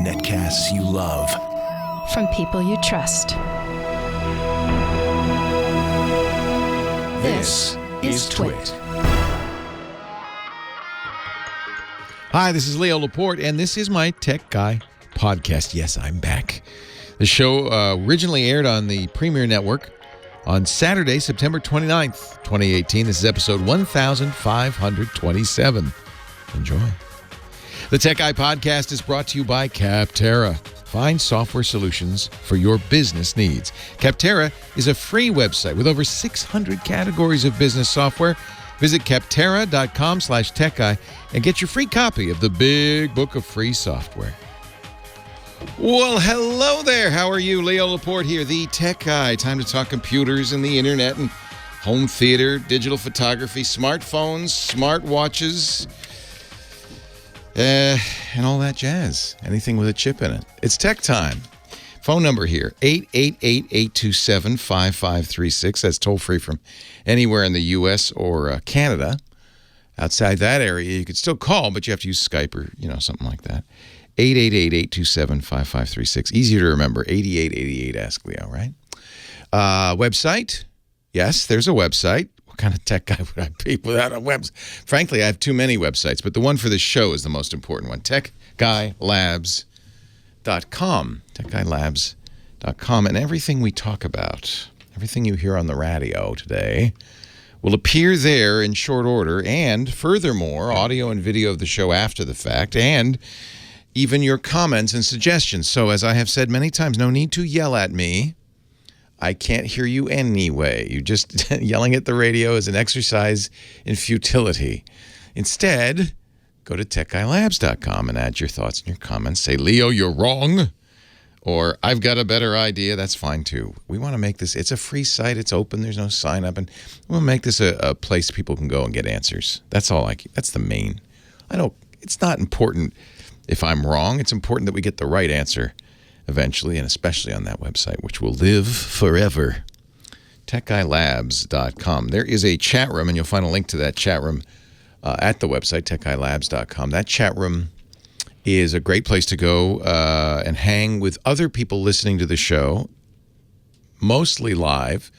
Netcasts you love. From people you trust. This is Twit. Hi, this is Leo Laporte, and this is my Tech Guy podcast. Yes, I'm back. The show originally aired on the Premier Network on Saturday, September 29th, 2018. This is episode 1527. Enjoy. The Tech Guy podcast is brought to you by Capterra. Find software solutions for your business needs. Capterra is a free website with over 600 categories of business software. Visit capterra.com/techguy and get your free copy of the Big Book of Free Software. Well, hello there. How are you? Leo Laporte here, the Tech Guy. Time to talk computers and the internet and home theater, digital photography, smartphones, smartwatches, and all that jazz. Anything with a chip in it. It's tech time. Phone number here, 888-827-5536. That's toll free from anywhere in the U.S. or Canada. Outside that area, you could still call, but you have to use Skype or, something like that. 888-827-5536. Easier to remember, 8888 Ask Leo, right? Website? Yes, there's a website. What kind of tech guy would I be without a website? Frankly, I have too many websites, but the one for this show is the most important one. TechGuyLabs.com. TechGuyLabs.com. And everything we talk about, everything you hear on the radio today, will appear there in short order. And furthermore, audio and video of the show after the fact, and even your comments and suggestions. So as I have said many times, no need to yell at me. I can't hear you anyway. You just yelling at the radio is an exercise in futility. Instead, go to techguylabs.com and add your thoughts and your comments. Say, Leo, you're wrong. Or I've got a better idea. That's fine too. We want to make this, it's a free site. It's open. There's no sign up. And we'll make this a place people can go and get answers. That's all that's the main. It's not important if I'm wrong. It's important that we get the right answer eventually, and especially on that website, which will live forever. TechGuyLabs.com. There is a chat room, and you'll find a link to that chat room at the website, TechGuyLabs.com. That chat room is a great place to go and hang with other people listening to the show, mostly live,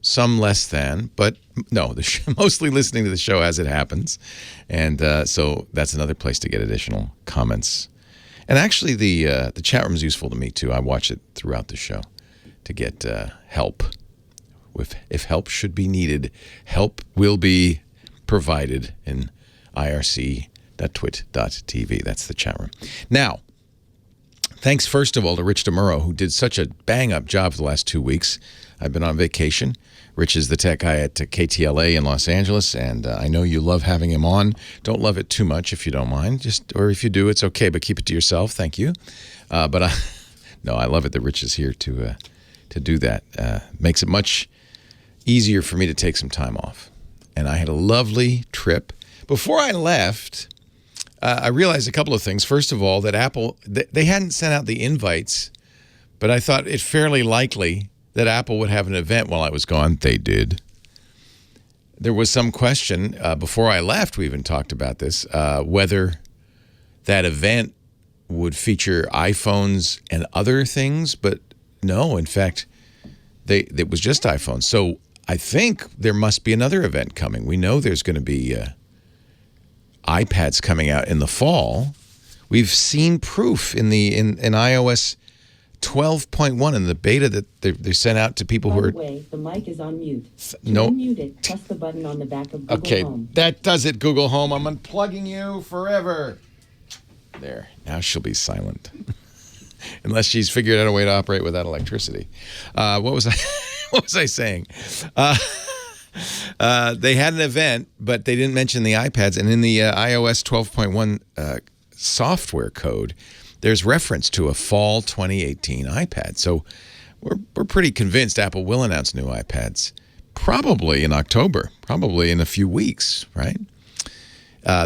some less than, but no, mostly listening to the show as it happens. And so that's another place to get additional comments. And actually, the chat room is useful to me, too. I watch it throughout the show to get help. If help should be needed, help will be provided in irc.twit.tv. That's the chat room. Now, thanks, first of all, to Rich DeMuro, who did such a bang-up job for the last 2 weeks. I've been on vacation. Rich is the tech guy at KTLA in Los Angeles, and I know you love having him on. Don't love it too much if you don't mind. Or if you do, it's okay, but keep it to yourself. Thank you. I love it that Rich is here to do that. Makes it much easier for me to take some time off. And I had a lovely trip. Before I left, I realized a couple of things. First of all, that Apple, they hadn't sent out the invites, but I thought it fairly likely that Apple would have an event while I was gone. They did. There was some question before I left, we even talked about this, whether that event would feature iPhones and other things, but no, in fact, it was just iPhones. So I think there must be another event coming. We know there's going to be iPads coming out in the fall. We've seen proof in iOS 12.1 in the beta that they sent out to people who are... By the way, the mic is on mute. To no. unmute it, press the button on the back of Google Home. Okay, that does it, Google Home. I'm unplugging you forever. There. Now she'll be silent. Unless she's figured out a way to operate without electricity. What was I saying? They had an event, but they didn't mention the iPads. And in the iOS 12.1 software code, there's reference to a fall 2018 iPad. So we're pretty convinced Apple will announce new iPads, probably in October, probably in a few weeks, right?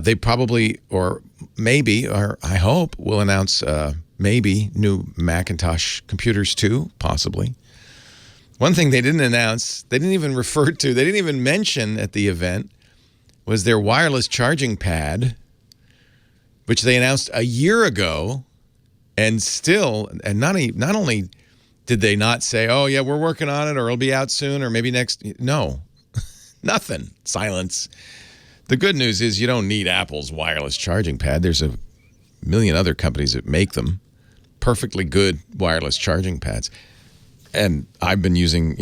They probably, or maybe, or I hope, will announce maybe new Macintosh computers too, possibly. One thing they didn't announce, they didn't even refer to, they didn't even mention at the event, was their wireless charging pad which they announced a year ago, and not only did they not say, oh, yeah, we're working on it, or it'll be out soon, or maybe next. No, nothing. Silence. The good news is you don't need Apple's wireless charging pad. There's a million other companies that make them. Perfectly good wireless charging pads. And I've been using,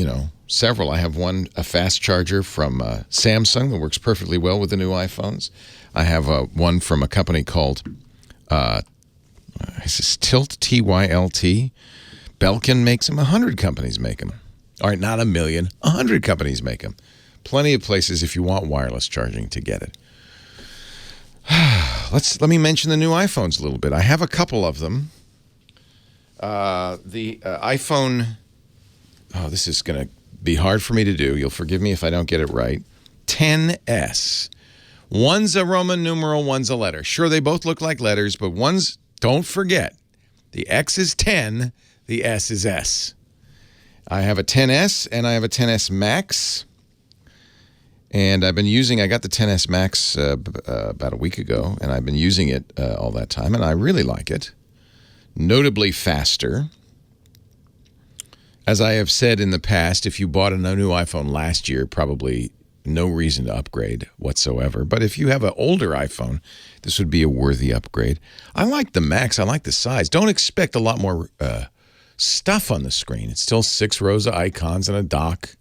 several. I have a fast charger from Samsung that works perfectly well with the new iPhones. I have one from a company called Tilt, T-Y-L-T. Belkin makes them. 100 companies make them. All right, not a million. 100 companies make them. Plenty of places if you want wireless charging to get it. Let me mention the new iPhones a little bit. I have a couple of them. The iPhone, this is going to be hard for me to do. You'll forgive me if I don't get it right. 10S. One's a Roman numeral, one's a letter. Sure, they both look like letters, but don't forget, the X is 10, the S is S. I have a 10S and I have a 10S Max. And I got the 10S Max about a week ago, and I've been using it all that time, and I really like it. Notably faster. As I have said in the past, if you bought a new iPhone last year, probably no reason to upgrade whatsoever. But if you have an older iPhone, this would be a worthy upgrade. I like the Max. I like the size. Don't expect a lot more stuff on the screen. It's still 6 rows of icons and a dock.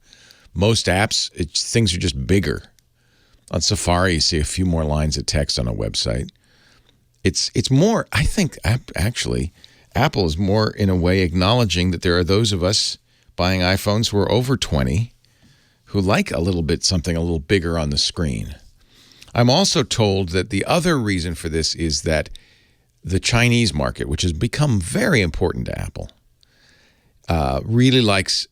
Most apps, things are just bigger. On Safari, you see a few more lines of text on a website. It's more, I think, actually, Apple is more, in a way, acknowledging that there are those of us buying iPhones who are over 20 who like something a little bigger on the screen. I'm also told that the other reason for this is that the Chinese market, which has become very important to Apple, really buys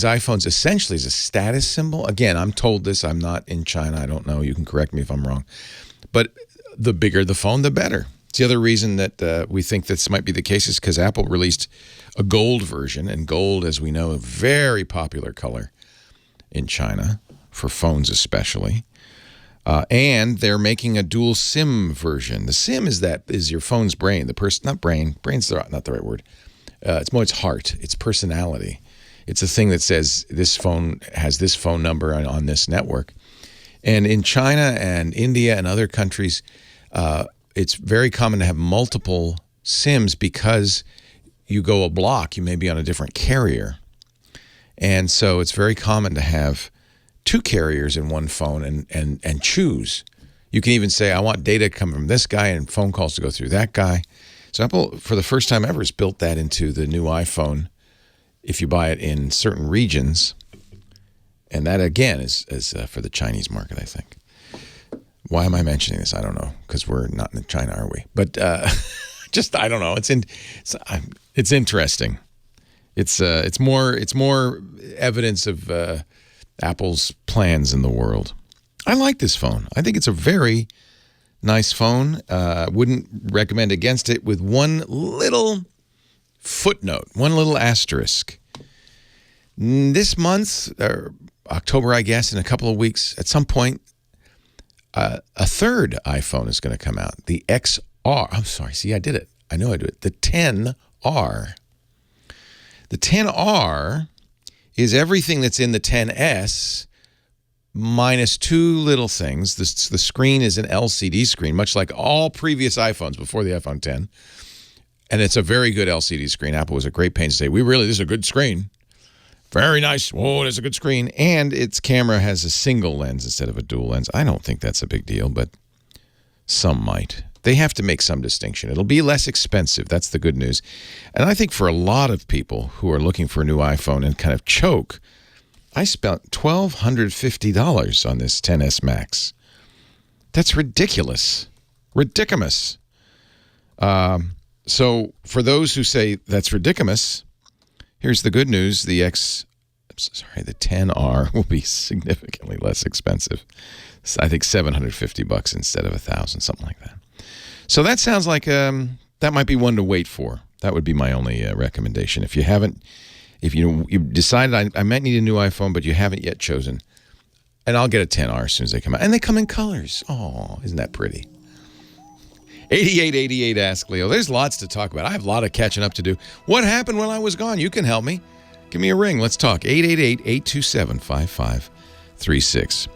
iPhones essentially as a status symbol. Again, I'm told this. I'm not in China. I don't know. You can correct me if I'm wrong. But the bigger the phone, the better. It's the other reason that we think this might be the case is because Apple released a gold version. And gold, as we know, a very popular color in China, for phones especially. And they're making a dual SIM version. The SIM is your phone's brain. Brain's not the right word. It's more its heart, its personality. It's a thing that says this phone has this phone number on this network. And in China and India and other countries, it's very common to have multiple SIMs because you go a block, you may be on a different carrier. And so it's very common to have 2 carriers in one phone and choose. You can even say, I want data to come from this guy and phone calls to go through that guy. So Apple, for the first time ever, has built that into the new iPhone if you buy it in certain regions. And that, again, is for the Chinese market, I think. Why am I mentioning this? I don't know, because we're not in China, are we? But I don't know. It's interesting. It's more evidence of Apple's plans in the world. I like this phone. I think it's a very nice phone. Wouldn't recommend against it, with one little footnote, one little asterisk. This month, or October, I guess, in a couple of weeks, at some point, a third iPhone is going to come out. The XR. I'm sorry. See, I did it. I know I did it. The 10R. The 10R is everything that's in the 10S minus 2 little things. The screen is an LCD screen, much like all previous iPhones before the iPhone 10. And it's a very good LCD screen. Apple was a great pains to say, this is a good screen. Very nice. Whoa, it is a good screen. And its camera has a single lens instead of a dual lens. I don't think that's a big deal, but some might. They have to make some distinction. It'll be less expensive. That's the good news. And I think for a lot of people who are looking for a new iPhone and kind of choke, I spent $1,250 on this 10S Max. That's ridiculous. Ridiculous. So for those who say that's ridiculous, here's the good news. The 10R will be significantly less expensive. I think $750 instead of $1,000, something like that. So that sounds like that might be one to wait for. That would be my only recommendation. If you decided I might need a new iPhone, but you haven't yet chosen, and I'll get a 10R as soon as they come out. And they come in colors. Oh, isn't that pretty? 8888 Ask Leo. There's lots to talk about. I have a lot of catching up to do. What happened when I was gone? You can help me. Give me a ring. Let's talk. 888-827-5536.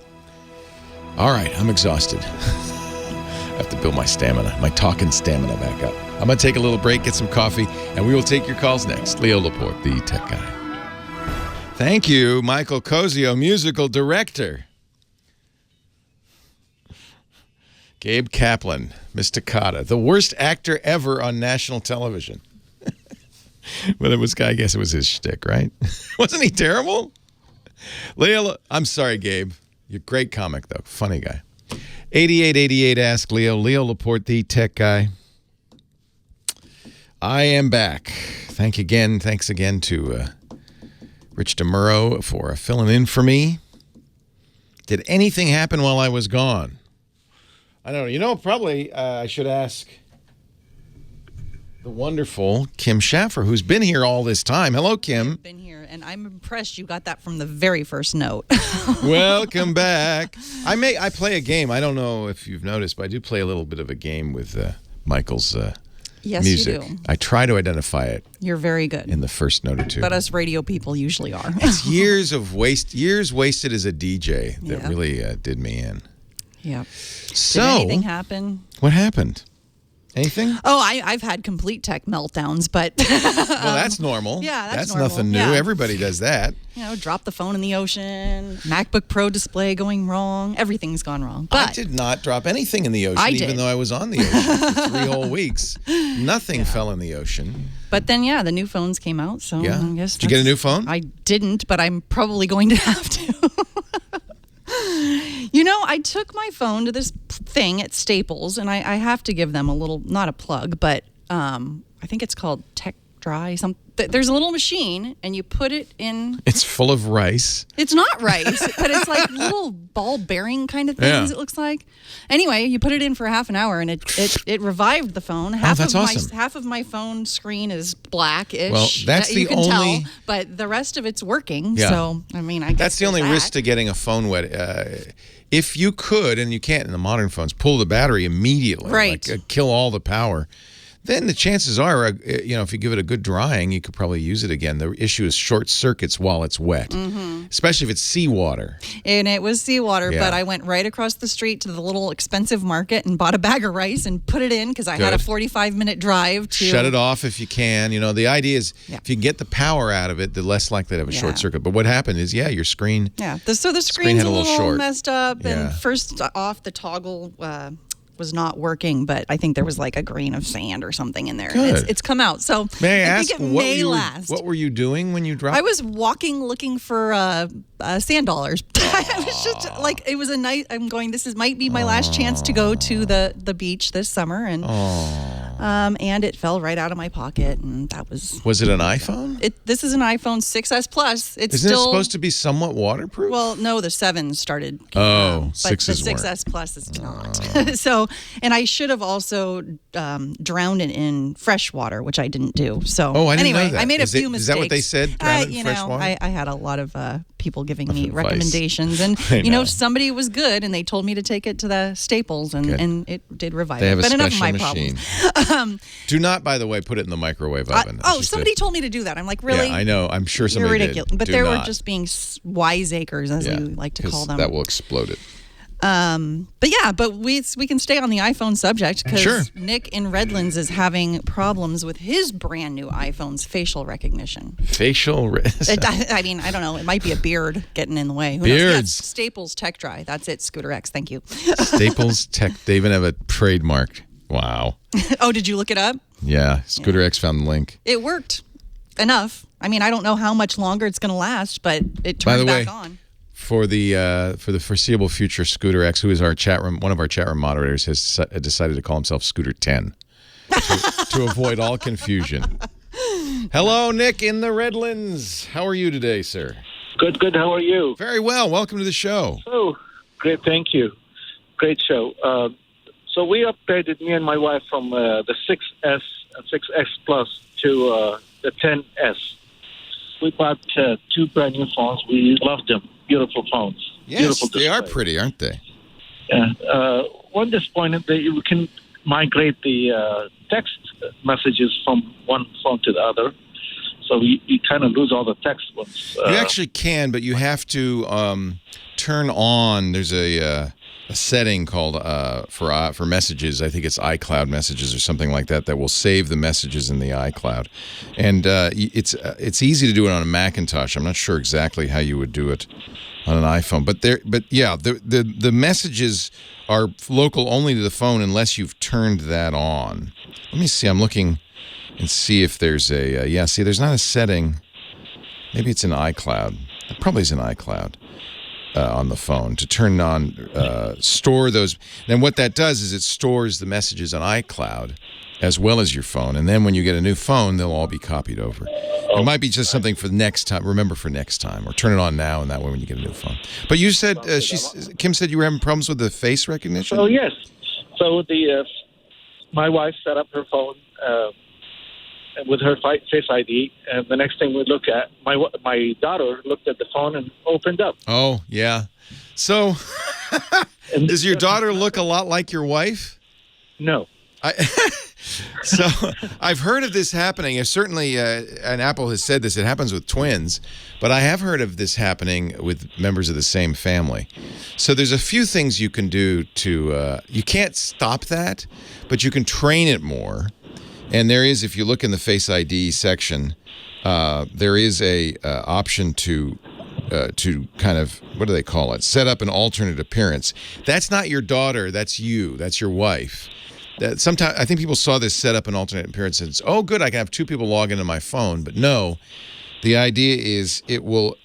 All right, I'm exhausted. I have to build my stamina, my talking stamina back up. I'm going to take a little break, get some coffee, and we will take your calls next. Leo Laporte, the tech guy. Thank you, Michael Cozio, musical director. Gabe Kaplan, Mr. Cotta, the worst actor ever on national television. But I guess it was his shtick, right? Wasn't he terrible? Leo, I'm sorry, Gabe. You're a great comic, though. Funny guy. 8888 Ask Leo. Leo Laporte, the tech guy. I am back. Thanks again to Rich DeMuro for filling in for me. Did anything happen while I was gone? I don't know. Probably I should ask the wonderful Kim Schaffer, who's been here all this time. Hello, Kim. I've been here, and I'm impressed you got that from the very first note. Welcome back. I play a game. I don't know if you've noticed, but I do play a little bit of a game with Michael's yes, music. you do. I try to identify it. You're very good. In the first note or two. But us radio people usually are. It's years wasted as a DJ that really did me in. Yeah. So, did anything happen? What happened? Anything? Oh, I've had complete tech meltdowns, but well, that's normal. Yeah, that's normal. nothing new. Yeah. Everybody does that. Drop the phone in the ocean, MacBook Pro display going wrong. Everything's gone wrong. But I did not drop anything in the ocean, even though I was on the ocean for 3 whole weeks. Nothing fell in the ocean. But then, the new phones came out, so I guess. Did you get a new phone? I didn't, but I'm probably going to have to. I took my phone to this thing at Staples, and I have to give them a little, not a plug, but I think it's called Tech Dry. There's a little machine, and you put it in. It's full of rice. It's not rice, but it's like little ball bearing kind of things, it looks like. Anyway, you put it in for half an hour, and it revived the phone. That's awesome. Half of my phone screen is blackish. Well, that's you the can only. tell, but the rest of it's working. Yeah. So, I guess that's the only risk to getting a phone wet. If you could, and you can't in the modern phones, pull the battery immediately, right? Kill all the power. Then the chances are, if you give it a good drying, you could probably use it again. The issue is short circuits while it's wet, especially if it's seawater. And it was seawater, but I went right across the street to the little expensive market and bought a bag of rice and put it in because I had a 45-minute drive to... Shut it off if you can. The idea is if you can get the power out of it, the less likely to have a short circuit. But what happened is, your screen... Yeah, so the screen's had a little short. Messed up, and first off, the toggle... was not working, but I think there was like a grain of sand or something in there. Good. It's come out. So may I ask, think it may last. What were you doing when you dropped? I was walking looking for sand dollars. I was just like, it was a night. I'm going. This might be my last chance to go to the beach this summer, and it fell right out of my pocket, and that was. Was it an iPhone? This is an iPhone 6s Plus. Isn't it supposed to be somewhat waterproof? Well, no, the 7s started. But 6s weren't. 6s Plus is not. So, and I should have also drowned it in fresh water, which I didn't do. So, I didn't know that. I made a few mistakes. Is that what they said? Drown it in fresh water? I had a lot of people giving me advice. recommendations, and somebody was good, and they told me to take it to the Staples, and it did revive they it. have a but enough of special my machine. problems. Do not, by the way, put it in the microwave oven. Somebody told me to do that. I'm like, really? Yeah, I know. I'm sure somebody You're ridiculous. did. But they were just being wiseacres, as you like to call them. That will explode it. But we can stay on the iPhone subject because Nick in Redlands is having problems with his brand new iPhone's facial recognition. I mean, I don't know. It might be a beard getting in the way. Who knows? Yes, Staples Tech Dry. That's it. Scooter X. Thank you. Staples Tech. They even have a trademark. Wow. Oh, did you look it up? Yeah. Scooter X found the link. It worked enough. I mean, I don't know how much longer it's going to last, but it turned back on. For the foreseeable future, Scooter X, who is one of our chat room moderators, has decided to call himself Scooter 10 to avoid all confusion. Hello, Nick in the Redlands. How are you today, sir? Good. How are you? Very well. Welcome to the show. Oh, great. Thank you. Great show. So we upgraded, me and my wife, from the 6S, 6X Plus to the 10S. We bought 2 brand new phones. We love them. Beautiful phones. Yes, they are pretty, aren't they? Yeah. One disappointment that you can migrate the text messages from one phone to the other. So you kind of lose all the text ones. You actually can, but you have to turn on. There's a setting called for messages. I think it's iCloud messages or something like that will save the messages in the iCloud, and it's easy to do it on a Macintosh. I'm not sure exactly how you would do it on an iPhone, but the messages are local only to the phone unless you've turned that on. Let me see. I'm looking and see if there's see, there's not a setting. Maybe it's in iCloud. It probably is in iCloud on the phone to turn on, store those. Then what that does is it stores the messages on iCloud as well as your phone. And then when you get a new phone, they'll all be copied over. It might be just something for next time. Remember for next time, or turn it on now, and that way when you get a new phone. But you said Kim said you were having problems with the face recognition. Oh yes. So my wife set up her phone with her Face ID, and the next thing we look at, my daughter looked at the phone and opened up. Oh yeah. So does your daughter look a lot like your wife? No. So I've heard of this happening. Certainly, and Apple has said this. It happens with twins, but I have heard of this happening with members of the same family. So there's a few things you can do to. You can't stop that, but you can train it more. And there is, if you look in the Face ID section, there is a option to kind of, what do they call it? Set up an alternate appearance. That's not your daughter. That's you. That's your wife. Sometimes I think people saw this set up an alternate appearance and it's, oh, good, I can have two people log into my phone. But no, the idea is it will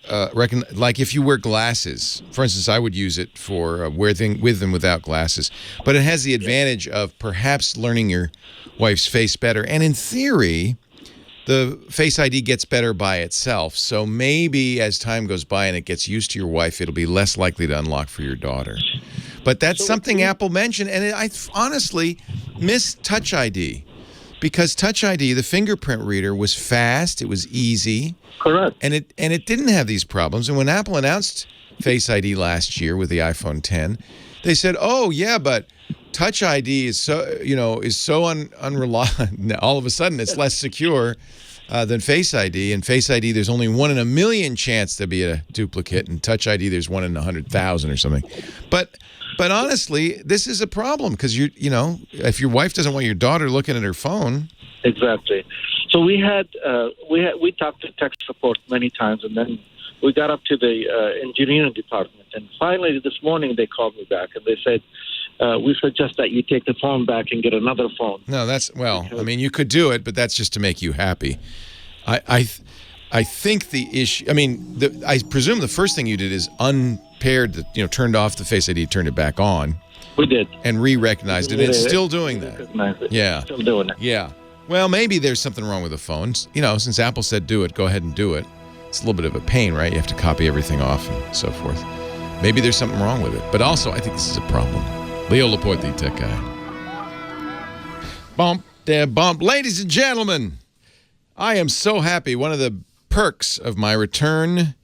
like if you wear glasses. For instance, I would use it for with and without glasses. But it has the advantage of perhaps learning your wife's face better. And in theory, the Face ID gets better by itself. So maybe as time goes by and it gets used to your wife, it'll be less likely to unlock for your daughter. But that's something Apple mentioned, and I honestly miss Touch ID, because Touch ID, the fingerprint reader, was fast, it was easy, correct, and it didn't have these problems. And when Apple announced Face ID last year with the iPhone 10, they said, "Oh yeah, but Touch ID is so unreliable. All of a sudden, it's less secure than Face ID. And Face ID, there's only 1 in a million chance to be a duplicate, and Touch ID, there's 1 in 100,000 or something." But honestly, this is a problem because if your wife doesn't want your daughter looking at her phone. Exactly. So we talked to tech support many times, and then we got up to the engineering department, and finally this morning they called me back and they said, we suggest that you take the phone back and get another phone. No, I mean, you could do it, but that's just to make you happy. I think the issue, I mean, I presume the first thing you did is turned off the Face ID, turned it back on. We did. And re-recognized it. And it's still doing that. Yeah. Still doing it. Yeah. Well, maybe there's something wrong with the phones. Since Apple said do it, go ahead and do it. It's a little bit of a pain, right? You have to copy everything off and so forth. Maybe there's something wrong with it. But also, I think this is a problem. Leo Laporte, the tech guy. Bump, there, bump. Ladies and gentlemen, I am so happy. One of the perks of my return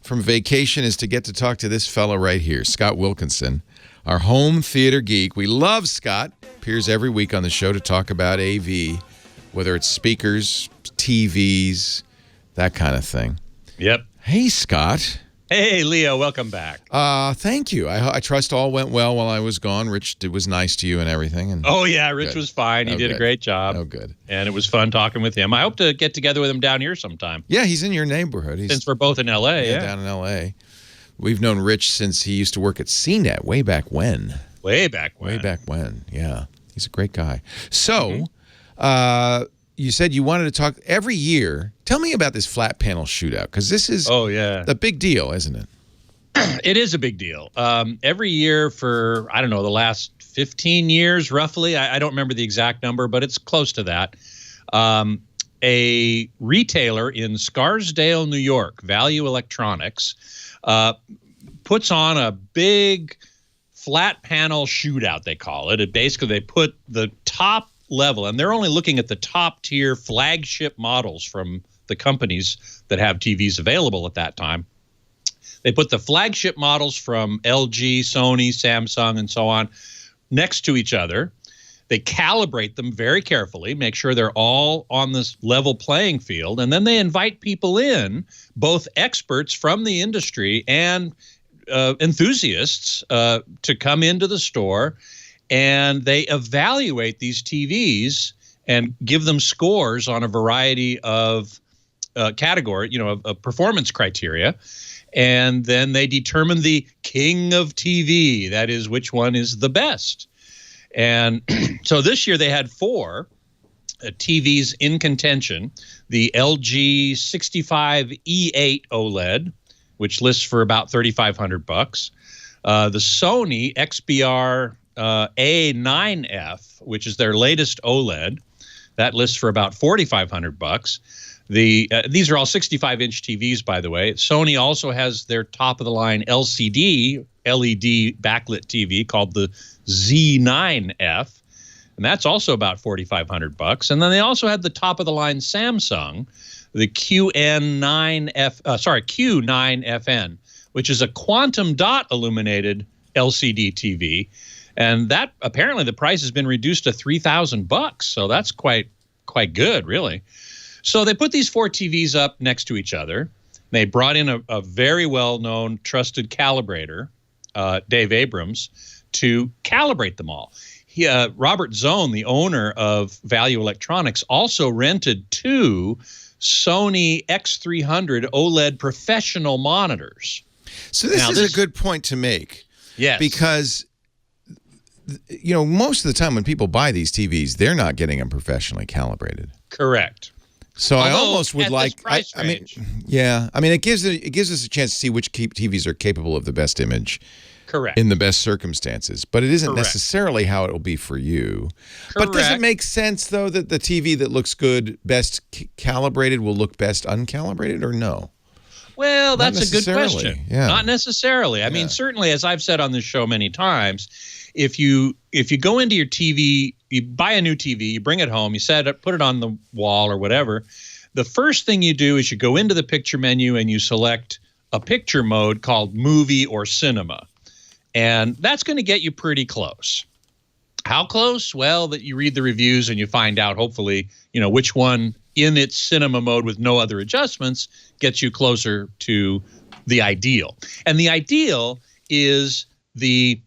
from vacation is to get to talk to this fellow right here, Scott Wilkinson, our home theater geek. We love Scott. Appears every week on the show to talk about AV, whether it's speakers, TVs, that kind of thing. Yep. Hey, Scott. Hey, Leo. Welcome back. Thank you. I trust all went well while I was gone. Rich was nice to you and everything. And oh, yeah. Rich was fine. He did a great job. Oh, good. And it was fun talking with him. I hope to get together with him down here sometime. Yeah, he's in your neighborhood. Since we're both in L.A. Yeah, down in L.A. We've known Rich since he used to work at CNET way back when. Way back when, yeah. He's a great guy. So, you said you wanted to talk every year. Tell me about this flat panel shootout, because this is a big deal, isn't it? It is a big deal. Every year for, I don't know, the last 15 years, roughly. I don't remember the exact number, but it's close to that. A retailer in Scarsdale, New York, Value Electronics, puts on a big flat panel shootout, they call it. Basically, they put the top level, and they're only looking at the top tier flagship models from the companies that have TVs available at that time. They put the flagship models from LG, Sony, Samsung, and so on next to each other. They calibrate them very carefully, make sure they're all on this level playing field, and then they invite people in, both experts from the industry and enthusiasts, to come into the store, and they evaluate these TVs and give them scores on a variety of category, of performance criteria. And then they determine the king of TV, that is, which one is the best. And so this year they had 4 TVs in contention. The LG 65 E8 OLED, which lists for about $3,500. The Sony XBR A9F, which is their latest OLED, that lists for about $4,500. These are all 65-inch TVs, by the way. Sony also has their top-of-the-line LCD LED backlit TV called the Z9F, and that's also about $4,500. And then they also had the top-of-the-line Samsung, the Q9FN, which is a quantum dot illuminated LCD TV, and that apparently the price has been reduced to $3,000. So that's quite good, really. So they put these 4 TVs up next to each other. They brought in a very well-known, trusted calibrator, Dave Abrams, to calibrate them all. Robert Zone, the owner of Value Electronics, also rented 2 Sony X300 OLED professional monitors. So this is a good point to make. Yes. Because, most of the time when people buy these TVs, they're not getting them professionally calibrated. Correct. So Although, I almost would like, I mean, it gives us a chance to see which TVs are capable of the best image, correct, in the best circumstances. But it isn't correct. necessarily how it will be for you. Correct. But does it make sense though that the TV that looks good, best calibrated, will look best uncalibrated, or no? Well, that's a good question. Yeah. Not necessarily. I mean, certainly, as I've said on this show many times, if you go into your TV, you buy a new TV, you bring it home, you set it, put it on the wall or whatever, the first thing you do is you go into the picture menu and you select a picture mode called movie or cinema. And that's going to get you pretty close. How close? Well, that you read the reviews and you find out, hopefully, which one in its cinema mode with no other adjustments gets you closer to the ideal. And the ideal is the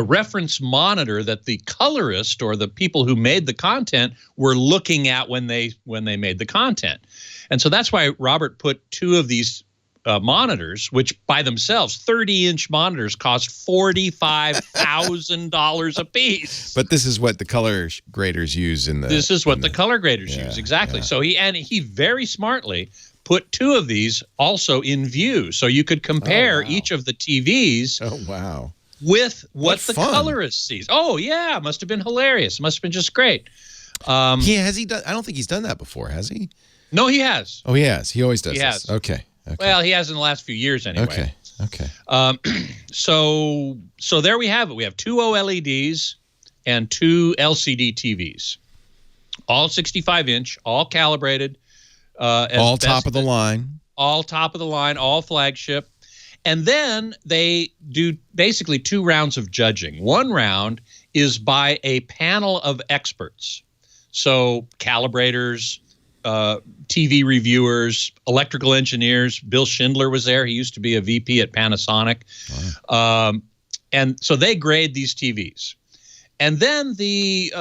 reference monitor that the colorist or the people who made the content were looking at when they made the content. And so that's why Robert put 2 of these monitors, which by themselves, 30-inch monitors, cost $45,000 a piece. But this is what the color graders use in the. This is what the color graders use, exactly. Yeah. So he very smartly put 2 of these also in view, so you could compare each of the TVs. Oh wow! With what the colorist sees. Oh yeah, must have been hilarious. Must have been just great. Has he done? I don't think he's done that before, has he? No, he has. Oh, he has. He always does. He has. Okay. Well, he has in the last few years anyway. Okay. So there we have it. We have 2 OLEDs and 2 LCD TVs, all 65-inch, all calibrated, all top of the line, all flagship. And then they do basically 2 rounds of judging. One round is by a panel of experts. So calibrators, TV reviewers, electrical engineers. Bill Schindler was there. He used to be a VP at Panasonic. Wow. And so they grade these TVs. And then the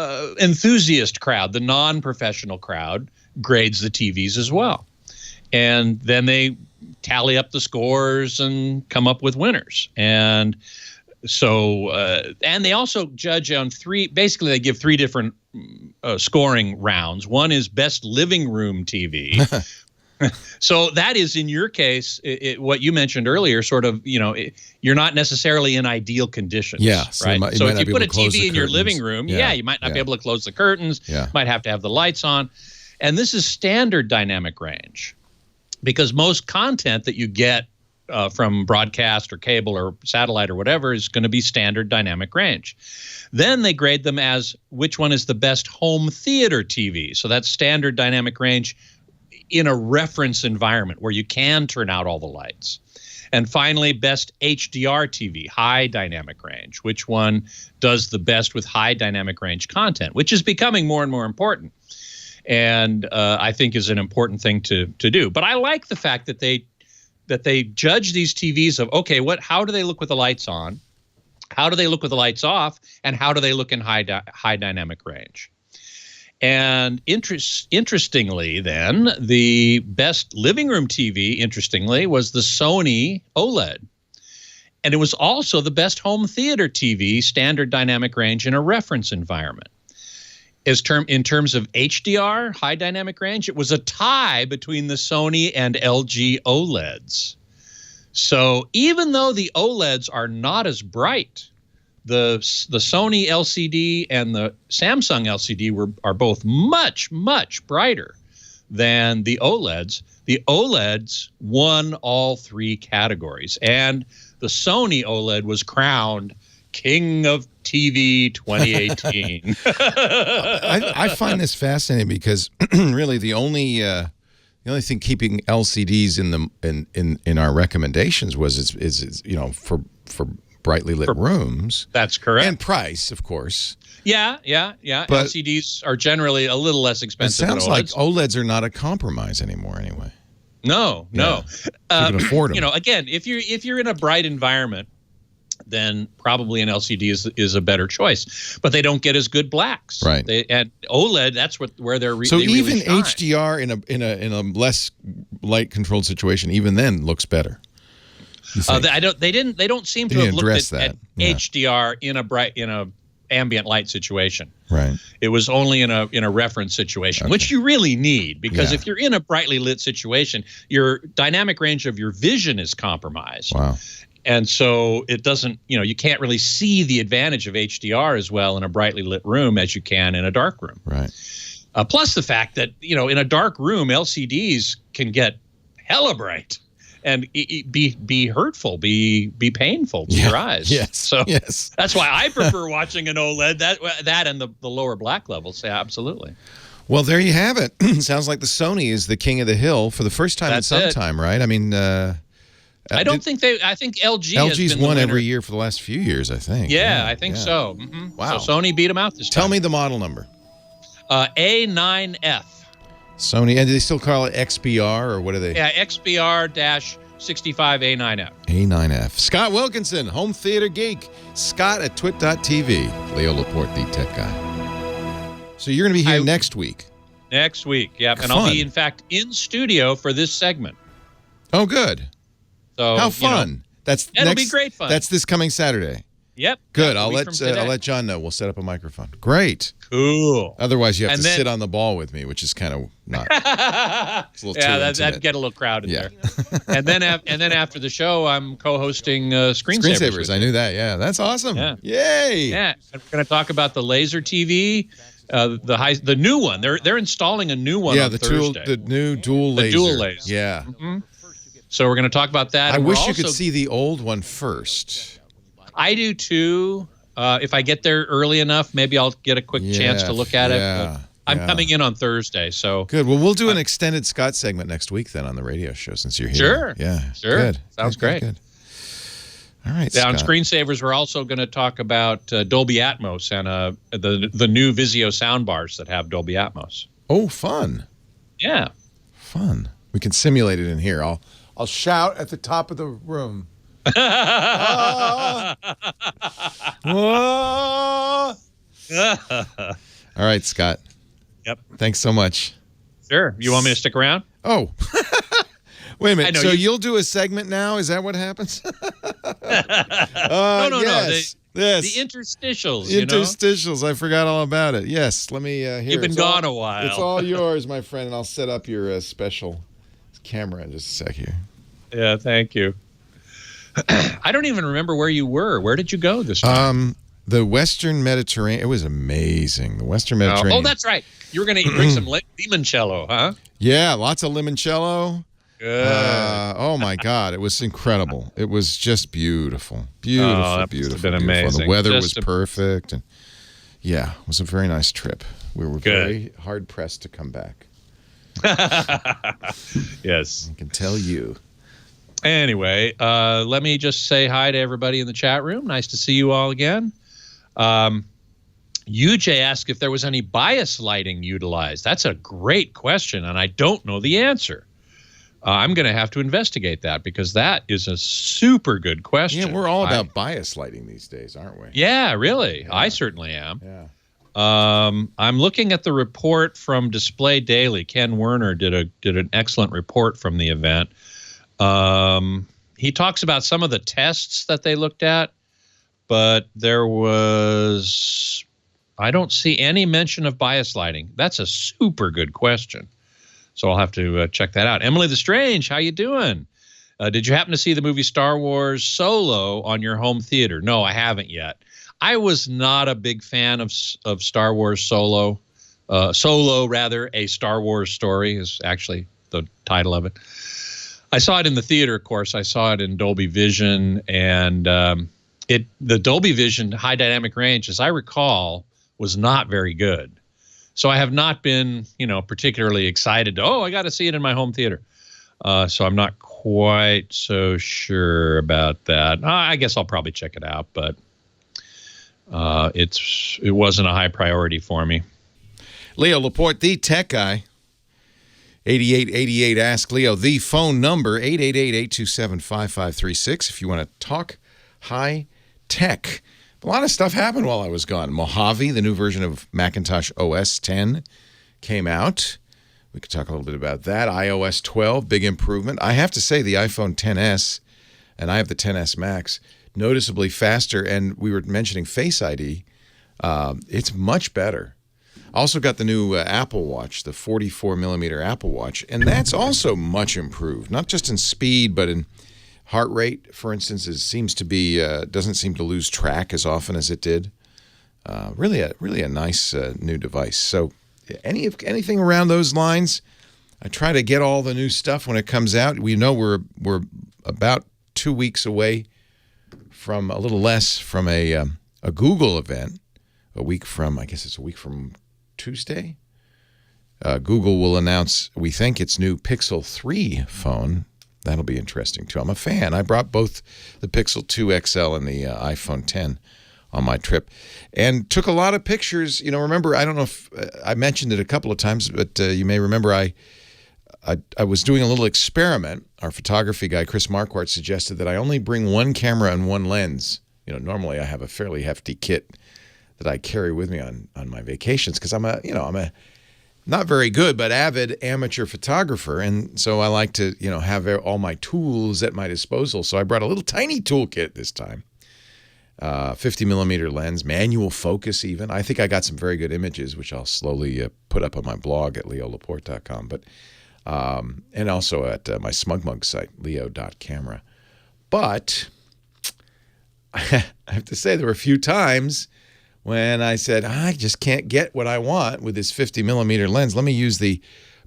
enthusiast crowd, the non-professional crowd, grades the TVs as well. And then they tally up the scores and come up with winners. And so, and they also judge on 3, basically they give 3 different scoring rounds. One is best living room TV. So that is, in your case, what you mentioned earlier, sort of, you're not necessarily in ideal conditions. Yeah. Right. So if you put a TV in your living room, you might not be able to close the curtains. Yeah. Might have to have the lights on. And this is standard dynamic range, because most content that you get from broadcast or cable or satellite or whatever is going to be standard dynamic range. Then they grade them as which one is the best home theater TV. So that's standard dynamic range in a reference environment where you can turn out all the lights. And finally, best HDR TV, high dynamic range. Which one does the best with high dynamic range content, which is becoming more and more important, and I think is an important thing to do. But I like the fact that they judge these TVs of, okay, how do they look with the lights on? How do they look with the lights off? And how do they look in high dynamic range? And interestingly, then, the best living room TV, interestingly, was the Sony OLED. And it was also the best home theater TV, standard dynamic range in a reference environment. In terms of HDR, high dynamic range, it was a tie between the Sony and LG OLEDs. So even though the OLEDs are not as bright, the Sony LCD and the Samsung LCD are both much, much brighter than the OLEDs. The OLEDs won all three categories, and the Sony OLED was crowned King of TV 2018. I find this fascinating because really the only thing keeping LCDs in our recommendations was is for brightly lit rooms. That's correct. And price, of course. Yeah. But LCDs are generally a little less expensive. It sounds like OLEDs are not a compromise anymore, anyway. No. You can afford them. Again, if you're in a bright environment, then probably an LCD is a better choice. But they don't get as good blacks. Right. And OLED, that's where they're so they even really shine. HDR in a less light controlled situation, even then looks better. They don't seem to have looked at HDR in a ambient light situation. Right. It was only in a reference situation, which you really need, because if you're in a brightly lit situation, your dynamic range of your vision is compromised. Wow. And so it doesn't, you can't really see the advantage of HDR as well in a brightly lit room as you can in a dark room. Right. Plus the fact that, in a dark room, LCDs can get hella bright and be hurtful, be painful to your eyes. Yes. So yes. That's why I prefer watching an OLED. That and the lower black levels. Yeah, absolutely. Well, there you have it. Sounds like the Sony is the king of the hill for the first time in some time, right? I mean, I think LG's has been won the every year for the last few years, I think. Yeah, I think so. Mm-hmm. Wow. So Sony beat them out this time. Tell me the model number. A9F. Sony, and do they still call it XBR, or what are they? Yeah, XBR-65A9F. A9F. Scott Wilkinson, home theater geek. Scott at twit.tv. Leo Laporte, the tech guy. So you're going to be here next week. Next week, yep. And I'll be, in fact, in studio for this segment. Oh, good. So how fun. It'll be great fun. That's this coming Saturday. Yep. Good. I'll let John know. We'll set up a microphone. Great. Cool. Otherwise, you have to sit on the ball with me, which is kind of not. It's a little too intimate. That'd get a little crowded there. and then after the show, I'm co-hosting Screensavers. I knew that. Yeah, that's awesome. Yeah. Yay. Yeah. And we're going to talk about the laser TV, the new one. They're installing a new one. On Thursday. The new dual laser. The dual laser. Yeah. Mm-hmm. So we're going to talk about that. I wish you could see the old one first. I do too. If I get there early enough, maybe I'll get a quick chance to look at it. But I'm coming in on Thursday, so good. Well, we'll do an extended Scott segment next week then on the radio show since you're here. Sure. Yeah. Sure. Good. Sounds great. Good. All right. On Scott. Screensavers, we're also going to talk about Dolby Atmos and the new Vizio soundbars that have Dolby Atmos. Oh, fun. Yeah. Fun. We can simulate it in here. I'll shout at the top of the room. All right, Scott. Yep. Thanks so much. Sure. You want me to stick around? Oh. Wait a minute. So you'll do a segment now? Is that what happens? No. Yes. The interstitials. Interstitials. I forgot all about it. Yes. Let me hear. You've been gone a while. It's all yours, my friend, and I'll set up your special camera in just a sec here. Yeah, thank you. I don't even remember where you were. Where did you go this time? The Western Mediterranean. It was amazing. The Western Mediterranean. Oh, that's right. You were going to drink some limoncello, huh? Yeah, lots of limoncello. Good. Oh my God, it was incredible. It was just beautiful, beautiful. Been amazing. The weather was perfect, and yeah, it was a very nice trip. We were very hard pressed to come back. Yes, I can tell you. Anyway, let me just say hi to everybody in the chat room. Nice to see you all again. UJ asked if there was any bias lighting utilized. That's a great question, and I don't know the answer. I'm going to have to investigate that because that is a super good question. Yeah, we're all about bias lighting these days, aren't we? Yeah, really. Yeah. I certainly am. Yeah. I'm looking at the report from Display Daily. Ken Werner did an excellent report from the event. He talks about some of the tests that they looked at, but I don't see any mention of bias lighting. That's a super good question. So I'll have to check that out. Emily the Strange, how you doing? Did you happen to see the movie Star Wars Solo on your home theater? No, I haven't yet. I was not a big fan of Star Wars Solo. Solo, rather, a Star Wars story is actually the title of it. I saw it in the theater, of course. I saw it in Dolby Vision, and the Dolby Vision high dynamic range, as I recall, was not very good. So I have not been, particularly excited to, I got to see it in my home theater. So I'm not quite so sure about that. I guess I'll probably check it out, but it wasn't a high priority for me. Leo Laporte, the tech guy, 8888 Ask Leo. The phone number, 888-827-5536 if you want to talk high tech. A lot of stuff happened while I was gone. Mojave, the new version of Macintosh OS 10, came out. We could talk a little bit about that. iOS 12, big improvement. I have to say the iPhone XS, and I have the XS Max, noticeably faster. And we were mentioning Face ID. It's much better. Also got the new Apple Watch, the 44-millimeter Apple Watch, and that's also much improved, not just in speed, but in heart rate, for instance, seems to be doesn't seem to lose track as often as it did. Really a nice new device. So anything around those lines, I try to get all the new stuff when it comes out. We know we're about 2 weeks away from, a little less, from a Google event. I guess it's a week from Tuesday. Google will announce, we think, its new Pixel 3 phone. That'll be interesting, too. I'm a fan. I brought both the Pixel 2 XL and the iPhone 10 on my trip and took a lot of pictures. Remember, I don't know if I mentioned it a couple of times, but you may remember I was doing a little experiment. Our photography guy, Chris Marquardt, suggested that I only bring one camera and one lens. Normally I have a fairly hefty kit that I carry with me on my vacations because I'm a not very good, but avid amateur photographer. And so I like to, have all my tools at my disposal. So I brought a little tiny toolkit this time. 50-millimeter lens, manual focus even. I think I got some very good images, which I'll slowly put up on my blog at leolaporte.com. But and also at my SmugMug site, leo.camera. But I have to say there were a few times when I said, I just can't get what I want with this 50-millimeter lens. Let me use the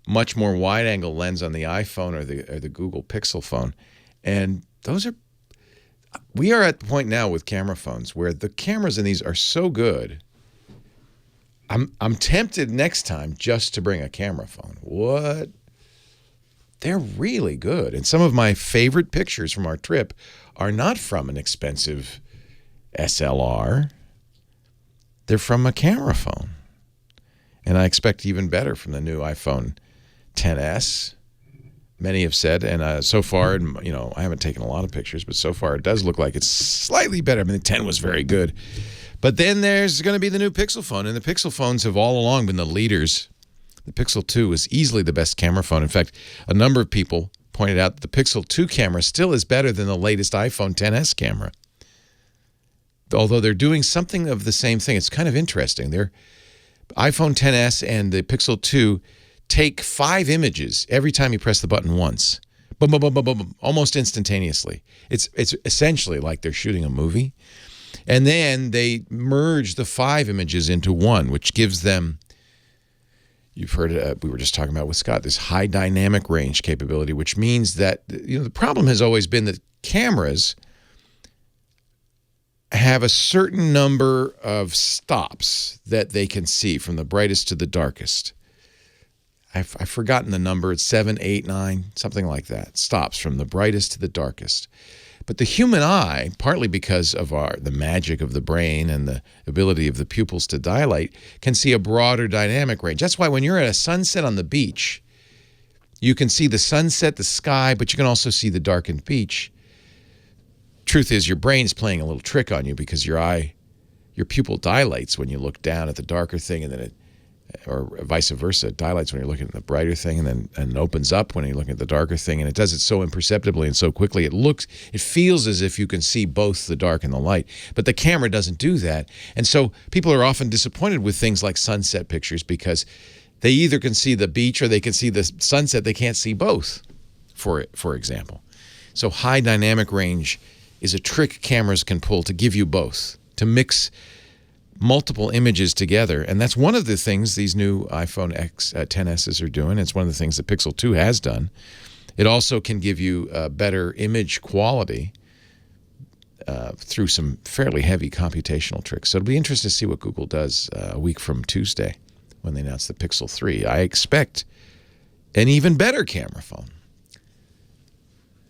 much more wide-angle lens on the iPhone or the Google Pixel phone. And we are at the point now with camera phones where the cameras in these are so good. I'm tempted next time just to bring a camera phone. What? They're really good. And some of my favorite pictures from our trip are not from an expensive SLR. They're from a camera phone. And I expect even better from the new iPhone XS. Many have said, and so far, I haven't taken a lot of pictures, but so far it does look like it's slightly better. I mean, the 10 was very good. But then there's going to be the new Pixel phone, and the Pixel phones have all along been the leaders. The Pixel 2 is easily the best camera phone. In fact, a number of people pointed out that the Pixel 2 camera still is better than the latest iPhone XS camera. Although they're doing something of the same thing. It's kind of interesting. Their iPhone XS and the Pixel 2 take 5 images every time you press the button once. Boom, boom, boom, boom, boom, boom, almost instantaneously. It's essentially like they're shooting a movie. And then they merge the 5 images into one, which gives them, you've heard it, we were just talking about with Scott, this high dynamic range capability, which means that, the problem has always been that cameras have a certain number of stops that they can see from the brightest to the darkest. I've forgotten the number. It's 7, 8, 9, something like that. Stops from the brightest to the darkest. But the human eye, partly because of the magic of the brain and the ability of the pupils to dilate, can see a broader dynamic range. That's why when you're at a sunset on the beach, you can see the sunset, the sky, but you can also see the darkened beach. Truth is, your brain's playing a little trick on you because your pupil dilates when you look down at the darker thing, and then or vice versa. It dilates when you're looking at the brighter thing, and then opens up when you're looking at the darker thing, and it does it so imperceptibly and so quickly. It feels as if you can see both the dark and the light, but the camera doesn't do that. And so people are often disappointed with things like sunset pictures because they either can see the beach or they can see the sunset. They can't see both, for example. So high dynamic range is a trick cameras can pull to give you both, to mix multiple images together. And that's one of the things these new iPhone XS's are doing. It's one of the things the Pixel 2 has done. It also can give you better image quality through some fairly heavy computational tricks. So it'll be interesting to see what Google does a week from Tuesday when they announce the Pixel 3. I expect an even better camera phone.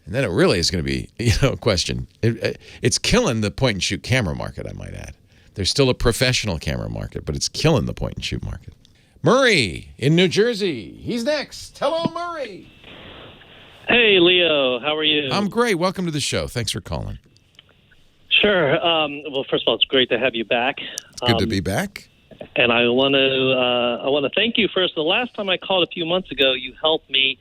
And then it really is going to be, a question. It's killing the point-and-shoot camera market, I might add. There's still a professional camera market, but it's killing the point-and-shoot market. Murray in New Jersey. He's next. Hello, Murray. Hey, Leo. How are you? I'm great. Welcome to the show. Thanks for calling. Sure. Well, first of all, it's great to have you back. Good to be back. And I want to thank you first. The last time I called a few months ago, you helped me.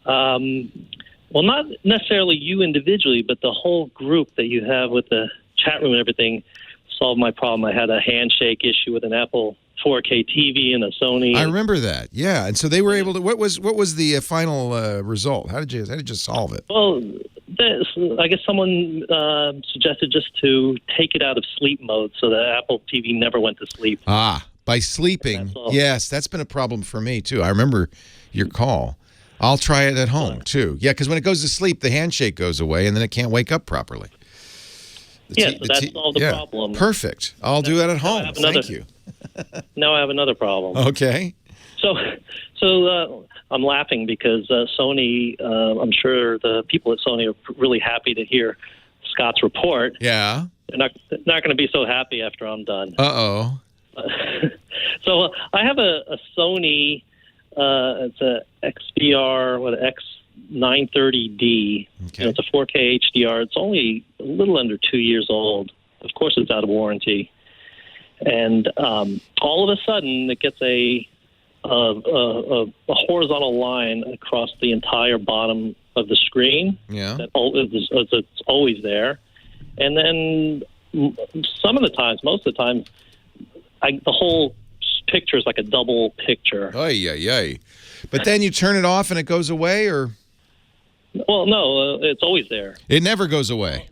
Well, not necessarily you individually, but the whole group that you have with the chat room and everything solved my problem. I had a handshake issue with an Apple 4K TV and a Sony. I remember that. Yeah, and so they were able to. What was the final result? How did you solve it? Well, I guess someone suggested just to take it out of sleep mode so the Apple TV never went to sleep. By sleeping. Yes, that's been a problem for me too. I remember your call. I'll try it at home too. Yeah, because when it goes to sleep, the handshake goes away, and then it can't wake up properly. So that's all the problem. Perfect. I'll do that at home. Thank you. Now I have another problem. Okay. So I'm laughing because Sony, I'm sure the people at Sony are really happy to hear Scott's report. Yeah. They're not going to be so happy after I'm done. Uh-oh. So I have a Sony, it's a XPR, X930D. Okay. It's a 4K HDR. It's only a little under 2 years old. Of course, it's out of warranty. And all of a sudden, it gets a horizontal line across the entire bottom of the screen. Yeah. It's always there. And then some of the times, most of the time, the whole picture is like a double picture. Ay. But then you turn it off and it goes away, or? Well, no, it's always there. It never goes away.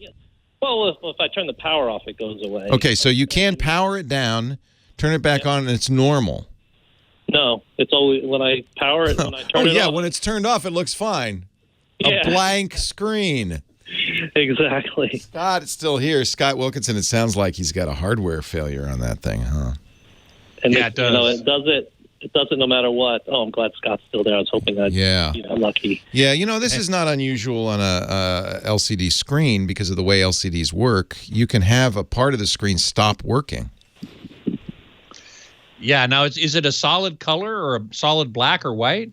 Well, if I turn the power off, it goes away. Okay, so you can power it down, turn it back on, and it's normal. No, it's always when I power it. When I turn it off. When it's turned off, it looks fine. Yeah. A blank screen. Exactly. Scott, it's still here. Scott Wilkinson. It sounds like he's got a hardware failure on that thing, huh? And it does. It does it no matter what. Oh, I'm glad Scott's still there. I was hoping I'd be lucky. Yeah, this is not unusual on a LCD screen because of the way LCDs work. You can have a part of the screen stop working. Yeah, now is it a solid color or a solid black or white?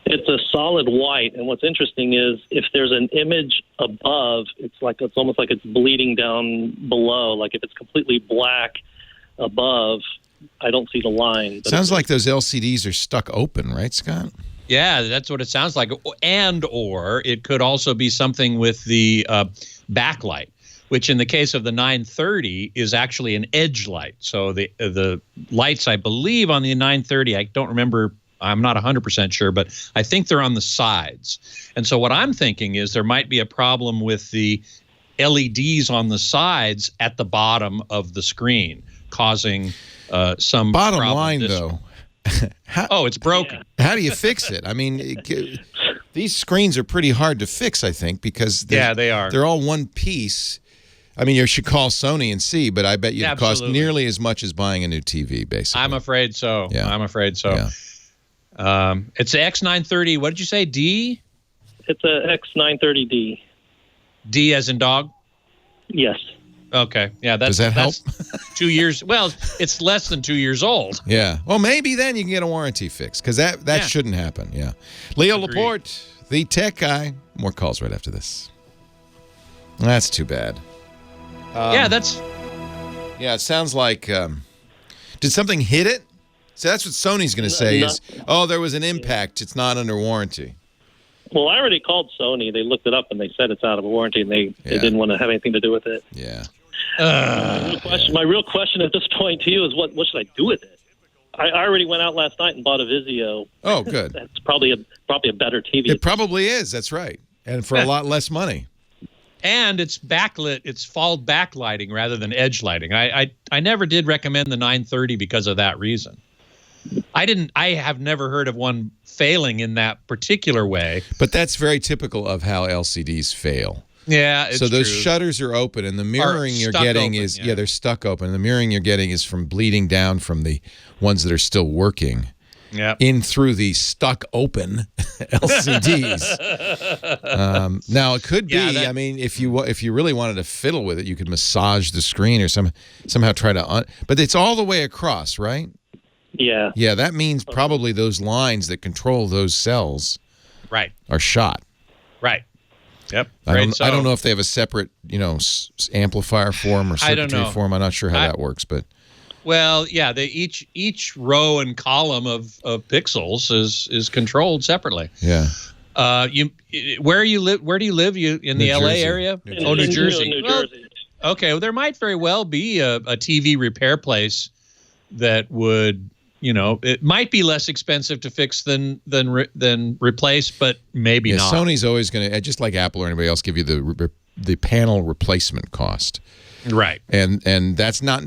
It's a solid white, and what's interesting is if there's an image above, it's almost like it's bleeding down below. Like if it's completely black above, I don't see the line. Sounds like those LCDs are stuck open, right, Scott? Yeah, that's what it sounds like. Or it could also be something with the backlight, which in the case of the 930 is actually an edge light. So the lights, I believe, on the 930, I don't remember. I'm not 100% sure, but I think they're on the sides. And so what I'm thinking is there might be a problem with the LEDs on the sides at the bottom of the screen, causing some bottom problem. line, though. It's broken. How do you fix it? I mean, these screens are pretty hard to fix, I think, because they are. They're all one piece. I mean, you should call Sony and see, but I bet you it cost nearly as much as buying a new TV, basically. I'm afraid so. Yeah. I'm afraid so. Yeah. It's a X930. What did you say? D? It's a X930D. D as in dog? Yes. Okay. Yeah. Does that help? 2 years. Well, it's less than 2 years old. Yeah. Well, maybe then you can get a warranty fix because that shouldn't happen. Yeah. Leo Laporte, the tech guy. More calls right after this. That's too bad. Yeah, it sounds like, did something hit it? So that's what Sony's going to say is, there was an impact. It's not under warranty. Well, I already called Sony. They looked it up and they said it's out of warranty, and they didn't want to have anything to do with it. Yeah. My real question at this point to you is what should I do with it? I already went out last night and bought a Vizio. Oh, good. That's probably a better TV. It probably is. That's right. And for a lot less money. And it's backlit. It's fall backlighting rather than edge lighting. I never did recommend the 930 because of that reason. I have never heard of one failing in that particular way. But that's very typical of how LCDs fail. Yeah, it's so those true. Shutters are open, and the mirroring you're getting open, they're stuck open. And the mirroring you're getting is from bleeding down from the ones that are still working. Yep. In through the stuck open LCDs. Now it could be. I mean, if you really wanted to fiddle with it, you could massage the screen or somehow try to. But it's all the way across, right? Yeah. Yeah, that means probably those lines that control those cells, right, are shot. Right. Yep. I don't know if they have a separate, amplifier form or circuitry form. I'm not sure how that works, but. Well, yeah, they each row and column of pixels is controlled separately. Yeah. Where do you live? You in the LA area? New Jersey. New Jersey. Okay, well, there might very well be a TV repair place that would, it might be less expensive to fix than replace, but maybe not. Sony's always going to, just like Apple or anybody else, give you the panel replacement cost. Right. And that's not,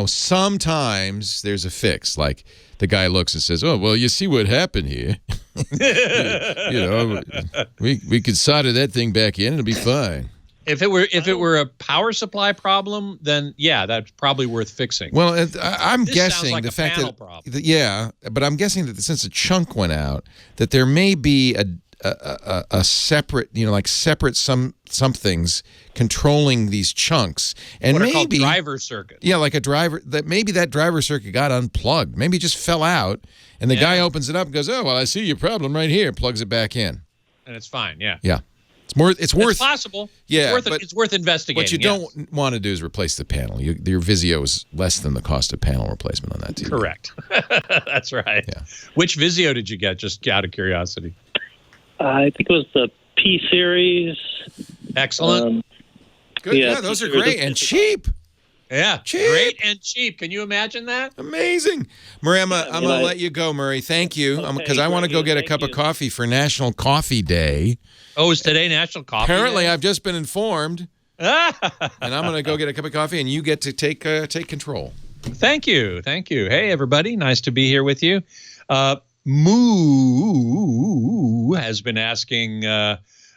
sometimes there's a fix. Like the guy looks and says, "Oh, well, you see what happened here. we could solder that thing back in, it'll be fine." If it were a power supply problem, then that's probably worth fixing. Well, I'm guessing like the fact that problem. But I'm guessing that since a chunk went out, that there may be a separate, separate somethings controlling these chunks, and what are called driver circuits. Yeah, like a driver. Maybe that driver circuit got unplugged. Maybe it just fell out, and the guy opens it up and goes, "Oh, well, I see your problem right here." Plugs it back in, and it's fine. Yeah. Yeah. It's worth possible. Yeah, it's worth investigating. What you don't want to do is replace the panel. Your Vizio is less than the cost of panel replacement on that TV. Correct. That's right. Yeah. Which Vizio did you get? Just out of curiosity. I think it was the P series. Excellent. Good. Yeah, those are great and cheap. Yeah, cheap. Great and cheap. Can you imagine that? Amazing. Murray, I'm going to let you go, Murray. Thank you. Because I want to go get a cup of coffee for National Coffee Day. Oh, is today National Coffee Apparently, Day? I've just been informed. And I'm going to go get a cup of coffee, and you get to take control. Thank you. Thank you. Hey, everybody. Nice to be here with you. Moo has been asking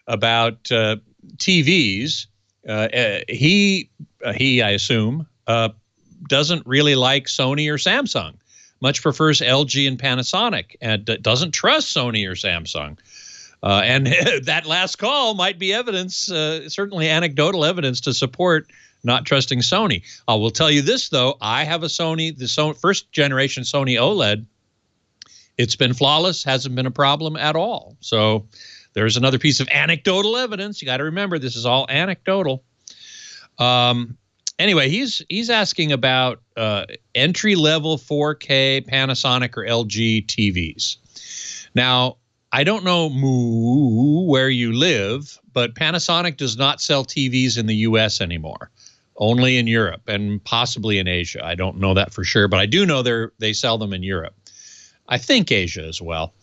about TVs. He, I assume, doesn't really like Sony or Samsung. Much prefers LG and Panasonic, and doesn't trust Sony or Samsung. And that last call might be evidence, certainly anecdotal evidence to support not trusting Sony. I will tell you this, though. I have a the first generation Sony OLED. It's been flawless, hasn't been a problem at all. So there's another piece of anecdotal evidence. You got to remember, this is all anecdotal. Anyway, he's asking about entry-level 4K Panasonic or LG TVs. Now, I don't know where you live, but Panasonic does not sell TVs in the U.S. anymore, only in Europe and possibly in Asia. I don't know that for sure, but I do know they sell them in Europe. I think Asia as well,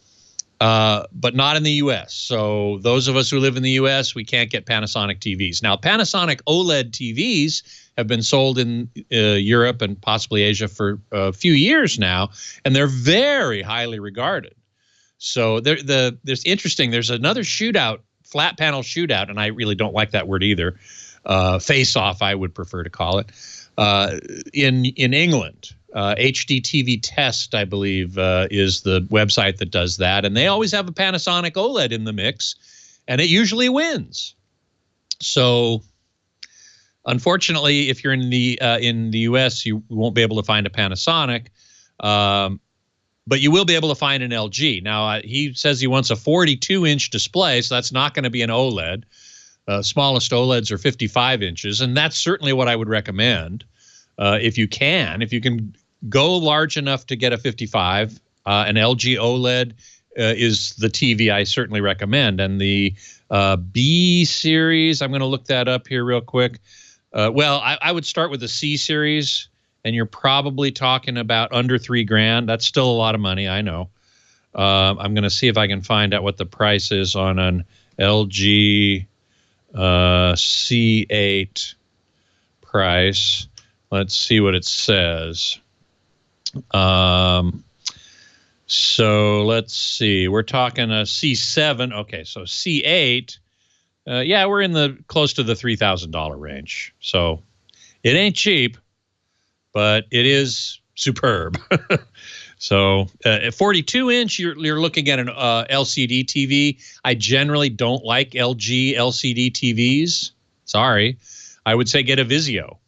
but not in the U.S. So those of us who live in the U.S., we can't get Panasonic TVs. Now, Panasonic OLED TVs have been sold in Europe and possibly Asia for a few years now, and they're very highly regarded. So there's interesting. There's another shootout, flat panel shootout, and I really don't like that word either. Face off, I would prefer to call it, in England. HD TV Test, I believe, is the website that does that. And they always have a Panasonic OLED in the mix, and it usually wins. So unfortunately, if you're in the U.S., you won't be able to find a Panasonic, but you will be able to find an LG. Now, he says he wants a 42-inch display, so that's not going to be an OLED. Smallest OLEDs are 55 inches, and that's certainly what I would recommend if you can go large enough to get a 55. An LG OLED is the TV I certainly recommend. And the B series, I'm going to look that up here real quick. Well, I would start with the C series, and you're probably talking about under $3,000. That's still a lot of money, I know. I'm going to see if I can find out what the price is on an LG C8 price. Let's see what it says. So let's see. We're talking a C7. Okay, so C8. Yeah, we're in the close to the $3,000 range. So it ain't cheap, but it is superb. So at 42-inch, you're looking at an LCD TV. I generally don't like LG LCD TVs. Sorry. I would say get a Vizio,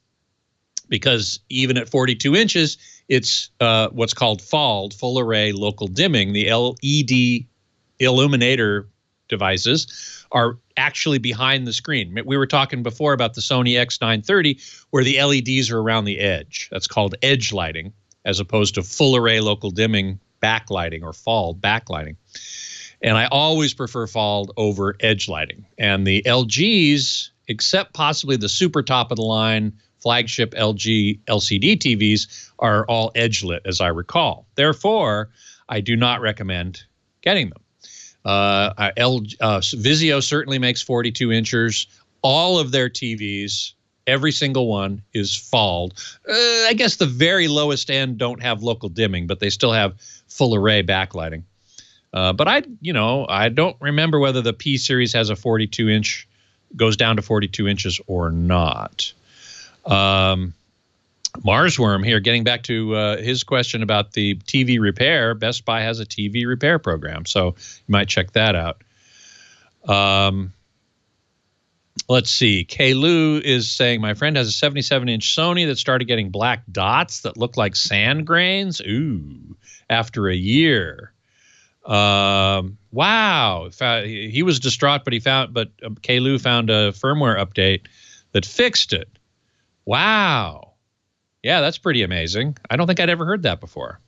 because even at 42 inches, it's what's called FALD, full array local dimming. The LED illuminator devices are actually behind the screen. We were talking before about the Sony X930, where the LEDs are around the edge. That's called edge lighting, as opposed to full array local dimming backlighting, or FALD backlighting. And I always prefer FALD over edge lighting. And the LGs, except possibly the super top of the line flagship LG LCD TVs, are all edge lit, as I recall. Therefore, I do not recommend getting them. Vizio certainly makes 42 inchers. All of their TVs, every single one, is FALD. I guess the very lowest end don't have local dimming, but they still have full array backlighting. But I don't remember whether the P series has a 42 inch, goes down to 42 inches or not. Marsworm here, getting back to his question about the TV repair. Best Buy has a TV repair program, so you might check that out. Let's see. Kay Lou is saying, my friend has a 77-inch Sony that started getting black dots that look like sand grains. Ooh, after a year. Wow. He was distraught, but Kay Lou found a firmware update that fixed it. Wow. Yeah, that's pretty amazing. I don't think I'd ever heard that before.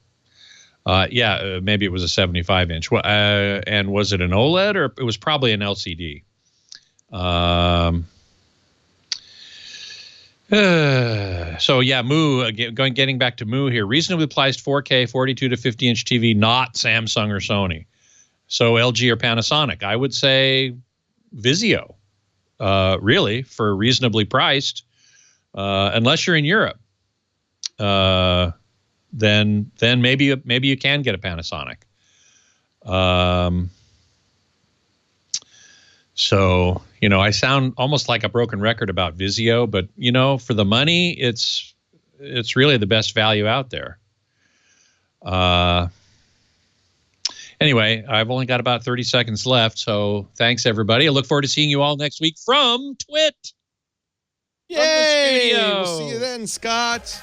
Maybe it was a 75-inch. And was it an OLED, or it was probably an LCD? So yeah, Moo, getting back to Moo here, reasonably priced 4K 42 to 50-inch TV, not Samsung or Sony. So LG or Panasonic. I would say Vizio, really, for reasonably priced, unless you're in Europe. Then maybe you can get a Panasonic. So, I sound almost like a broken record about Vizio, but for the money, it's really the best value out there. Anyway, I've only got about 30 seconds left, so thanks everybody. I look forward to seeing you all next week from Twit. Yay! We'll see you then, Scott.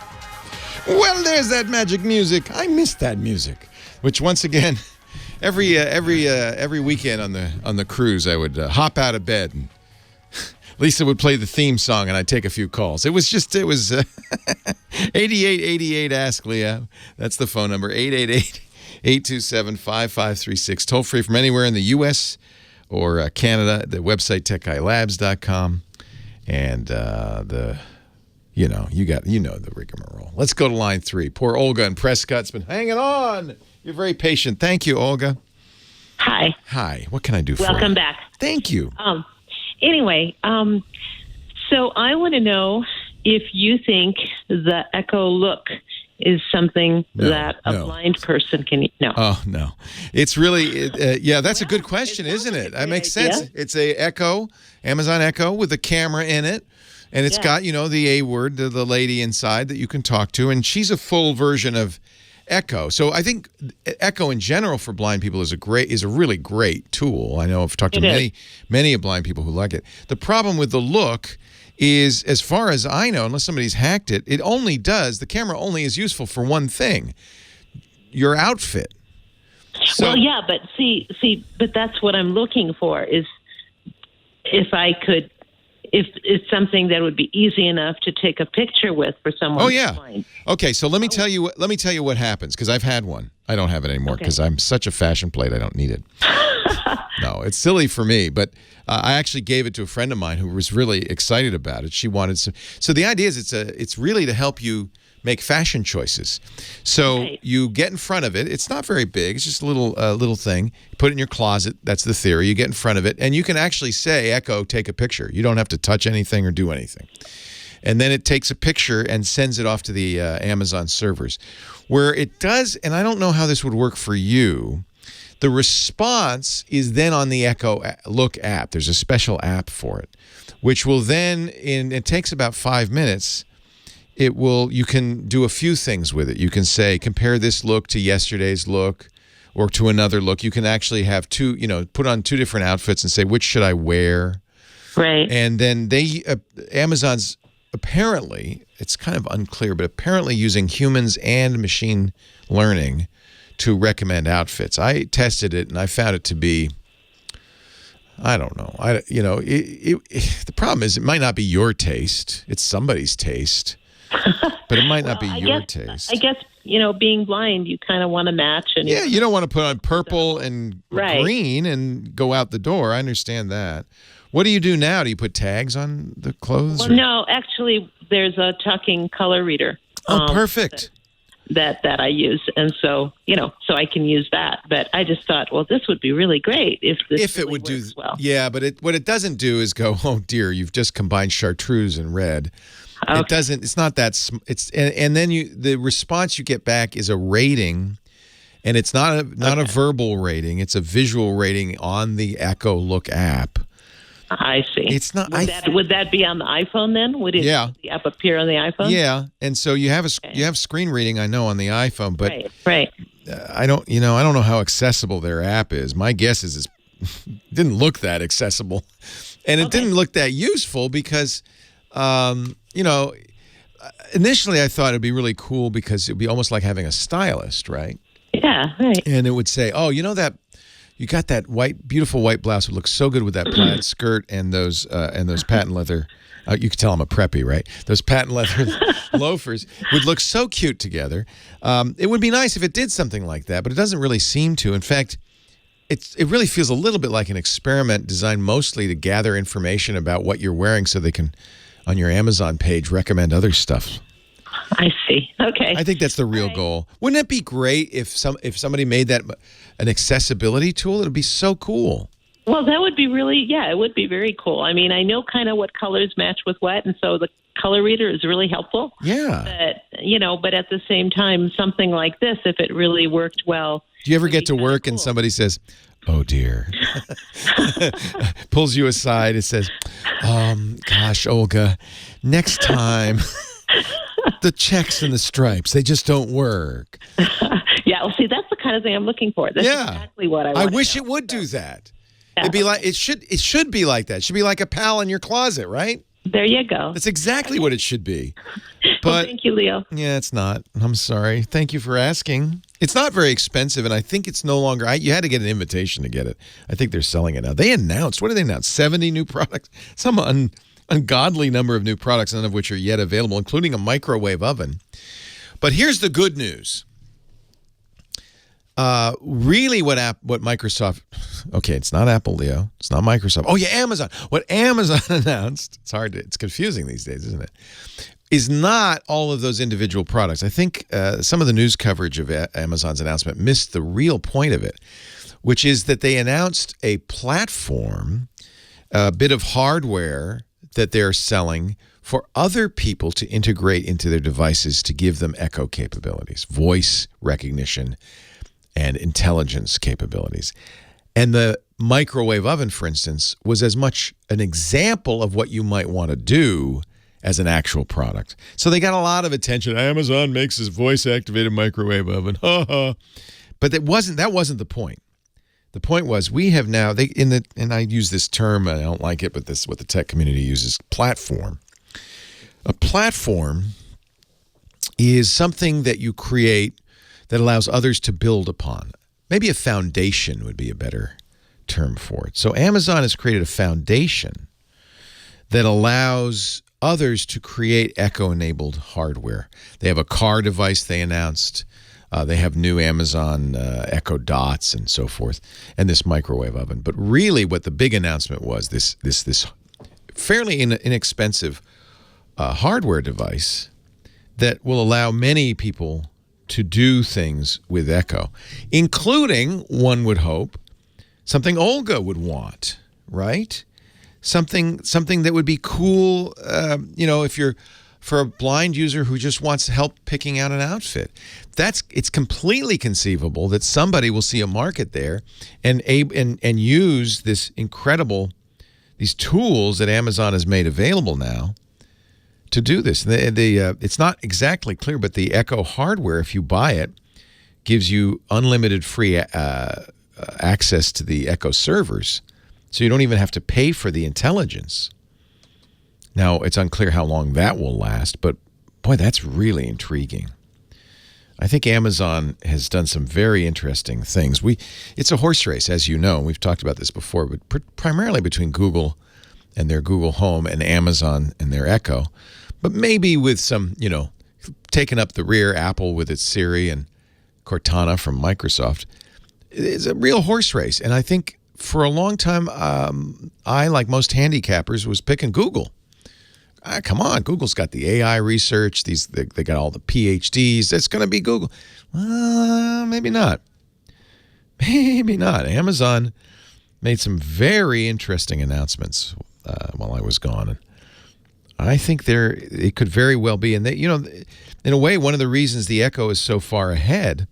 Well, there's that magic music. I missed that music. Which, once again, every weekend on the cruise, I would hop out of bed and Lisa would play the theme song, and I'd take a few calls. It was 8888 Ask Leah. That's the phone number, 888-827-5536. Toll free from anywhere in the U.S. or Canada. The website techguylabs.com. And the rigmarole. Let's go to line 3. Poor Olga in Prescott's been hanging on. You're very patient. Thank you, Olga. Hi. Hi. What can I do for you? Welcome back. Thank you. Anyway, so I want to know if you think the Echo Look is something that a blind person can... No. Oh, no. It's really... that's a good question, isn't it? That makes sense. It's a Echo, Amazon Echo with a camera in it. And it's got, the A word, the lady inside that you can talk to, and she's a full version of Echo. So I think Echo in general for blind people is a really great tool. I know I've talked to many blind people who like it. The problem with the Look is, as far as I know, unless somebody's hacked it, the camera only is useful for one thing: your outfit. So, well, yeah, but but that's what I'm looking for, is if it's something that would be easy enough to take a picture with for someone. Oh yeah. Okay, so let me tell you what happens, because I've had one. I don't have it anymore because I'm such a fashion plate. I don't need it. No, it's silly for me, but I actually gave it to a friend of mine who was really excited about it. She wanted some. So the idea is it's really to help you make fashion choices. So you get in front of it. It's not very big. It's just a little thing. You put it in your closet. That's the theory. You get in front of it, and you can actually say, Echo, take a picture. You don't have to touch anything or do anything. And then it takes a picture and sends it off to the Amazon servers, where it does, and I don't know how this would work for you, the response is then on the Echo Look app. There's a special app for it, which will then, it takes about 5 minutes, you can do a few things with it. You can say, compare this look to yesterday's look or to another look. You can actually have put on two different outfits and say, which should I wear? Right. And then Amazon's apparently, it's kind of unclear, but apparently using humans and machine learning to recommend outfits. I tested it and I found it to be, I don't know. The problem is it might not be your taste. It's somebody's taste. But it might not be your taste. I guess, being blind, you kind of want to match. And you don't want to put on purple and green and go out the door. I understand that. What do you do now? Do you put tags on the clothes? Well, no, actually, there's a talking color reader. Oh, perfect. That I use. And so, so I can use that. But I just thought, well, this would be really great if it would do well. Yeah, but what it doesn't do is go, oh, dear, you've just combined chartreuse and red. Okay. It doesn't. It's not that. And then the response you get back is a rating, and it's not a verbal rating. It's a visual rating on the Echo Look app. I see. It's not. Would that be on the iPhone then? Would the app appear on the iPhone? Yeah, and so you have screen reading. I know on the iPhone, but right. I don't know how accessible their app is. My guess is it didn't look that accessible, and it didn't look that useful because. Initially I thought it'd be really cool because it'd be almost like having a stylist, right? Yeah, right. And it would say, oh, that you got that beautiful white blouse. It looks so good with that plaid skirt and those patent leather. You can tell I'm a preppy, right? Those patent leather loafers would look so cute together. It would be nice if it did something like that, but it doesn't really seem to. In fact, it really feels a little bit like an experiment designed mostly to gather information about what you're wearing so they can, on your Amazon page, recommend other stuff. I see. Okay. I think that's the real goal. Wouldn't it be great if somebody made that an accessibility tool? It would be so cool. Well, that would be it would be very cool. I mean, I know kind of what colors match with what, and so the color reader is really helpful. Yeah. But at the same time, something like this, if it really worked well. Do you ever get to work and somebody says, oh, dear, pulls you aside and says, gosh, Olga, next time, the checks and the stripes, they just don't work. Yeah, well, see, that's the kind of thing I'm looking for. That's exactly what I want. I wish it would do that. Yeah. It'd be like, it should be like that. It should be like a pal in your closet, right? There you go. That's exactly what it should be. But well, thank you, Leo. Yeah, it's not. I'm sorry. Thank you for asking. It's not very expensive, and I think it's no longer. You had to get an invitation to get it. I think they're selling it now. They announced. What did they announce? 70 new products. Some ungodly number of new products, none of which are yet available, including a microwave oven. But here's the good news. Really, what Microsoft? Okay, it's not Apple, Leo. It's not Microsoft. Oh yeah, Amazon. What Amazon announced? It's confusing these days, isn't it? Is not all of those individual products. I think some of the news coverage of Amazon's announcement missed the real point of it, which is that they announced a platform, a bit of hardware that they're selling for other people to integrate into their devices to give them echo capabilities, voice recognition, and intelligence capabilities. And the microwave oven, for instance, was as much an example of what you might want to do as an actual product. So they got a lot of attention. Amazon makes this voice-activated microwave oven. But that wasn't the point. The point was we have now and I use this term, I don't like it, but this is what the tech community uses, platform. A platform is something that you create that allows others to build upon. Maybe a foundation would be a better term for it. So Amazon has created a foundation that allows others to create Echo-enabled hardware. They have a car device they announced. They have new Amazon Echo Dots and so forth, and this microwave oven. But really what the big announcement was, this fairly inexpensive hardware device that will allow many people to do things with Echo, including, one would hope, something Olga would want, right? Something that would be cool, if you're for a blind user who just wants help picking out an outfit. It's completely conceivable that somebody will see a market there and use these tools that Amazon has made available now to do this. It's not exactly clear, but the Echo hardware, if you buy it, gives you unlimited free access to the Echo servers, so you don't even have to pay for the intelligence. Now, it's unclear how long that will last, but boy, that's really intriguing. I think Amazon has done some very interesting things. It's a horse race, as you know. We've talked about this before, but primarily between Google and their Google Home and Amazon and their Echo, but maybe with some, taking up the rear, Apple with its Siri and Cortana from Microsoft. It's a real horse race, and I think for a long time, I, like most handicappers, was picking Google. Come on, Google's got the AI research. They got all the PhDs. It's going to be Google. Maybe not. Maybe not. Amazon made some very interesting announcements while I was gone, and I think it could very well be. And in a way, one of the reasons the Echo is so far ahead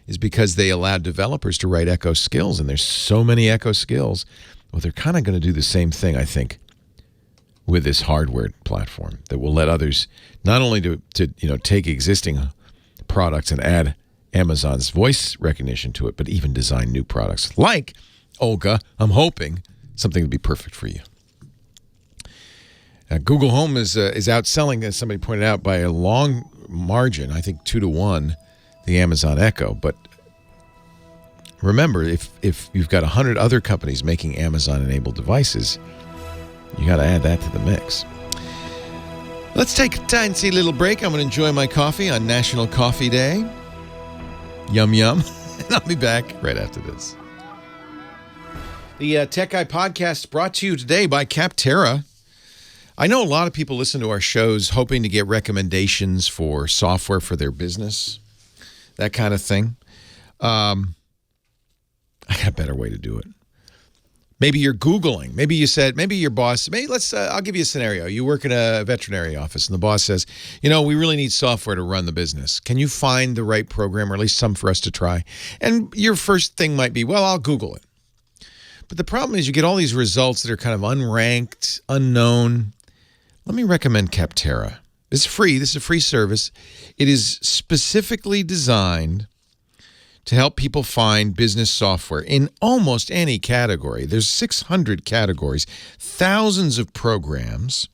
is because they allowed developers to write Echo skills, and there's so many Echo skills. Well, they're kind of going to do the same thing, I think, with this hardware platform that will let others not only to take existing products and add Amazon's voice recognition to it, but even design new products like Olga. I'm hoping something to be perfect for you. Google Home is outselling, as somebody pointed out, by a long margin. I think 2-1, the Amazon Echo. But remember, if you've got 100 other companies making Amazon-enabled devices, you got to add that to the mix. Let's take a tiny little break. I'm going to enjoy my coffee on National Coffee Day. Yum, yum. And I'll be back right after this. The Tech Guy podcast brought to you today by Capterra. I know a lot of people listen to our shows hoping to get recommendations for software for their business, that kind of thing. I got a better way to do it. Maybe you're Googling. Maybe you said, maybe your boss, I'll give you a scenario. You work in a veterinary office and the boss says, we really need software to run the business. Can you find the right program, or at least some for us to try? And your first thing might be, well, I'll Google it. But the problem is you get all these results that are kind of unranked, unknown. Let me recommend Capterra. It's free. This is a free service. It is specifically designed to help people find business software in almost any category. There's 600 categories, thousands of programs.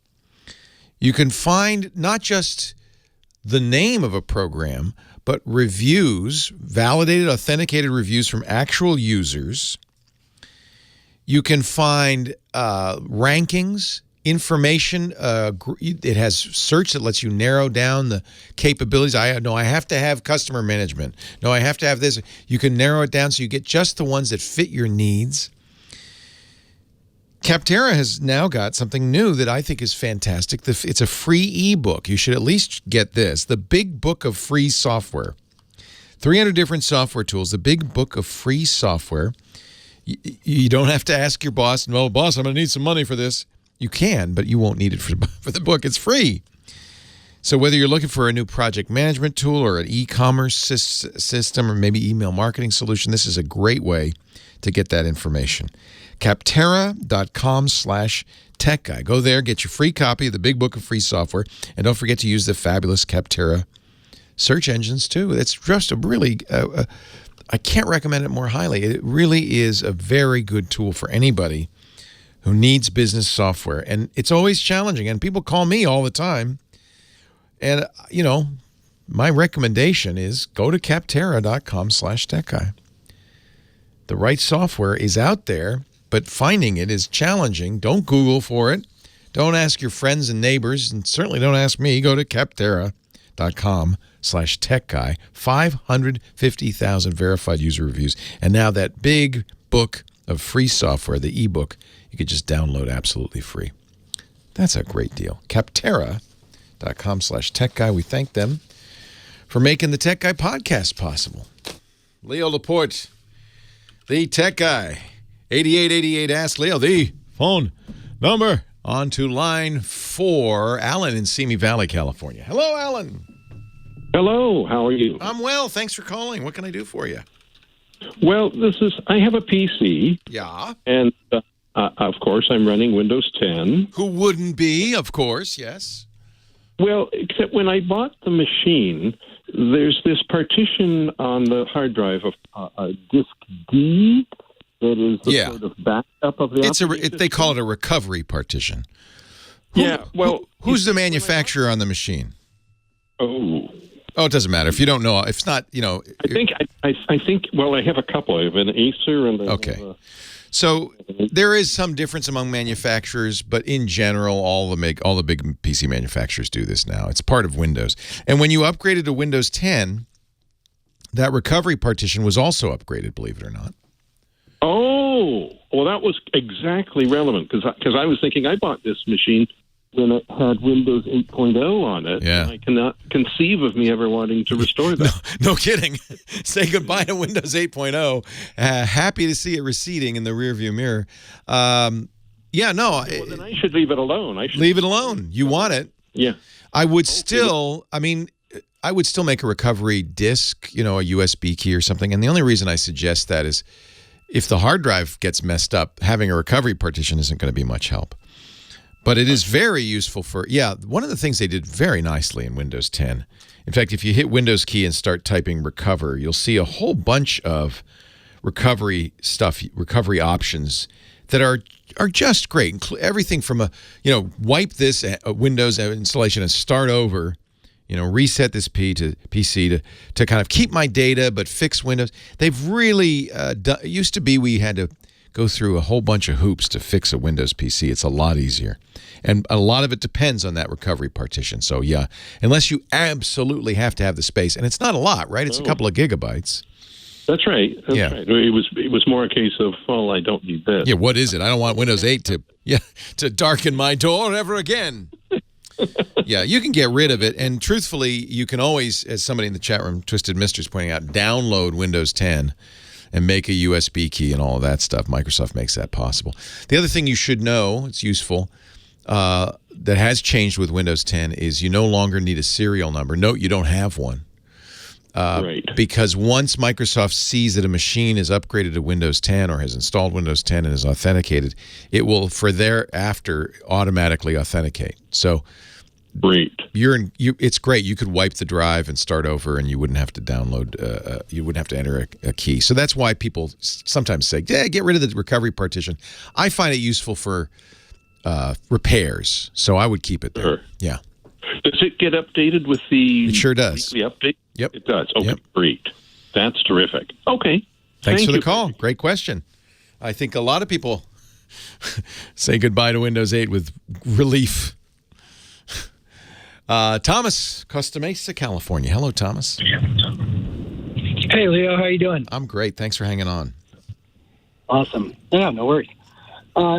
You can find not just the name of a program, but reviews, validated, authenticated reviews from actual users. You can find rankings, information. It has search that lets you narrow down the capabilities. I have to have customer management. No, I have to have this. You can narrow it down so you get just the ones that fit your needs. Capterra has now got something new that I think is fantastic. It's a free ebook. You should at least get this, the Big Book of Free Software. 300 different software tools, the Big Book of Free Software. You don't have to ask your boss, well, boss, I'm going to need some money for this. You can, but you won't need it for the book. It's free. So whether you're looking for a new project management tool or an e-commerce system or maybe email marketing solution, this is a great way to get that information. Capterra.com/techguy. Go there, get your free copy of the Big Book of Free Software, and don't forget to use the fabulous Capterra search engines too. It's just a really, I can't recommend it more highly. It really is a very good tool for anybody who needs business software. And it's always challenging, and people call me all the time. And, you know, my recommendation is go to capterra.com/techguy. The right software is out there, but finding it is challenging. Don't Google for it. Don't ask your friends and neighbors, and certainly don't ask me. Go to capterra.com/techguy. 550,000 verified user reviews. And now that big book of free software, the ebook, you could just download absolutely free. That's a great deal. Capterra.com/techguy. We thank them for making the Tech Guy podcast possible. Leo Laporte, the Tech Guy. 8888 Ask Leo, the phone number. On to line 4, Alan in Simi Valley, California. Hello, Alan. Hello, how are you? I'm well. Thanks for calling. What can I do for you? Well, I have a PC. Yeah. And, of course, I'm running Windows 10. Who wouldn't be, of course, yes. Well, except when I bought the machine, there's this partition on the hard drive of disk D that is the sort of backup of the They call it a recovery partition. Who's the manufacturer on the machine? Oh, it doesn't matter. If you don't know, if it's not, you know. I think, well, I have a couple. I have an Acer and So there is some difference among manufacturers, but in general, all the big PC manufacturers do this now. It's part of Windows. And when you upgraded to Windows 10, that recovery partition was also upgraded, believe it or not. Oh, well, that was exactly relevant because I was thinking I bought this machine when it had Windows 8.0 on it. Yeah. And I cannot conceive of me ever wanting to restore that. No kidding. Say goodbye to Windows 8.0. Happy to see it receding in the rearview mirror. Then I should leave it alone. Leave it alone. You want it. Yeah. I would still make a recovery disk, a USB key or something. And the only reason I suggest that is if the hard drive gets messed up, having a recovery partition isn't going to be much help. But it is very useful one of the things they did very nicely in Windows 10. In fact, if you hit Windows key and start typing recover, you'll see a whole bunch of recovery options that are just great. Everything from wipe this Windows installation and start over, reset this PC to kind of keep my data but fix Windows. They've really it used to be we had to go through a whole bunch of hoops to fix a Windows PC. It's a lot easier. And a lot of it depends on that recovery partition. So, yeah, unless you absolutely have to have the space. And it's not a lot, right? It's a couple of gigabytes. That's right. That's right. It was more a case of, I don't need this. Yeah, what is it? I don't want Windows 8 to darken my door ever again. Yeah, you can get rid of it. And truthfully, you can always, as somebody in the chat room, Twisted Mister's pointing out, download Windows 10 and make a USB key and all of that stuff. Microsoft makes that possible. The other thing you should know, it's useful, that has changed with Windows 10 is you no longer need a serial number. Note you don't have one. Right. Because once Microsoft sees that a machine is upgraded to Windows 10 or has installed Windows 10 and is authenticated, it will, for thereafter, automatically authenticate. So great. It's great. You could wipe the drive and start over, and you wouldn't have to download. You wouldn't have to enter a key. So that's why people sometimes say, "Yeah, get rid of the recovery partition." I find it useful for repairs, so I would keep it there. Sure. Yeah. Does it get updated with the? It sure does. Weekly update? Yep. It does. Okay, yep. Great. That's terrific. Okay. Thanks for the call. Great question. I think a lot of people say goodbye to Windows 8 with relief. Thomas, Costa Mesa, California. Hello, Thomas. Hey, Leo. How you doing? I'm great. Thanks for hanging on. Awesome. Yeah, no worries.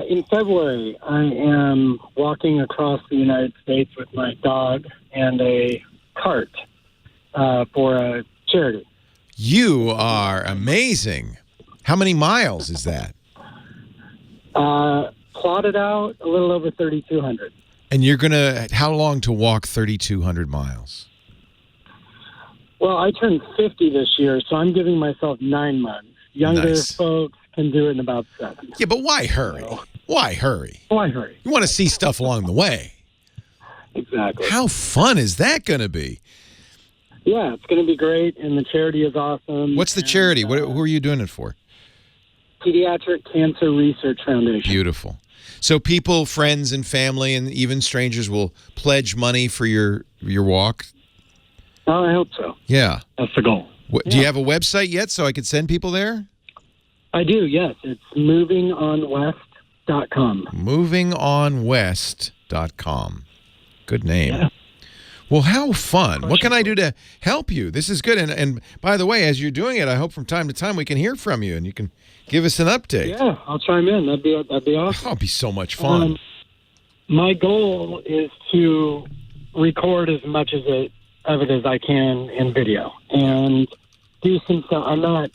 In February, I am walking across the United States with my dog and a cart for a charity. You are amazing. How many miles is that? Plotted out a little over 3,200. And you're going to, how long to walk 3,200 miles? Well, I turned 50 this year, so I'm giving myself 9 months. Younger folks can do it in about 7. Yeah, but why hurry? Why hurry? Why hurry? You want to see stuff along the way. Exactly. How fun is that going to be? Yeah, it's going to be great, and the charity is awesome. What's the charity? Who are you doing it for? Pediatric Cancer Research Foundation. Beautiful. So people, friends, and family, and even strangers will pledge money for your walk? Oh, I hope so. Yeah. That's the goal. Do you have a website yet so I could send people there? I do, yes. It's movingonwest.com. Movingonwest.com. Good name. Yeah. Well, how fun. What can I do to help you? This is good. And by the way, as you're doing it, I hope from time to time we can hear from you and you can give us an update. Yeah, I'll chime in. That'd be awesome. Oh, it'd be so much fun. My goal is to record as much of it as I can in video and do some stuff. I'm not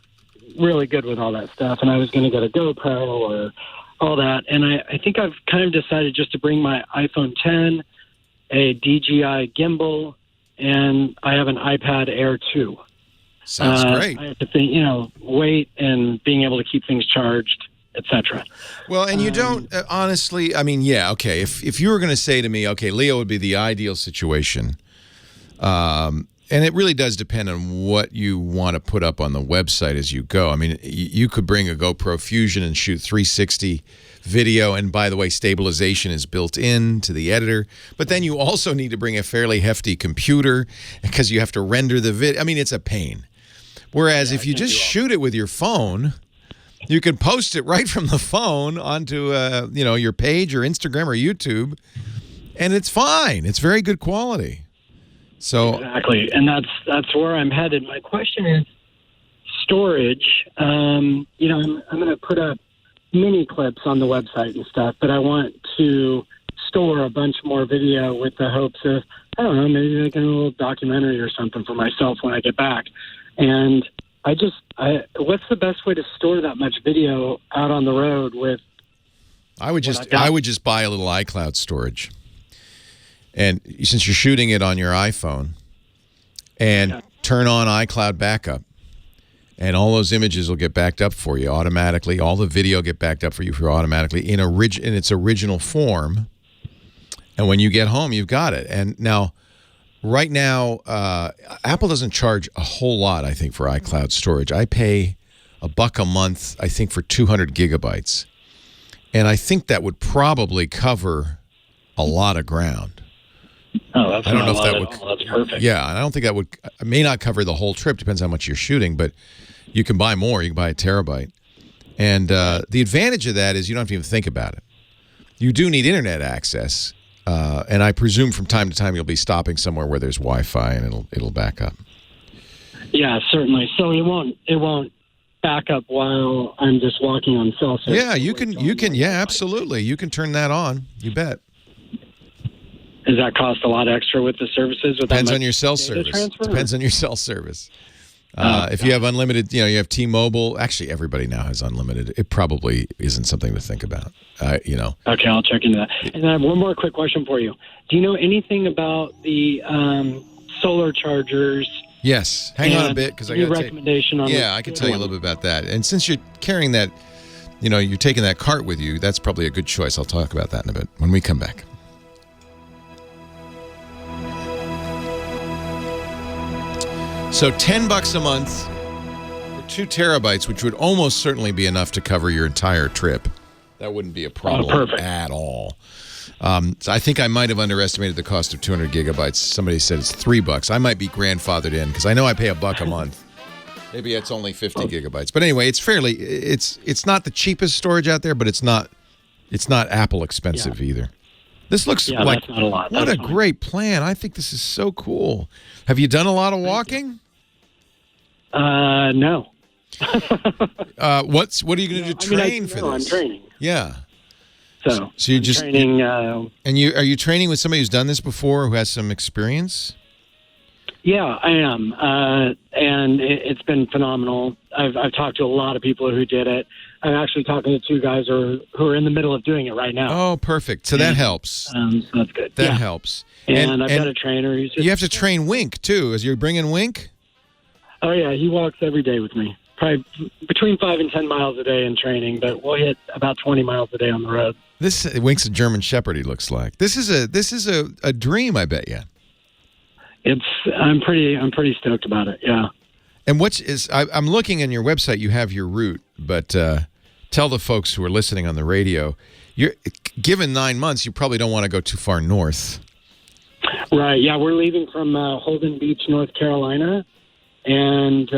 really good with all that stuff, and I was going to get a GoPro or all that. And I think I've kind of decided just to bring my iPhone 10, a DJI gimbal, and I have an iPad Air 2. Sounds great. I have to think, weight and being able to keep things charged, etc. Well, and you don't, honestly, I mean, yeah, okay. If you were going to say to me, okay, Leo would be the ideal situation, and it really does depend on what you want to put up on the website as you go. I mean, you could bring a GoPro Fusion and shoot 360 video, and by the way, stabilization is built into the editor. But then you also need to bring a fairly hefty computer because you have to render the video. I mean, it's a pain. Whereas if you just shoot it with your phone, you can post it right from the phone onto your page or Instagram or YouTube, and it's fine. It's very good quality. So exactly, and that's where I'm headed. My question is storage. I'm going to put up mini clips on the website and stuff, but I want to store a bunch more video with the hopes of, I don't know, maybe making a little documentary or something for myself when I get back. And what's the best way to store that much video out on the road with? I would just buy a little iCloud storage. And since you're shooting it on your iPhone, and turn on iCloud backup, and all those images will get backed up for you automatically. All the video will get backed up for you automatically in its original form. And when you get home, you've got it. And now, right now, Apple doesn't charge a whole lot, I think, for iCloud storage. I pay $1 a month, I think, for 200 gigabytes. And I think that would probably cover a lot of ground. Oh, that's I don't know if that would. That's perfect. Yeah, and I don't think that would. It may not cover the whole trip. Depends how much you're shooting, but you can buy more. You can buy a terabyte, and the advantage of that is you don't have to even think about it. You do need internet access, and I presume from time to time you'll be stopping somewhere where there's Wi-Fi and it'll back up. Yeah, certainly. So it won't back up while I'm just walking on cell service. Yeah, you can. Yeah, absolutely. You can turn that on. You bet. Does that cost a lot extra with the services? Depends on your cell service. Depends on your cell service. If you have unlimited, you have T-Mobile. Actually, everybody now has unlimited. It probably isn't something to think about. Okay, I'll check into that. And I have one more quick question for you. Do you know anything about the solar chargers? Yes. Hang on a bit because I got a recommendation on. Yeah, I can tell you a little bit about that. And since you're carrying that, you're taking that cart with you, that's probably a good choice. I'll talk about that in a bit when we come back. So $10 a month for 2 terabytes, which would almost certainly be enough to cover your entire trip. That wouldn't be a problem at all. So I think I might have underestimated the cost of 200 gigabytes. Somebody said it's $3. I might be grandfathered in because I know I pay $1 a month. Maybe it's only 50 gigabytes. But anyway, it's not the cheapest storage out there, but it's not Apple expensive either. This looks like that's not a lot. What a great plan. I think this is so cool. Have you done a lot of walking? No. What are you going to do to train for this? I'm training. Yeah. So you're just training. And are you training with somebody who's done this before, who has some experience? Yeah, I am, and it's been phenomenal. I've talked to a lot of people who did it. I'm actually talking to 2 guys who are in the middle of doing it right now. Oh, perfect. So that helps. So that's good. That helps. And I've got a trainer. You have to train Wink, too. As you're bringing Wink? Oh, yeah. He walks every day with me. Probably between 5 and 10 miles a day in training, but we'll hit about 20 miles a day on the road. Wink's a German Shepherd, he looks like. This is a dream, I bet you. I'm pretty stoked about it, yeah. And I'm looking on your website, you have your route, but tell the folks who are listening on the radio, given 9 months, you probably don't want to go too far north. Right, yeah, we're leaving from Holden Beach, North Carolina, and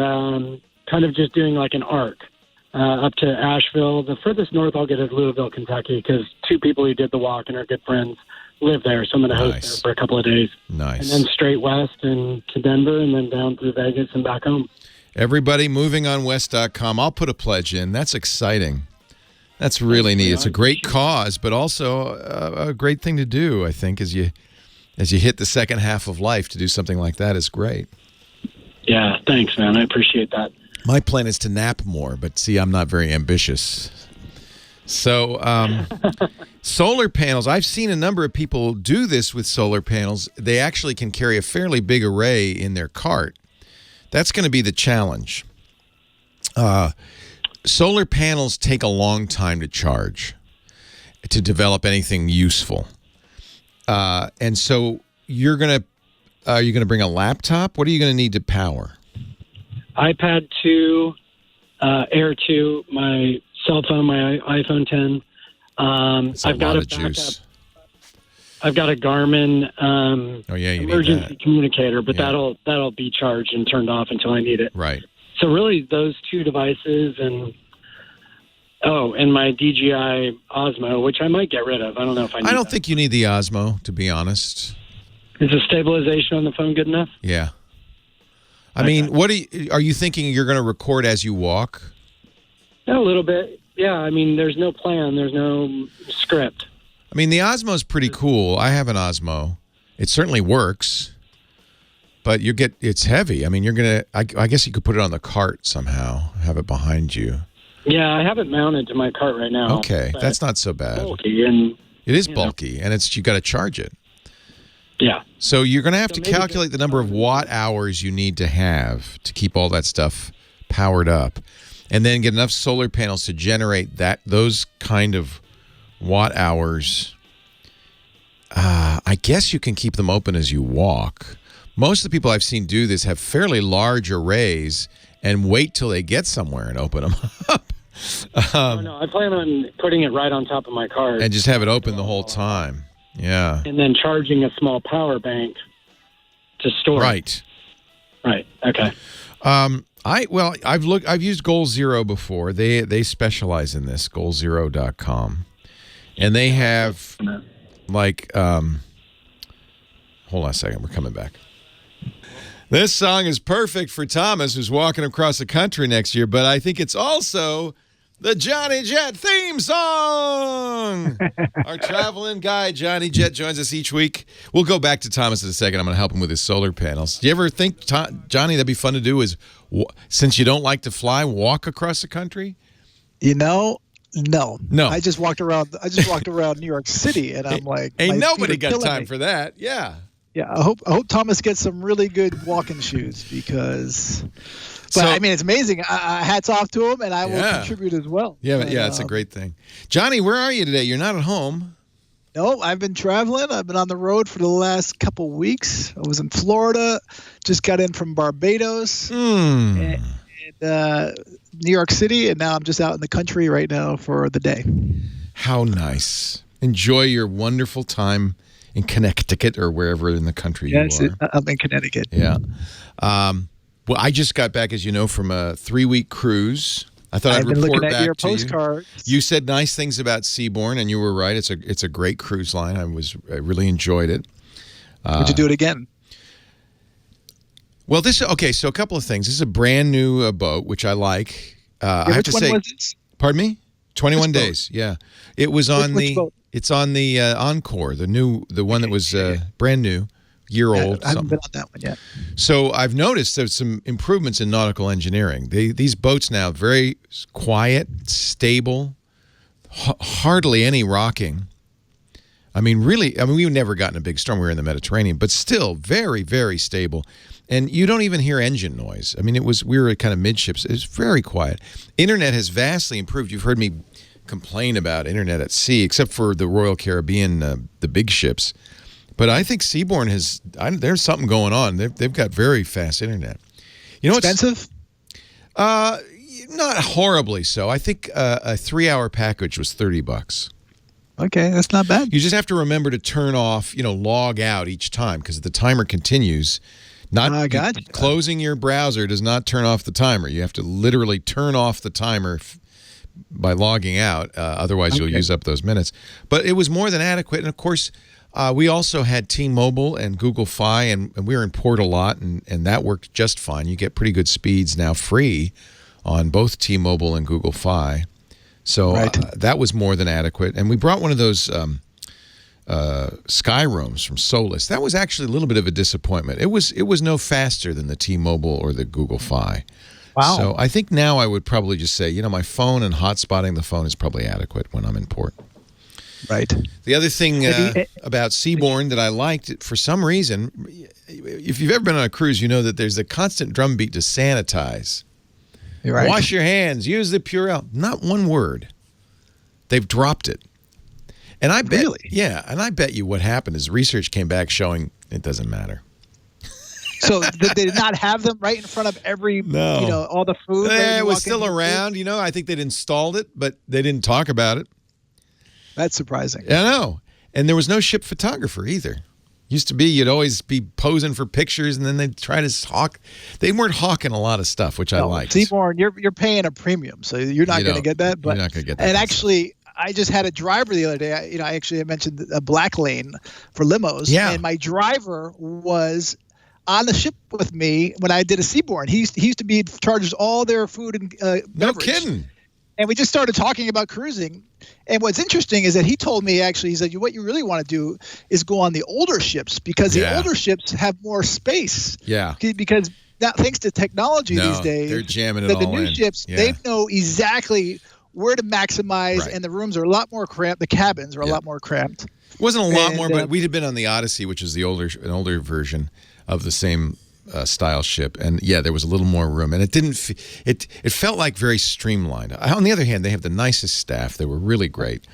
kind of just doing like an arc up to Asheville. The furthest north I'll get is Louisville, Kentucky, because 2 people who did the walk and are good friends live there, so I'm going to host there for a couple of days. Nice. And then straight west and to Denver, and then down through Vegas and back home. Everybody, movingonwest.com. I'll put a pledge in. That's exciting. That's really neat. It's a great cause, but also a great thing to do, I think, as you hit the second half of life. To do something like that is great. Yeah, thanks, man. I appreciate that. My plan is to nap more, but see, I'm not very ambitious. So solar panels, I've seen a number of people do this with solar panels. They actually can carry a fairly big array in their cart. That's going to be the challenge. Solar panels take a long time to charge, to develop anything useful. And so are you going to bring a laptop? What are you going to need to power? iPad 2, Air 2, my cell phone, my iPhone 10. I've got a backup. I've got a Garmin emergency communicator, but that'll be charged and turned off until I need it. Right. So really, those 2 devices and my DJI Osmo, which I might get rid of. I don't know if I need. I don't think you need the Osmo, to be honest. Is the stabilization on the phone good enough? Yeah. I mean, are you thinking you're going to record as you walk? A little bit. Yeah, I mean, there's no plan. There's no script. I mean, the Osmo's pretty cool. I have an Osmo. It certainly works, but it's heavy. I mean, I guess you could put it on the cart somehow, have it behind you. Yeah, I have it mounted to my cart right now. Okay, that's not so bad. Bulky and it is bulky, and you got to charge it. Yeah. So you're going to have to calculate the number of watt hours you need to have to keep all that stuff powered up, and then get enough solar panels to generate those kind of watt hours. I guess you can keep them open as you walk. Most of the people I've seen do this have fairly large arrays and wait till they get somewhere and open them up. No, I plan on putting it right on top of my car. And just have it open the whole time. Yeah. And then charging a small power bank to store. Right. Right. Okay. I've used Goal Zero before. They specialize in this, goalzero.com. And they have hold on a second, we're coming back. This song is perfect for Thomas, who's walking across the country next year, but I think it's also the Johnny Jett theme song. Our traveling guy, Johnny Jett, joins us each week. We'll go back to Thomas in a second. I'm going to help him with his solar panels. Do you ever think, Johnny, that'd be fun to do since you don't like to fly, walk across the country? No. No. I just walked around New York City, and I'm like, ain't nobody got time for that. Yeah. Yeah, I hope Thomas gets some really good walking shoes because. But I mean, it's amazing. Hats off to him, and I will contribute as well. Yeah, it's a great thing. Johnny, where are you today? You're not at home. No, I've been traveling. I've been on the road for the last couple weeks. I was in Florida, just got in from Barbados, and New York City, and now I'm just out in the country right now for the day. How nice. Enjoy your wonderful time in Connecticut or wherever in the country you are. Yes, I'm in Connecticut. Yeah. Well, I just got back, as you know, from a 3-week cruise. I thought I'd report back to you. Postcards. You said nice things about Seabourn, and you were right. It's a great cruise line. I really enjoyed it. Would you do it again? Well, so a couple of things. This is a brand new boat, which I like. I have to say, was it? Pardon me? 21 days. Yeah, it was on It's on the Encore, the one that was brand new, year-old. I haven't been on that one yet. So I've noticed there's some improvements in nautical engineering. These boats now very quiet, stable, hardly any rocking. I mean, really, we've never gotten a big storm. We were in the Mediterranean, but still very, very stable. And you don't even hear engine noise. I mean, we were kind of midships. It was very quiet. Internet has vastly improved. You've heard me complain about internet at sea, except for the Royal Caribbean, the big ships. But I think Seabourn there's something going on. They've got very fast internet. You know, expensive? Not horribly so. I think a 3-hour package was $30. Okay, that's not bad. You just have to remember to turn off, log out each time because the timer continues. Closing your browser does not turn off the timer. You have to literally turn off the timer by logging out. Otherwise, you'll use up those minutes. But it was more than adequate. And, of course, we also had T-Mobile and Google Fi, and we were in port a lot, and that worked just fine. You get pretty good speeds now free on both T-Mobile and Google Fi. So that was more than adequate. And we brought one of those Sky Rooms from Solis. That was actually a little bit of a disappointment. It was no faster than the T-Mobile or the Google Fi. Wow. So I think now I would probably just say, my phone and hotspotting the phone is probably adequate when I'm in port. Right. The other thing about Seabourn that I liked, for some reason, if you've ever been on a cruise, you know that there's a constant drumbeat to sanitize. You're right. Wash your hands. Use the Purell. Not one word. They've dropped it. And I bet, and I bet you what happened is research came back showing it doesn't matter. So did they not have them right in front of every, all the food? It was still around. I think they'd installed it, but they didn't talk about it. That's surprising. I know. And there was no ship photographer either. Used to be you'd always be posing for pictures, and then they'd try to hawk. They weren't hawking a lot of stuff, which I liked. Seabourn, you're paying a premium, so you're not going to get that. But, you're not going to get that. And actually, I just had a driver the other day. I mentioned a black lane for limos. Yeah. And my driver was on the ship with me when I did a Seabourn. He used to be charges all their food and beverage. No kidding. And we just started talking about cruising. And what's interesting is that he told me, actually, he said, what you really want to do is go on the older ships because the older ships have more space. Yeah. Because now, thanks to technology these days, they're jamming it all the new in. ships, they know exactly where to maximize, and the rooms are a lot more cramped. The cabins are a lot more cramped. It wasn't a lot more, but we had been on the Odyssey, which is an older version of the same style ship, and there was a little more room, and it didn't. It felt like very streamlined. On the other hand, they have the nicest staff. They were really great.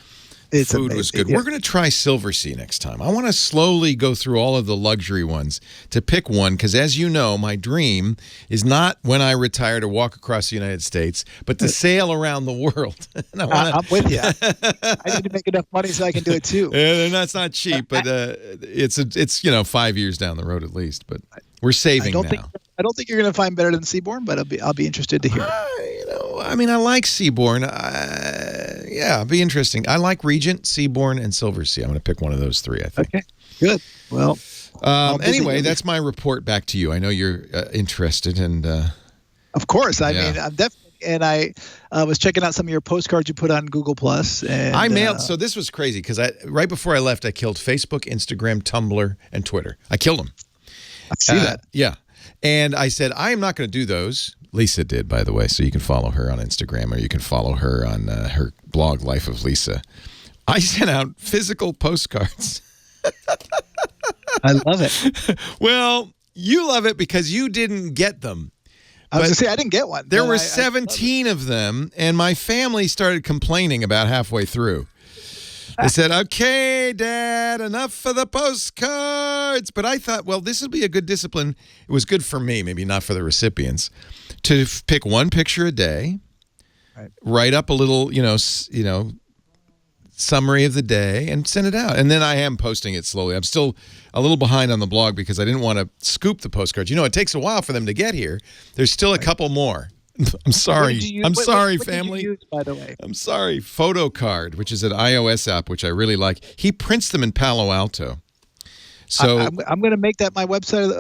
Food was good. We're going to try Silversea next time. I want to slowly go through all of the luxury ones to pick one, because as you know, my dream is not when I retire to walk across the United States, but to sail around the world. I'm with you. I need to make enough money so I can do it too. That's not cheap, but it's 5 years down the road at least. But we're saving now. I don't think you're going to find better than Seabourn, but I'll be interested to hear. I like Seabourn. It'll be interesting. I like Regent, Seabourn, and Silversea. I'm going to pick one of those three, I think. Okay, good. Well, anyway, that's my report back to you. I know you're interested, and of course. I mean, I'm definitely. And I was checking out some of your postcards you put on Google Plus. And I mailed. So this was crazy because right before I left, I killed Facebook, Instagram, Tumblr, and Twitter. I killed them. I see that. Yeah. And I said, I am not going to do those. Lisa did, by the way, so you can follow her on Instagram or you can follow her on her blog, Life of Lisa. I sent out physical postcards. I love it. Well, you love it because you didn't get them. I was going to say, I didn't get one. There were 17 of them, and my family started complaining about halfway through. They said, okay, Dad, enough for the postcards. But I thought, well, this would be a good discipline. It was good for me, maybe not for the recipients, to pick one picture a day, write up a little, summary of the day, and send it out. And then I am posting it slowly. I'm still a little behind on the blog because I didn't want to scoop the postcards. It takes a while for them to get here. There's still a couple more. I'm sorry. I'm sorry, family. Did you use, by the way? I'm sorry. PhotoCard, which is an iOS app, which I really like. He prints them in Palo Alto. So I'm going to make that my website.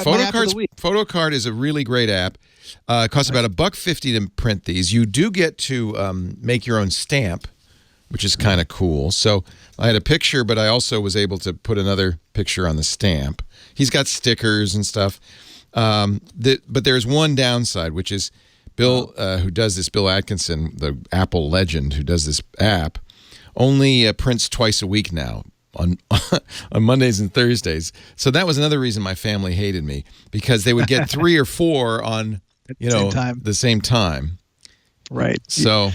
My app of the week. PhotoCard is a really great app. It costs about $1.50 to print these. You do get to make your own stamp. which is kind of cool. So I had a picture, but I also was able to put another picture on the stamp. He's got stickers and stuff. But there's one downside, which is Bill, who does this, Bill Atkinson, the Apple legend who does this app, only prints twice a week now on Mondays and Thursdays. So that was another reason my family hated me, because they would get 3 or 4 on the same time. Right. So.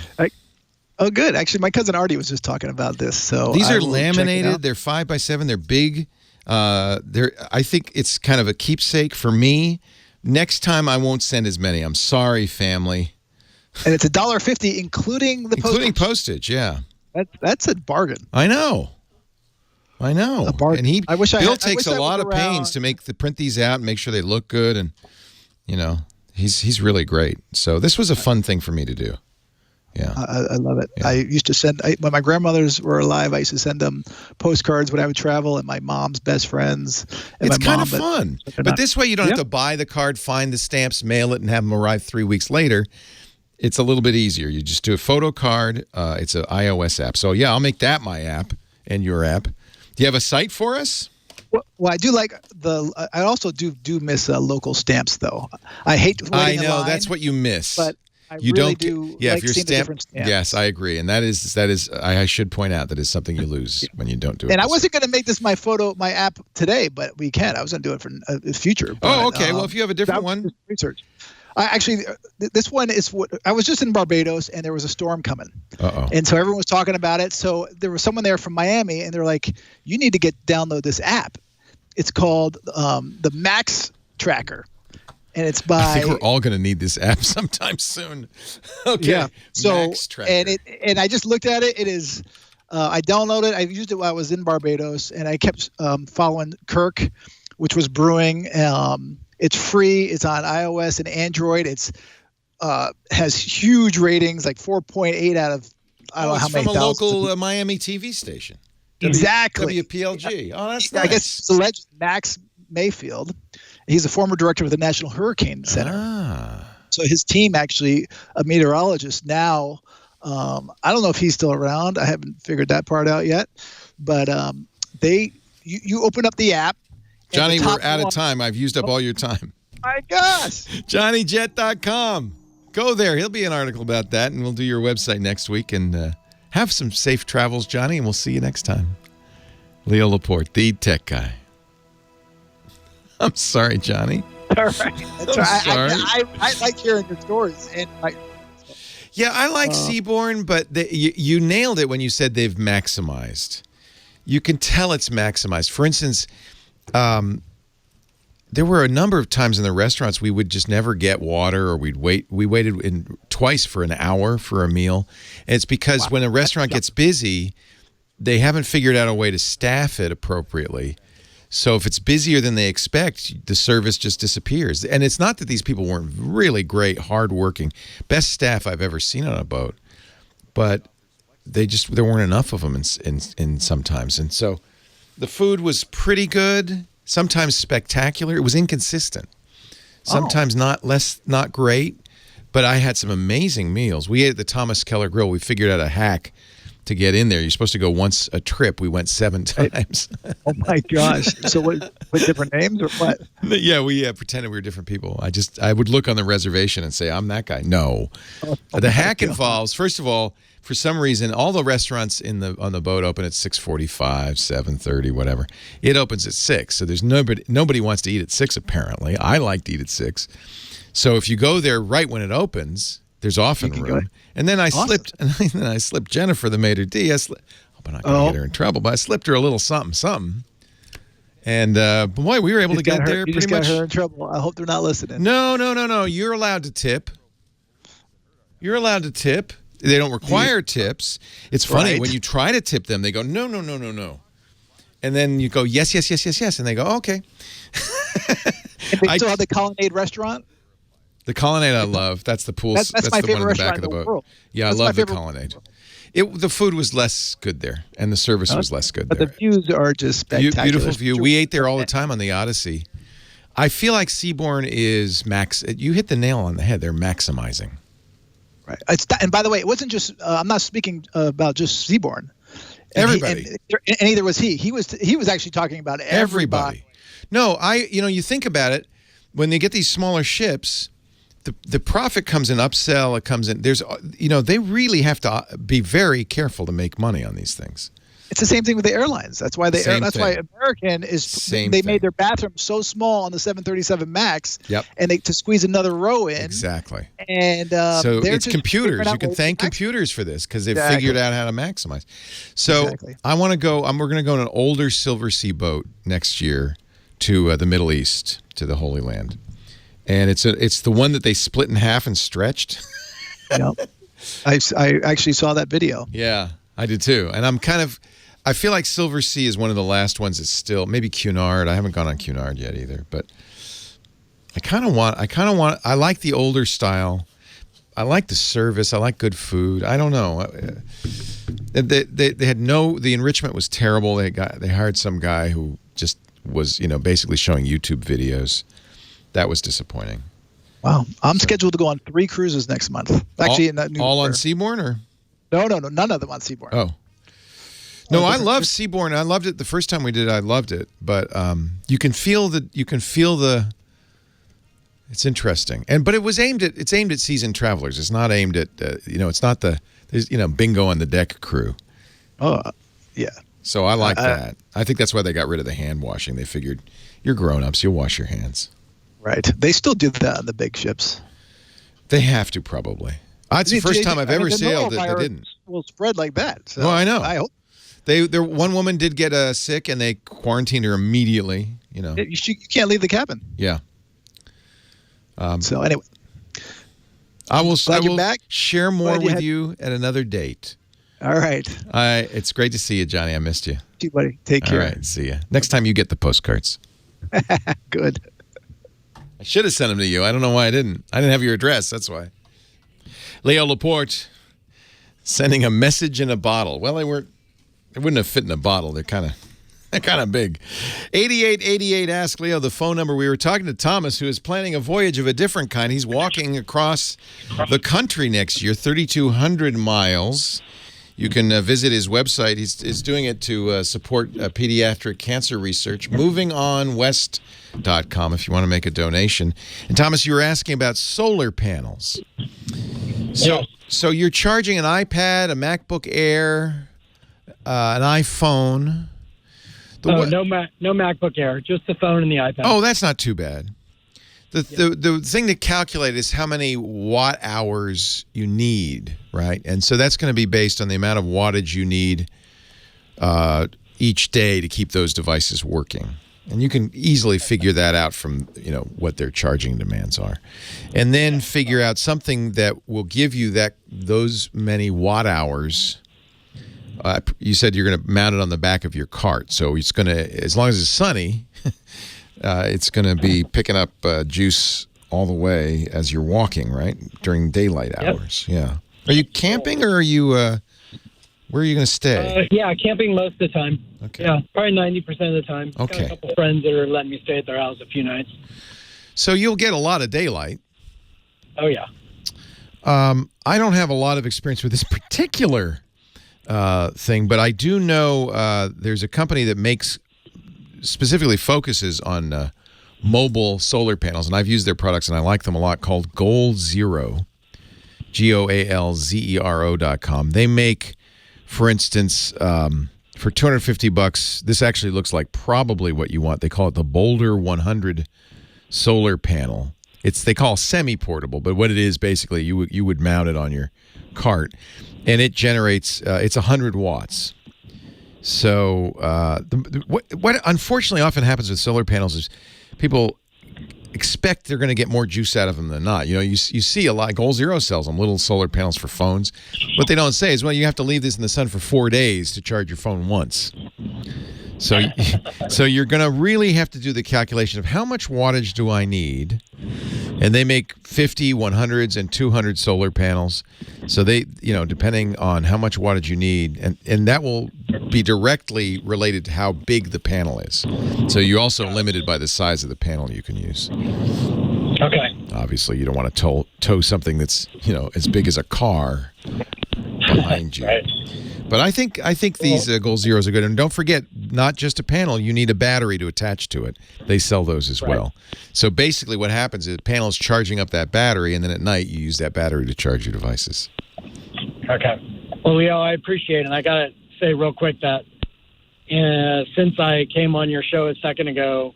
Oh, good. Actually, my cousin Artie was just talking about this. So these are laminated. They're 5x7. They're big. I think it's kind of a keepsake for me. Next time I won't send as many. I'm sorry, family. And it's $1.50, including the postage. Including postage, yeah. That's a bargain. I know. A bargain. And Bill takes a lot of pains to print these out and make sure they look good, and he's really great. So this was a fun thing for me to do. Yeah, I love it. Yeah. I used to send when my grandmothers were alive. I used to send them postcards when I would travel, and my mom's best friends. And it's kind of fun, but this way you don't have to buy the card, find the stamps, mail it, and have them arrive 3 weeks later. It's a little bit easier. You just do a photo card. It's an iOS app. So yeah, I'll make that my app and your app. Do you have a site for us? Well, I do like I also do miss local stamps, though. I hate waiting in line, that's what you miss. But you really do. Yeah, like if you're stamped. Yes, I agree, and that is. I should point out that is something you lose when you don't do it. And I wasn't going to make this my app today, but we can. I was going to do it for the future. But, okay. Well, if you have a different one, research. Actually, this one is what I was just in Barbados, and there was a storm coming. And so everyone was talking about it. So there was someone there from Miami, and they're like, "You need to download this app. It's called the Max Tracker." And it's by. I think we're all going to need this app sometime soon. Okay. Yeah. So and I just looked at it. It is. I downloaded it. I used it while I was in Barbados, and I kept following Kirk, which was brewing. It's free. It's on iOS and Android. It's has huge ratings, like 4.8 out of I don't know how many. From a local Miami TV station. Exactly. WPLG. Oh, that's nice. I guess it's alleged Max Mayfield. He's a former director of the National Hurricane Center. So his team, actually, a meteorologist now, I don't know if he's still around. I haven't figured that part out yet. But you open up the app. Johnny, we're out of time. I've used up all your time. My gosh. JohnnyJett.com. Go there. He'll be an article about that, and we'll do your website next week. And have some safe travels, Johnny, and we'll see you next time. Leo Laporte, the tech guy. I'm sorry, Johnny. All right. That's right. Sorry. I like hearing your stories. And yeah, I like Seaborn, but you nailed it when you said they've maximized. You can tell it's maximized. For instance, there were a number of times in the restaurants we would just never get water, or we waited twice for an hour for a meal. And it's because when a restaurant gets busy, they haven't figured out a way to staff it appropriately. So if it's busier than they expect, the service just disappears. And it's not that these people weren't really great, hardworking, best staff I've ever seen on a boat, but there weren't enough of them in sometimes. And so the food was pretty good, sometimes spectacular. It was inconsistent. Sometimes not great, but I had some amazing meals. We ate at the Thomas Keller Grill. We figured out a hack to get in there. You're supposed to go once a trip. We went 7 times. Oh my gosh. So what different names or what? Yeah, we pretended we were different people. I would look on the reservation and say, I'm that guy. No. The hack involves, first of all, for some reason, all the restaurants on the boat open at 6:45, 7:30, whatever. It opens at 6. So there's nobody wants to eat at 6 apparently. I like to eat at 6. So if you go there right when it opens, there's often room. And then I slipped Jennifer, the maitre d'. I'm not going to get her in trouble, but I slipped her a little something. And boy, we were able to get there pretty much. You just got her in trouble. I hope they're not listening. No. You're allowed to tip. They don't require tips. It's funny when you try to tip them, they go no. And then you go yes, and they go okay. And they still have the Colonnade restaurant. The Colonnade I love. That's the pool. That's the my favorite one in the back restaurant of the in the boat. world. Yeah, I love the Colonnade. The food was less good there, and the service was less good there. But the views are just spectacular. Beautiful view. We ate there all the time on the Odyssey. I feel like Seaborn is You hit the nail on the head. They're maximizing. Right. And by the way, it wasn't just. I'm not speaking about just Seaborn. Everybody. And neither was he. He was actually talking about everybody. No, you think about it. When they get these smaller ships, the profit comes in upsell. It comes in. There's, they really have to be very careful to make money on these things. It's the same thing with the airlines. That's why why American made their bathroom so small on the 737 Max. Yep. And to squeeze another row in. Exactly. And so it's computers. You can thank computers for this because they've figured out how to maximize. So I want to go. We're going to go on an older Silver Sea boat next year to the Middle East, to the Holy Land, and it's the one that they split in half and stretched. Yep. I actually saw that video. Yeah, I did too, and I feel like Silver Sea is one of the last ones that's still, maybe Cunard. I haven't gone on Cunard yet either, but I like the older style. I like the service. I like good food. I don't know. They had the enrichment was terrible. They hired some guy who just was, basically showing YouTube videos. That was disappointing. Wow. I'm scheduled to go on 3 cruises next month. Actually, all on Seaborn or? No, none of them on Seaborn. Oh. No, I love Seaborn. I loved it the first time we did it. I loved it, but you can feel the. It's interesting, but it's aimed at seasoned travelers. It's not aimed at it's not there's bingo on the deck crew. Oh, yeah. So I like that. I think that's why they got rid of the hand washing. They figured you're grown-ups, you'll wash your hands. Right. They still do that on the big ships. They have to probably. It's the first time I've ever sailed that they didn't. Will spread like that. So well, I know. I hope. One woman did get sick, and they quarantined her immediately. You can't leave the cabin. Yeah. So anyway, I will share more with you at another date. All right. It's great to see you, Johnny. I missed you. See you, buddy. Take care. All right. See you. Next time you get the postcards. Good. I should have sent them to you. I don't know why I didn't. I didn't have your address. That's why. Leo Laporte sending a message in a bottle. Well, they wouldn't have fit in a bottle. They're kind of big. 8888 Ask Leo, the phone number. We were talking to Thomas, who is planning a voyage of a different kind. He's walking across the country next year, 3,200 miles. You can visit his website. He's doing it to support pediatric cancer research. MovingOnWest.com if you want to make a donation. And Thomas, you were asking about solar panels. So you're charging an iPad, a MacBook Air, an iPhone. No MacBook Air, just the phone and the iPad. Oh, that's not too bad. The thing to calculate is how many watt hours you need, right? And so that's going to be based on the amount of wattage you need each day to keep those devices working. And you can easily figure that out from what their charging demands are, and then figure out something that will give you those many watt hours. You said you're going to mount it on the back of your cart, so it's going to, as long as it's sunny, it's going to be picking up juice all the way as you're walking, right, during daylight hours. Yeah. Are you camping, or are you? Where are you going to stay? Yeah, camping most of the time. Okay. Yeah, probably 90% of the time. Okay. Got a couple friends that are letting me stay at their house a few nights. So you'll get a lot of daylight. Oh yeah. I don't have a lot of experience with this particular thing, but I do know there's a company that specifically focuses on mobile solar panels, and I've used their products and I like them a lot, called GoalZero, GoalZero.com. They make, for instance, for $250, this actually looks like probably what you want. They call it the Boulder 100 solar panel. They call it semi-portable, but what it is basically, you would mount it on your cart, and it generates, it's 100 watts. So what unfortunately often happens with solar panels is people expect they're going to get more juice out of them than not. You see a lot. GoalZero sells them, little solar panels for phones. What they don't say is, well, you have to leave this in the sun for 4 days to charge your phone once. So you're going to really have to do the calculation of how much wattage do I need, and they make 50, 100s, and 200 solar panels. So they, depending on how much wattage you need, and that will be directly related to how big the panel is. So you're also limited by the size of the panel you can use. Okay. Obviously, you don't want to tow something that's, as big as a car behind you. Right. But I think these Goal Zeros are good. And don't forget, not just a panel, you need a battery to attach to it. They sell those as well. So basically what happens is the panel is charging up that battery, and then at night you use that battery to charge your devices. Okay. Well, Leo, I appreciate it. And I got to say real quick that since I came on your show a second ago,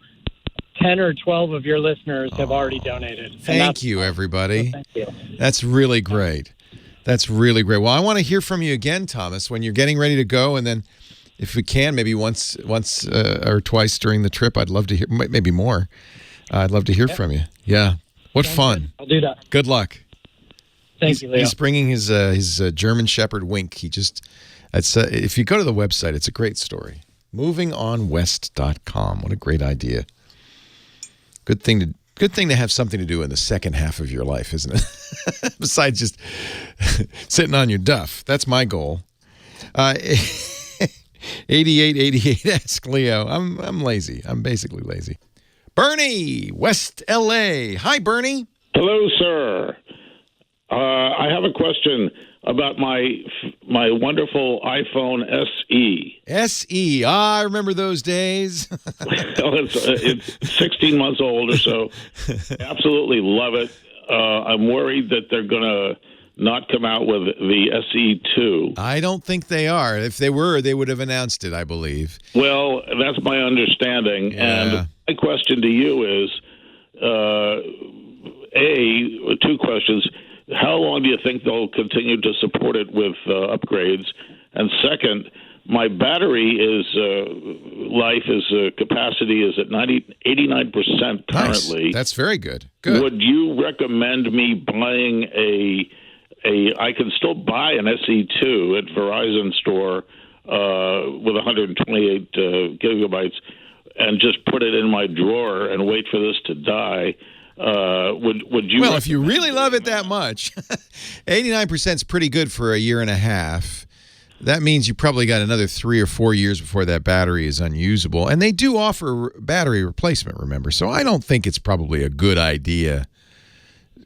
10 or 12 of your listeners have already donated. Thank you, everybody. Thank you. That's really great. That's really great. Well, I want to hear from you again, Thomas, when you're getting ready to go, and then if we can, maybe once or twice during the trip. I'd love to hear, maybe more. I'd love to hear from you. Yeah. What fun. I'll do that. Good luck. Thank you, Leo. He's bringing his German Shepherd Wink. If you go to the website, it's a great story. MovingOnWest.com. What a great idea. Good thing to have something to do in the second half of your life, isn't it? Besides just sitting on your duff. That's my goal. 8888, ask Leo. I'm lazy. I'm basically lazy. Bernie, West LA. Hi, Bernie. Hello, sir. I have a question about my wonderful iPhone SE. SE. I remember those days. Well, it's 16 months old or so. Absolutely love it. I'm worried that they're going to not come out with the SE2. I don't think they are. If they were, they would have announced it, I believe. Well, that's my understanding. Yeah. And my question to you is, two questions. How long do you think they'll continue to support it with upgrades? And second, my battery capacity is at 89% currently. Nice. That's very good. Good. Would you recommend me buying I can still buy an SE2 at Verizon store with 128 gigabytes and just put it in my drawer and wait for this to die? Would you? Well, if you really love it that much, 89% is pretty good for a year and a half. That means you probably got another 3 or 4 years before that battery is unusable. And they do offer battery replacement, remember. So I don't think it's probably a good idea.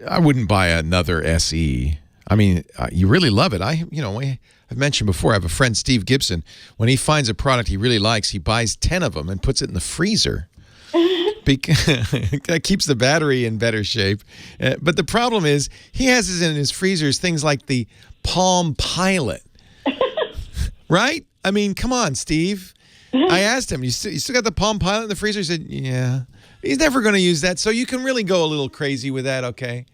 I wouldn't buy another SE. I mean, you really love it. I've mentioned before, I have a friend, Steve Gibson. When he finds a product he really likes, he buys 10 of them and puts it in the freezer. That keeps the battery in better shape. But the problem is he has in his freezers things like the Palm Pilot. Right? I mean, come on, Steve. I asked him, you still got the Palm Pilot in the freezer? He said, yeah. He's never going to use that. So you can really go a little crazy with that, okay?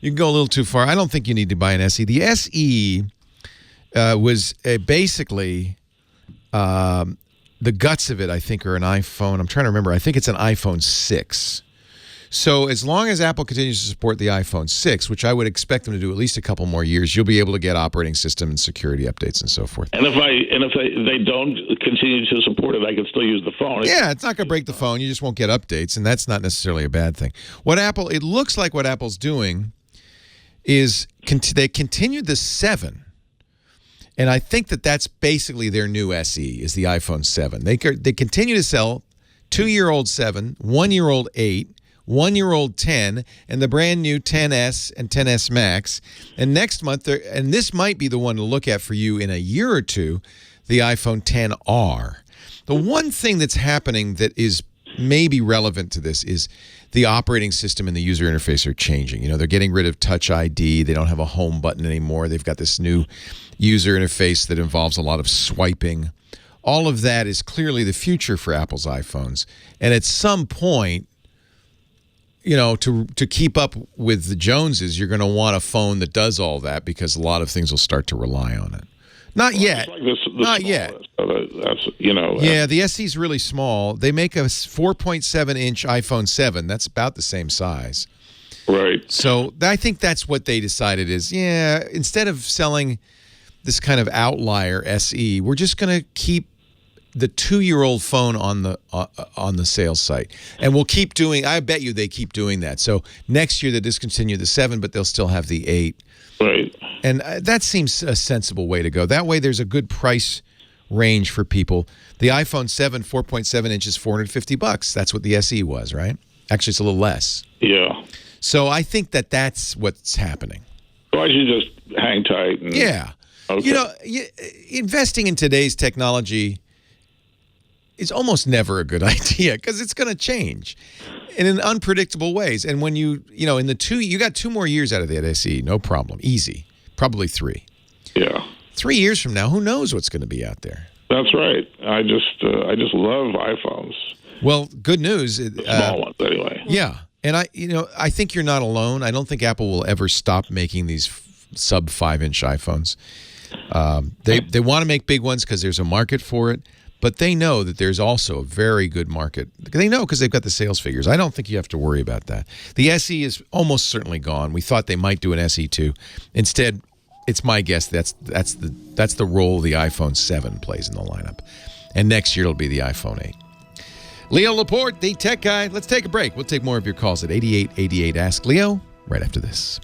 You can go a little too far. I don't think you need to buy an SE. The SE was basically... the guts of it, I think, are an iPhone. I'm trying to remember. I think it's an iPhone 6. So as long as Apple continues to support the iPhone 6, which I would expect them to do at least a couple more years, you'll be able to get operating system and security updates and so forth. And if they don't continue to support it, I can still use the phone. Yeah, it's not going to break the phone. You just won't get updates, and that's not necessarily a bad thing. It looks like what Apple's doing is they continued the 7. And I think that's basically their new SE is the iPhone 7. They continue to sell 2-year-old 7, 1-year-old 8, 1-year-old 10, and the brand new 10S and 10S Max. And next month, and this might be the one to look at for you in a year or two, the iPhone 10R. The one thing that's happening that is maybe relevant to this is the operating system and the user interface are changing. They're getting rid of Touch ID. They don't have a home button anymore. They've got this new user interface that involves a lot of swiping. All of that is clearly the future for Apple's iPhones. And at some point, to keep up with the Joneses, you're going to want a phone that does all that because a lot of things will start to rely on it. Not yet. Like Not yet. Yeah, the SE is really small. They make a 4.7-inch iPhone 7. That's about the same size. Right. So I think that's what they decided is, instead of selling this kind of outlier SE, we're just going to keep the 2-year-old phone on the sales site. And we'll keep doing, I bet you they keep doing that. So next year they discontinue the 7, but they'll still have the 8. Right. And that seems a sensible way to go. That way there's a good price range for people. The iPhone 7 4.7 inches, $450. That's what the SE was, right? Actually, it's a little less. Yeah. So I think that's what's happening. So I should just hang tight. And, yeah. Okay. You know, investing in today's technology is almost never a good idea because it's going to change in unpredictable ways. And when you got 2 more years out of that SE, no problem. Easy. Probably 3. Yeah. 3 years from now, who knows what's going to be out there? That's right. I just love iPhones. Well, good news. The small ones, anyway. Yeah. And I think you're not alone. I don't think Apple will ever stop making these sub 5-inch iPhones. They want to make big ones because there's a market for it, but they know that there's also a very good market. They know because they've got the sales figures. I don't think you have to worry about that. The SE is almost certainly gone. We thought they might do an SE2. Instead, it's my guess that's the role the iPhone 7 plays in the lineup. And next year it'll be the iPhone 8. Leo Laporte, the tech guy. Let's take a break. We'll take more of your calls at 8888 Ask Leo right after this.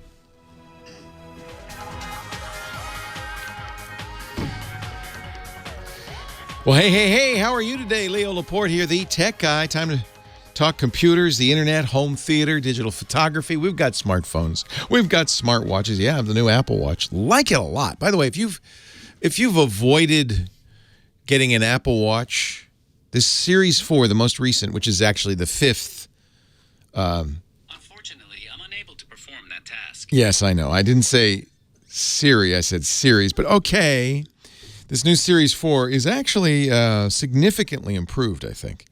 Well, hey, how are you today? Leo Laporte here, the tech guy. Time to talk computers, the internet, home theater, digital photography. We've got smartphones. We've got smartwatches. Yeah, I have the new Apple Watch. Like it a lot. By the way, if you've avoided getting an Apple Watch, this Series 4, the most recent, which is actually the 5th. Unfortunately, I'm unable to perform that task. Yes, I know. I didn't say Siri. I said series, but okay. This new Series 4 is actually significantly improved, I think.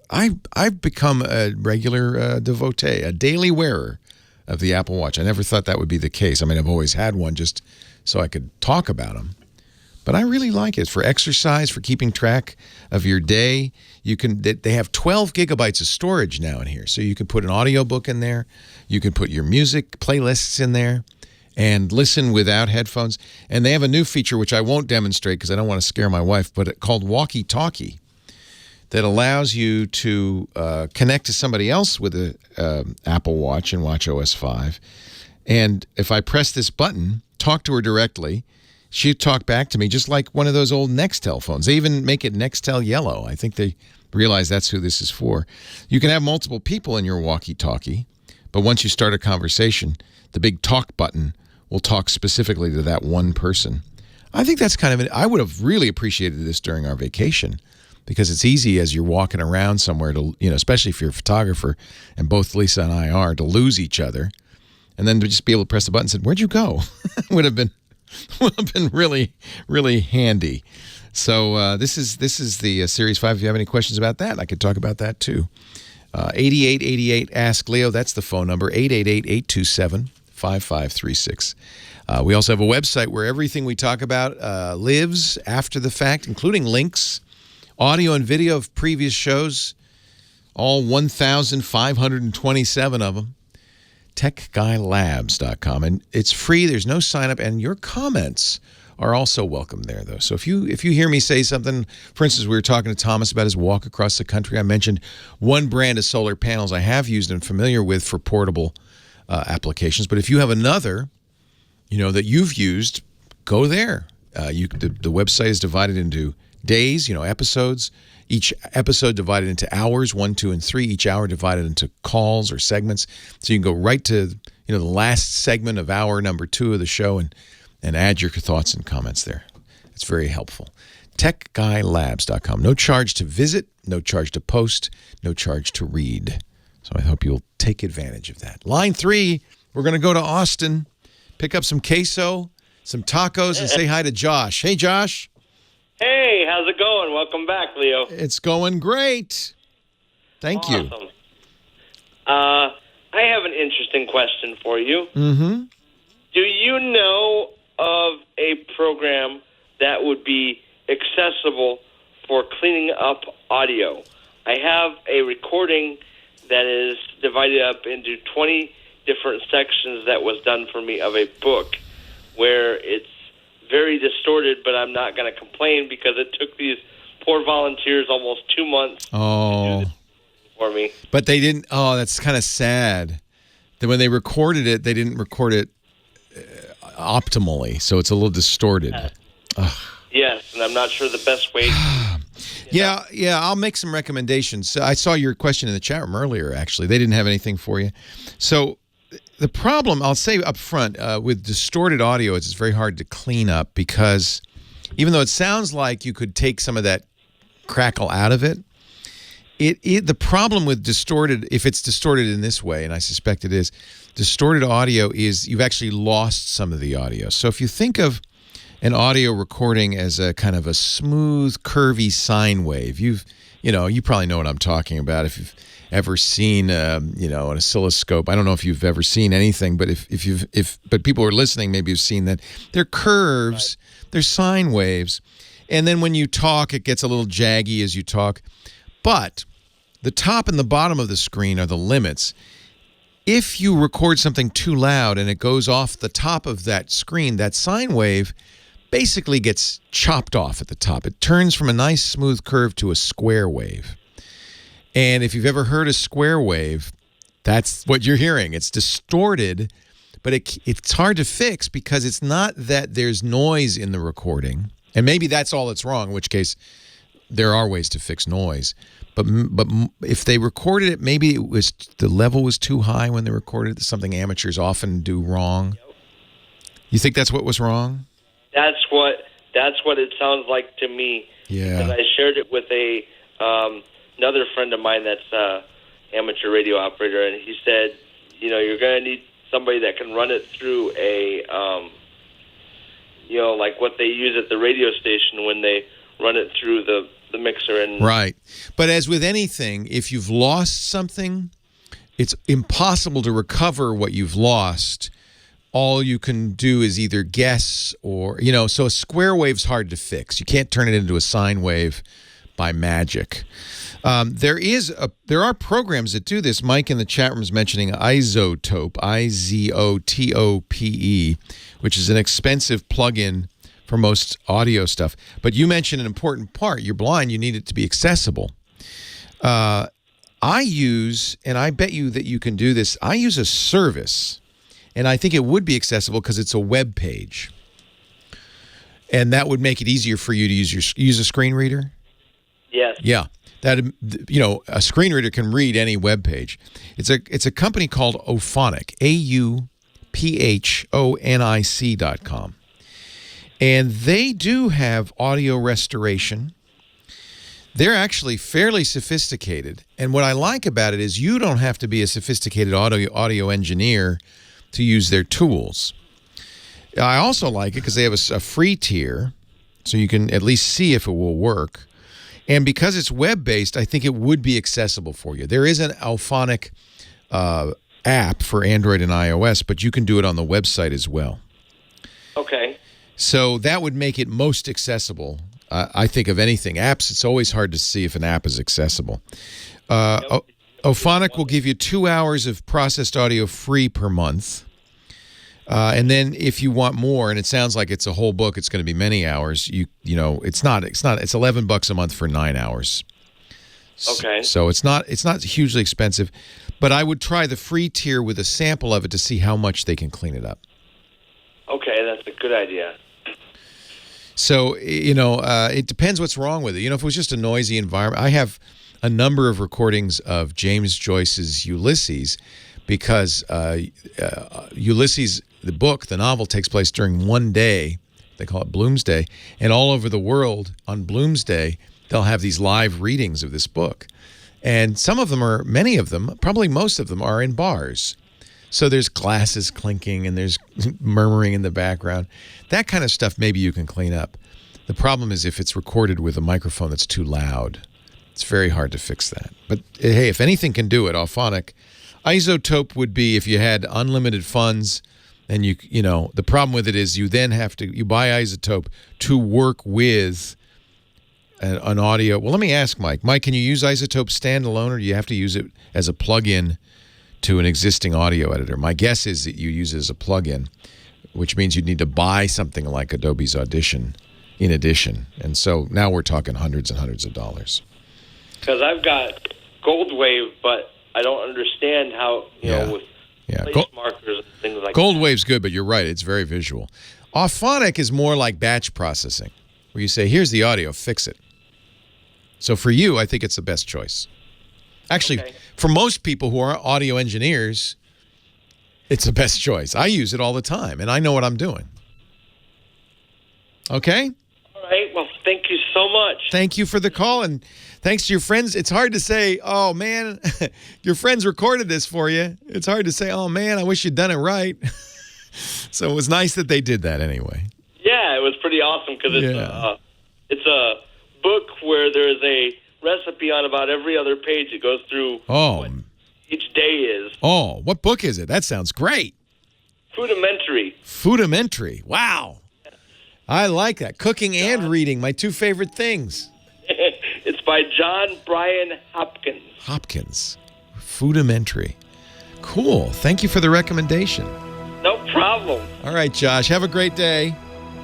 I've become a regular devotee, a daily wearer of the Apple Watch. I never thought that would be the case. I mean, I've always had one just so I could talk about them. But I really like it for exercise, for keeping track of your day. They have 12 gigabytes of storage now in here. So you can put an audiobook in there. You can put your music playlists in there and listen without headphones. And they have a new feature, which I won't demonstrate because I don't want to scare my wife, but called Walkie Talkie, that allows you to connect to somebody else with an Apple Watch and watchOS 5. And if I press this button, talk to her directly, she'd talk back to me just like one of those old Nextel phones. They even make it Nextel yellow. I think they realize that's who this is for. You can have multiple people in your walkie-talkie, but once you start a conversation, the big talk button will talk specifically to that one person. I think that's I would have really appreciated this during our vacation because it's easy as you're walking around somewhere to, especially if you're a photographer, and both Lisa and I are, to lose each other. And then to just be able to press the button and say, "Where'd you go?" would have been really, really handy. So this is the Series 5. If you have any questions about that, I could talk about that too. 8888 Ask Leo. That's the phone number. 888-827-5536. We also have a website where everything we talk about lives after the fact, including links, audio and video of previous shows, all 1,527 of them. TechGuyLabs.com, and it's free. There's no sign up, and your comments are also welcome there, though. So if you hear me say something, for instance, we were talking to Thomas about his walk across the country. I mentioned one brand of solar panels I have used and familiar with for portable applications. But if you have another, that you've used, go there. The website is divided into days, episodes. Each episode divided into hours, 1, 2, and 3. Each hour divided into calls or segments. So you can go right to the last segment of hour number 2 of the show and add your thoughts and comments there. It's very helpful. TechGuyLabs.com. No charge to visit, no charge to post, no charge to read. So I hope you'll take advantage of that. Line 3, we're going to go to Austin, pick up some queso, some tacos, and say hi to Josh. Hey, Josh. Hey, how's it going? Welcome back, Leo. It's going great. Thank you. Awesome. I have an interesting question for you. Mm-hmm. Do you know of a program that would be accessible for cleaning up audio? I have a recording that is divided up into 20 different sections that was done for me of a book where it's very distorted, but I'm not going to complain because it took these poor volunteers almost 2 months to do this for me. But they didn't. Oh, that's kind of sad. That when they recorded it, they didn't record it optimally, so it's a little distorted. Yes, and I'm not sure the best way. Yeah, I'll make some recommendations. I saw your question in the chat room earlier, actually. They didn't have anything for you. So The problem, I'll say up front, with distorted audio, it's very hard to clean up because even though it sounds like you could take some of that crackle out of it, the problem with distorted, if it's distorted in this way, and I suspect it is, distorted audio is you've actually lost some of the audio. So if you think of an audio recording as a kind of a smooth, curvy sine wave, you probably know what I'm talking about if you've ever seen, an oscilloscope. I don't know if you've ever seen anything, but but people who are listening maybe have seen that. They're curves, they're sine waves, and then when you talk, it gets a little jaggy as you talk. But the top and the bottom of the screen are the limits. If you record something too loud and it goes off the top of that screen, that sine wave basically gets chopped off at the top. It turns from a nice smooth curve to a square wave. And if you've ever heard a square wave, that's what you're hearing. It's distorted, but it's hard to fix because it's not that there's noise in the recording. And maybe that's all that's wrong, in which case there are ways to fix noise. But if they recorded it, maybe the level was too high when they recorded it, something amateurs often do wrong. You think that's what was wrong? That's what it sounds like to me. Yeah. And I shared it with another friend of mine that's an amateur radio operator, and he said, you're going to need somebody that can run it through a, like what they use at the radio station when they run it through the mixer. And right. But as with anything, if you've lost something, it's impossible to recover what you've lost. All you can do is either guess or, so a square wave's hard to fix. You can't turn it into a sine wave by magic. There are programs that do this. Mike in the chat room is mentioning Isotope, Izotope, which is an expensive plug-in for most audio stuff. But you mentioned an important part. You're blind. You need it to be accessible. I use, and I bet you that you can do this, I use a service, and I think it would be accessible because it's a web page. And that would make it easier for you to use a screen reader? Yes. Yeah. That, a screen reader can read any web page. It's a company called Auphonic, AUPHONIC.com. And they do have audio restoration. They're actually fairly sophisticated. And what I like about it is you don't have to be a sophisticated audio engineer to use their tools. I also like it because they have a free tier, so you can at least see if it will work. And because it's web-based, I think it would be accessible for you. There is an Auphonic app for Android and iOS, but you can do it on the website as well. Okay. So that would make it most accessible, I think, of anything. Apps, it's always hard to see if an app is accessible. Auphonic will give you 2 hours of processed audio free per month. And then if you want more, and it sounds like it's a whole book, it's going to be many hours, it's $11 a month for 9 hours. Okay. So it's not hugely expensive, but I would try the free tier with a sample of it to see how much they can clean it up. Okay, that's a good idea. So, it depends what's wrong with it. If it was just a noisy environment. I have a number of recordings of James Joyce's Ulysses because Ulysses, the book, the novel, takes place during one day. They call it Bloomsday. And all over the world on Bloomsday, they'll have these live readings of this book. And many of them, probably most of them, are in bars. So there's glasses clinking and there's murmuring in the background. That kind of stuff maybe you can clean up. The problem is if it's recorded with a microphone that's too loud. It's very hard to fix that. But hey, if anything can do it, Auphonic. Isotope would be if you had unlimited funds and the problem with it is you then have to buy Isotope to work with an audio. Well, let me ask Mike. Mike, can you use Isotope standalone or do you have to use it as a plug-in to an existing audio editor? My guess is that you use it as a plug-in, which means you'd need to buy something like Adobe's Audition in addition. And so now we're talking hundreds and hundreds of dollars. Because I've got Goldwave, but I don't understand how, with place markers and things like that. Goldwave's good, but you're right. It's very visual. Auphonic is more like batch processing, where you say, here's the audio, fix it. So for you, I think it's the best choice. Actually, for most people who are audio engineers, It's the best choice. I use it all the time, and I know what I'm doing. Okay? All right. Well, thank you so much. Thank you for the call, and thanks to your friends. It's hard to say, oh, man, your friends recorded this for you. It's hard to say, oh, man, I wish you'd done it right. So it was nice that they did that anyway. Yeah, it was pretty awesome because it's a book where there is a recipe on about every other page. It goes through what each day is. Oh, what book is it? That sounds great. Foodimentary. Wow. I like that. Cooking and reading, my two favorite things. It's by John Brian Hopkins. Foodimentary. Cool. Thank you for the recommendation. No problem. All right, Josh. Have a great day.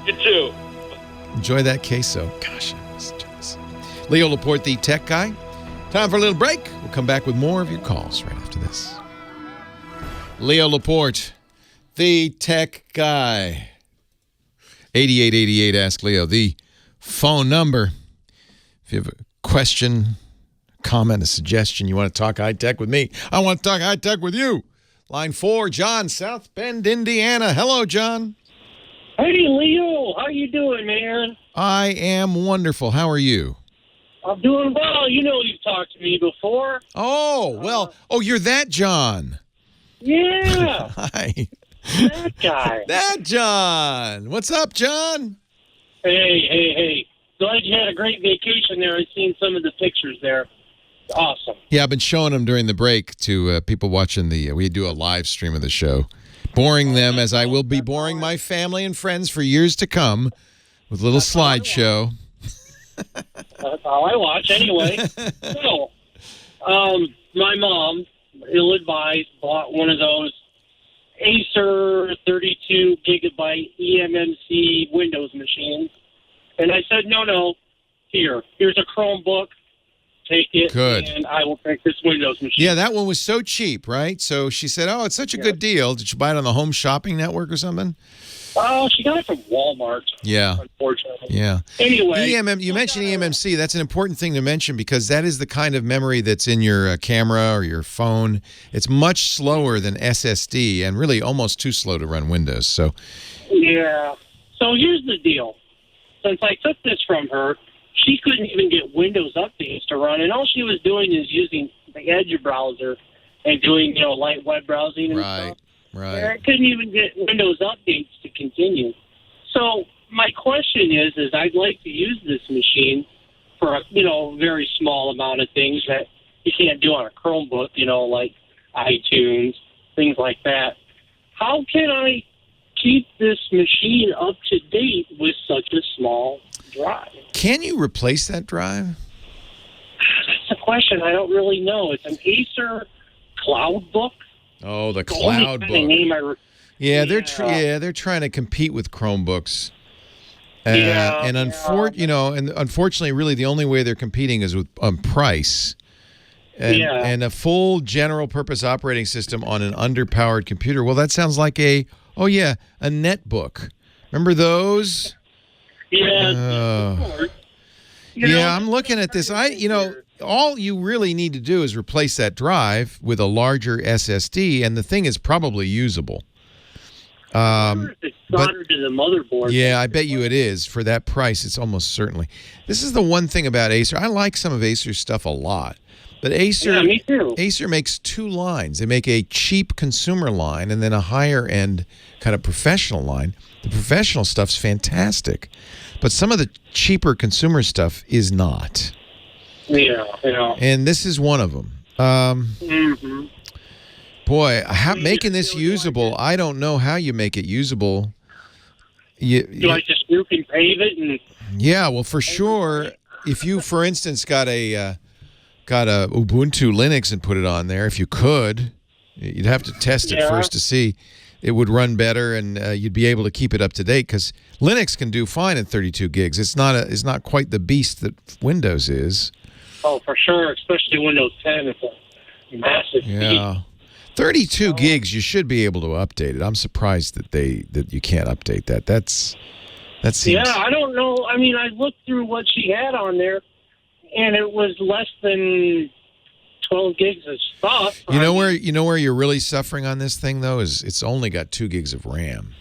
You too. Enjoy that queso. Gosh, I miss Joyce. Leo Laporte, the tech guy. Time for a little break. We'll come back with more of your calls right after this. Leo Laporte, the tech guy. 8888 Ask Leo, the phone number. If you have a question, comment, a suggestion, you want to talk high-tech with me, I want to talk high-tech with you. Line 4, John, South Bend, Indiana. Hello, John. Hey, Leo. How you doing, man? I am wonderful. How are you? I'm doing well. You know you've talked to me before. Oh, well. You're that John. Yeah. Hi. That guy. That John. What's up, John? Hey. Glad you had a great vacation there. I've seen some of the pictures there. Awesome. Yeah, I've been showing them during the break to people watching we do a live stream of the show. Boring them as I will be boring my family and friends for years to come with a little slideshow. That's how I watch anyway. So, my mom, ill-advised, bought one of those Acer 32 gigabyte eMMC Windows machines. And I said, no, here's a Chromebook. Take it, good. And I will take this Windows machine. Yeah, that one was so cheap, right? So she said, it's such a good deal. Did you buy it on the Home Shopping Network or something? Oh, she got it from Walmart. Yeah. Unfortunately. Yeah. Anyway. You mentioned eMMC. That's an important thing to mention because that is the kind of memory that's in your camera or your phone. It's much slower than SSD and really almost too slow to run Windows. So. Yeah. So here's the deal. Since I took this from her, she couldn't even get Windows updates to run, and all she was doing is using the Edge browser and doing, light web browsing and stuff. Right. And I couldn't even get Windows updates to continue. So my question is I'd like to use this machine for a, very small amount of things that you can't do on a Chromebook, like iTunes, things like that. How can I keep this machine up to date with such a small drive? Can you replace that drive? That's the question. I don't really know. It's an Acer CloudBook. Oh, the CloudBook. They're trying to compete with Chromebooks. Unfortunately, really the only way they're competing is on price. And a full general purpose operating system on an underpowered computer. Well, that sounds like a netbook. Remember those? Yeah. I'm looking at this. All you really need to do is replace that drive with a larger SSD, and the thing is probably usable. It's soldered to the motherboard. Yeah, I bet you it is. For that price, it's almost certainly. This is the one thing about Acer. I like some of Acer's stuff a lot. But me too. Acer makes two lines. They make a cheap consumer line and then a higher-end kind of professional line. The professional stuff's fantastic. But some of the cheaper consumer stuff is not. Yeah. And this is one of them. Boy, making this usable, I don't know how you make it usable. Do I just nuke and pave it? Yeah, well, for sure, if you, for instance, got a Ubuntu Linux and put it on there, if you could, you'd have to test it first to see. It would run better, and you'd be able to keep it up to date because Linux can do fine at 32 gigs. It's not quite the beast that Windows is. Oh, for sure, especially Windows 10. It's a massive beast. 32 gigs, you should be able to update it. I'm surprised that you can't update that. That seems. Yeah, I don't know. I mean, I looked through what she had on there, and it was less than 12 gigs of stuff. You know where you're really suffering on this thing though is it's only got 2 gigs of RAM.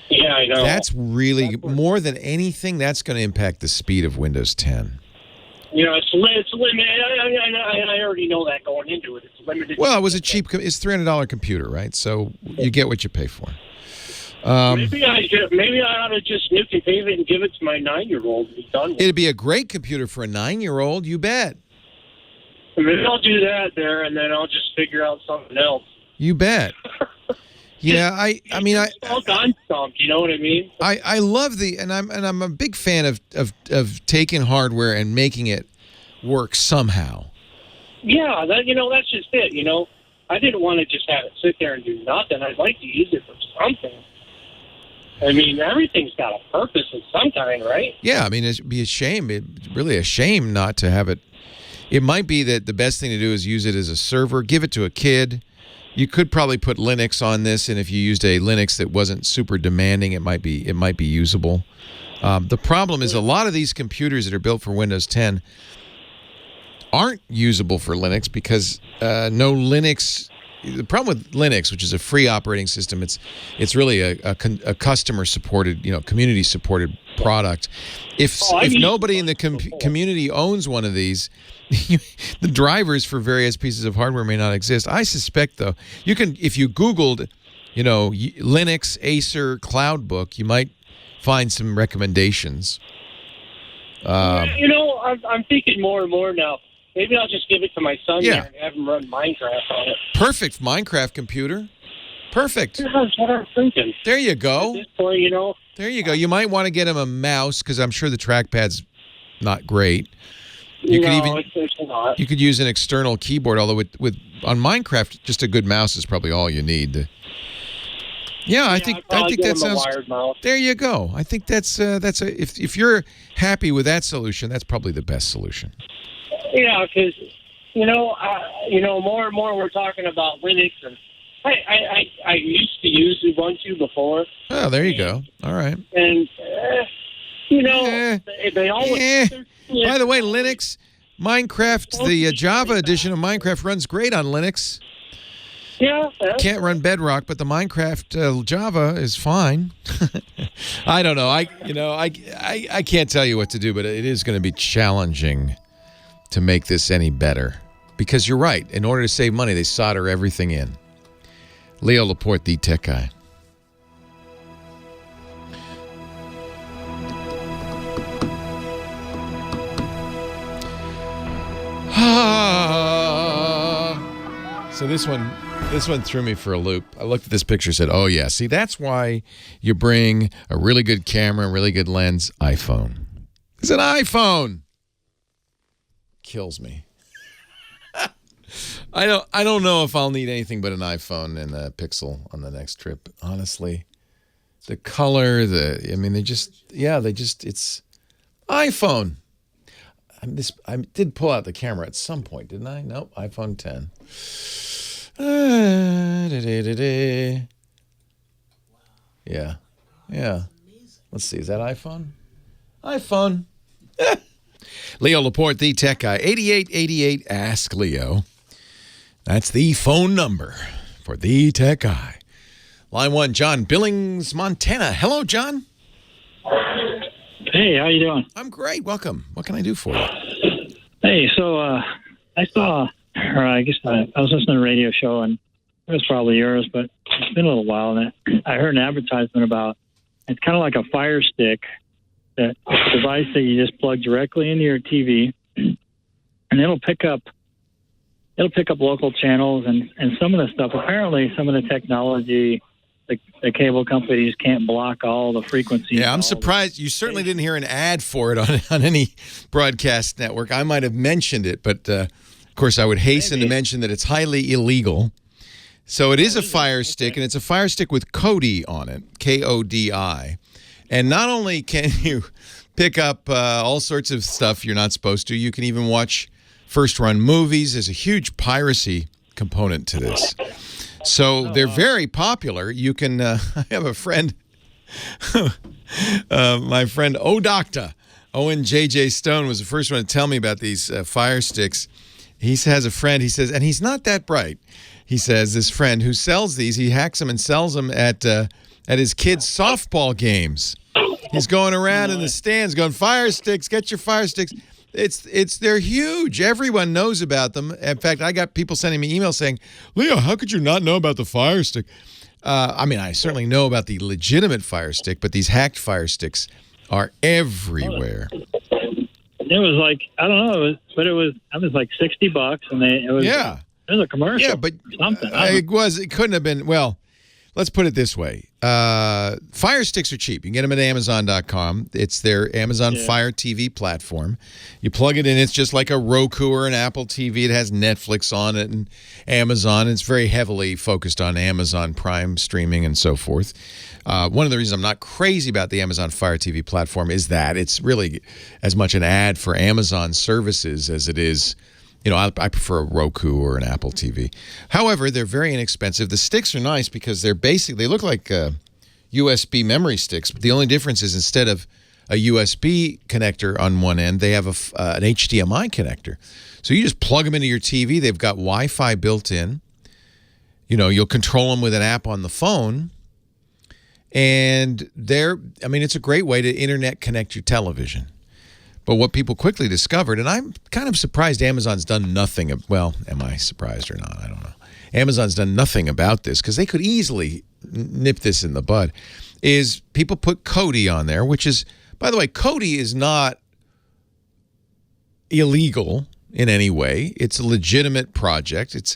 Yeah, I know. That's really more than anything. That's going to impact the speed of Windows 10. It's limited. I already know that going into it. It's limited. Well, it was a cheap. It's $300 computer, right? So you get what you pay for. Maybe I ought to just nuke and pave it and give it to my 9-year-old to be done with. It'd be a great computer for a 9-year-old. You bet. Maybe I'll do that there, and then I'll just figure out something else. You bet. Yeah, I mean, I'm stumped. You know what I mean? I love I'm a big fan of taking hardware and making it work somehow. Yeah, that's just it. I didn't want to just have it sit there and do nothing. I'd like to use it for something. I mean, everything's got a purpose of some kind, right? Yeah, I mean, it'd be a shame. It's really a shame not to have it. It might be that the best thing to do is use it as a server, give it to a kid. You could probably put Linux on this, and if you used a Linux that wasn't super demanding, it might be usable. The problem is a lot of these computers that are built for Windows 10 aren't usable for Linux because no Linux. The problem with Linux, which is a free operating system, it's really a customer supported, community supported product. If nobody in the community owns one of these, the drivers for various pieces of hardware may not exist. I suspect though, if you Googled, Linux, Acer, CloudBook, you might find some recommendations. I'm thinking more and more now. Maybe I'll just give it to my son there and have him run Minecraft on it. Perfect Minecraft computer. Perfect. That's what I'm thinking. There you go. At this point, There you go. You might want to get him a mouse because I'm sure the trackpad's not great. It's not. You could use an external keyboard, although on Minecraft, just a good mouse is probably all you need. I think that sounds. Wired mouse. There you go. I think if you're happy with that solution, that's probably the best solution. Yeah, because more and more we're talking about Linux, and I used to use Ubuntu before. Oh, there you go. All right. And they always. By the way, Linux, Minecraft, the Java edition of Minecraft runs great on Linux. Yeah. Can't run Bedrock, but the Minecraft Java is fine. I don't know. I can't tell you what to do, but it is going to be challenging to make this any better. Because you're right. In order to save money, they solder everything in. Leo Laporte, the tech guy. So this one threw me for a loop. I looked at this picture and said, oh yeah, see, that's why you bring a really good camera, really good lens, iPhone. It's an iPhone. Kills me. I don't know if I'll need anything but an iPhone and a Pixel on the next trip. Honestly, the color, it's iPhone. I did pull out the camera at some point, didn't I? Nope, iPhone 10. Yeah. Let's see, is that iPhone? iPhone. Leo Laporte, the tech guy. 8888 Ask Leo. That's the phone number for the tech guy. Line 1, John, Billings, Montana. Hello, John. Hey, how you doing? I'm great. Welcome. What can I do for you? Hey, so I was listening to a radio show, and it was probably yours, but it's been a little while, and I heard an advertisement about it's kind of like a Fire Stick, that device that you just plug directly into your TV, and it'll pick up local channels and some of the stuff. Apparently, some of the technology, the cable companies can't block all the frequencies. Yeah, I'm surprised. You certainly didn't hear an ad for it on any broadcast network. I might have mentioned it, but of course, I would hasten to mention that it's highly illegal. So it is a Fire Stick, and it's a Fire Stick with Kodi on it, Kodi. And not only can you pick up all sorts of stuff you're not supposed to, you can even watch first-run movies. There's a huge piracy component to this. So they're very popular. You can, I have a friend, my friend Odocta, Owen J.J. Stone was the first one to tell me about these Fire Sticks. He has a friend, he says, and he's not that bright. He says this friend who sells these, he hacks them and sells them at his kids' softball games. He's going around in the stands going, fire sticks, get your fire sticks. They're huge. Everyone knows about them. In fact, I got people sending me emails saying, Leo, how could you not know about the fire stick? I mean, I certainly know about the legitimate fire stick, but these hacked fire sticks are everywhere. It was like, I don't know, it was like $60, and it was a commercial. Yeah, but something. It couldn't have been. Well, let's put it this way: Fire sticks are cheap. You can get them at Amazon.com. It's their Amazon Fire TV platform. You plug it in. It's just like a Roku or an Apple TV. It has Netflix on it and Amazon. It's very heavily focused on Amazon Prime streaming and so forth. One of the reasons I'm not crazy about the Amazon Fire TV platform is that it's really as much an ad for Amazon services as it is. You know, I prefer a Roku or an Apple TV. However, they're very inexpensive. The sticks are nice because they look like USB memory sticks. But the only difference is instead of a USB connector on one end, they have an HDMI connector. So you just plug them into your TV. They've got Wi-Fi built in. You know, you'll control them with an app on the phone. And it's a great way to internet connect your television. But what people quickly discovered, and I'm kind of surprised Amazon's done nothing. Well, am I surprised or not? I don't know. Amazon's done nothing about this because they could easily nip this in the bud, is people put Kodi on there, which is, by the way, Kodi is not illegal in any way. It's a legitimate project. It's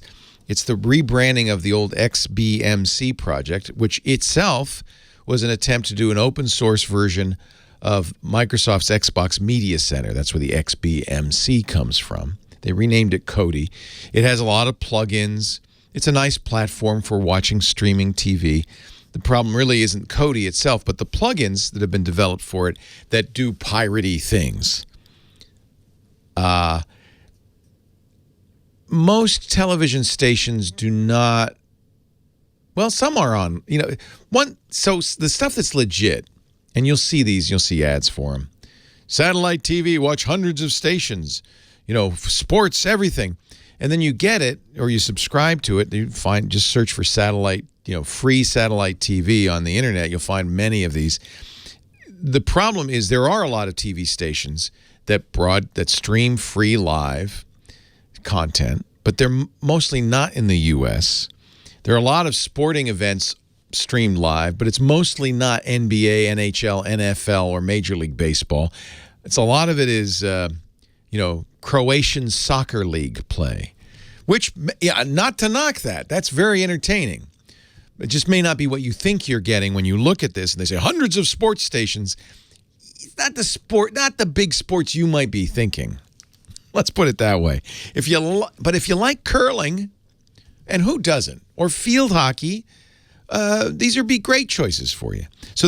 the rebranding of the old XBMC project, which itself was an attempt to do an open source version of Microsoft's Xbox Media Center. That's where the XBMC comes from. They renamed it Kodi. It has a lot of plugins. It's a nice platform for watching streaming TV. The problem really isn't Kodi itself, but the plugins that have been developed for it that do piratey things. Most television stations do not. Well, some are on. So the stuff that's legit. And you'll see ads for them. Satellite TV, watch hundreds of stations, sports, everything. And then you get it or you subscribe to it. Just search for satellite, free satellite TV on the internet. You'll find many of these. The problem is there are a lot of TV stations that stream free live content, but they're mostly not in the U.S. There are a lot of sporting events streamed live, but it's mostly not NBA, NHL, NFL, or Major League Baseball. A lot of it is, Croatian Soccer League play, which, not to knock that. That's very entertaining. It just may not be what you think you're getting when you look at this and they say hundreds of sports stations. It's not the big sports you might be thinking. Let's put it that way. But if you like curling, and who doesn't, or field hockey, these would be great choices for you. So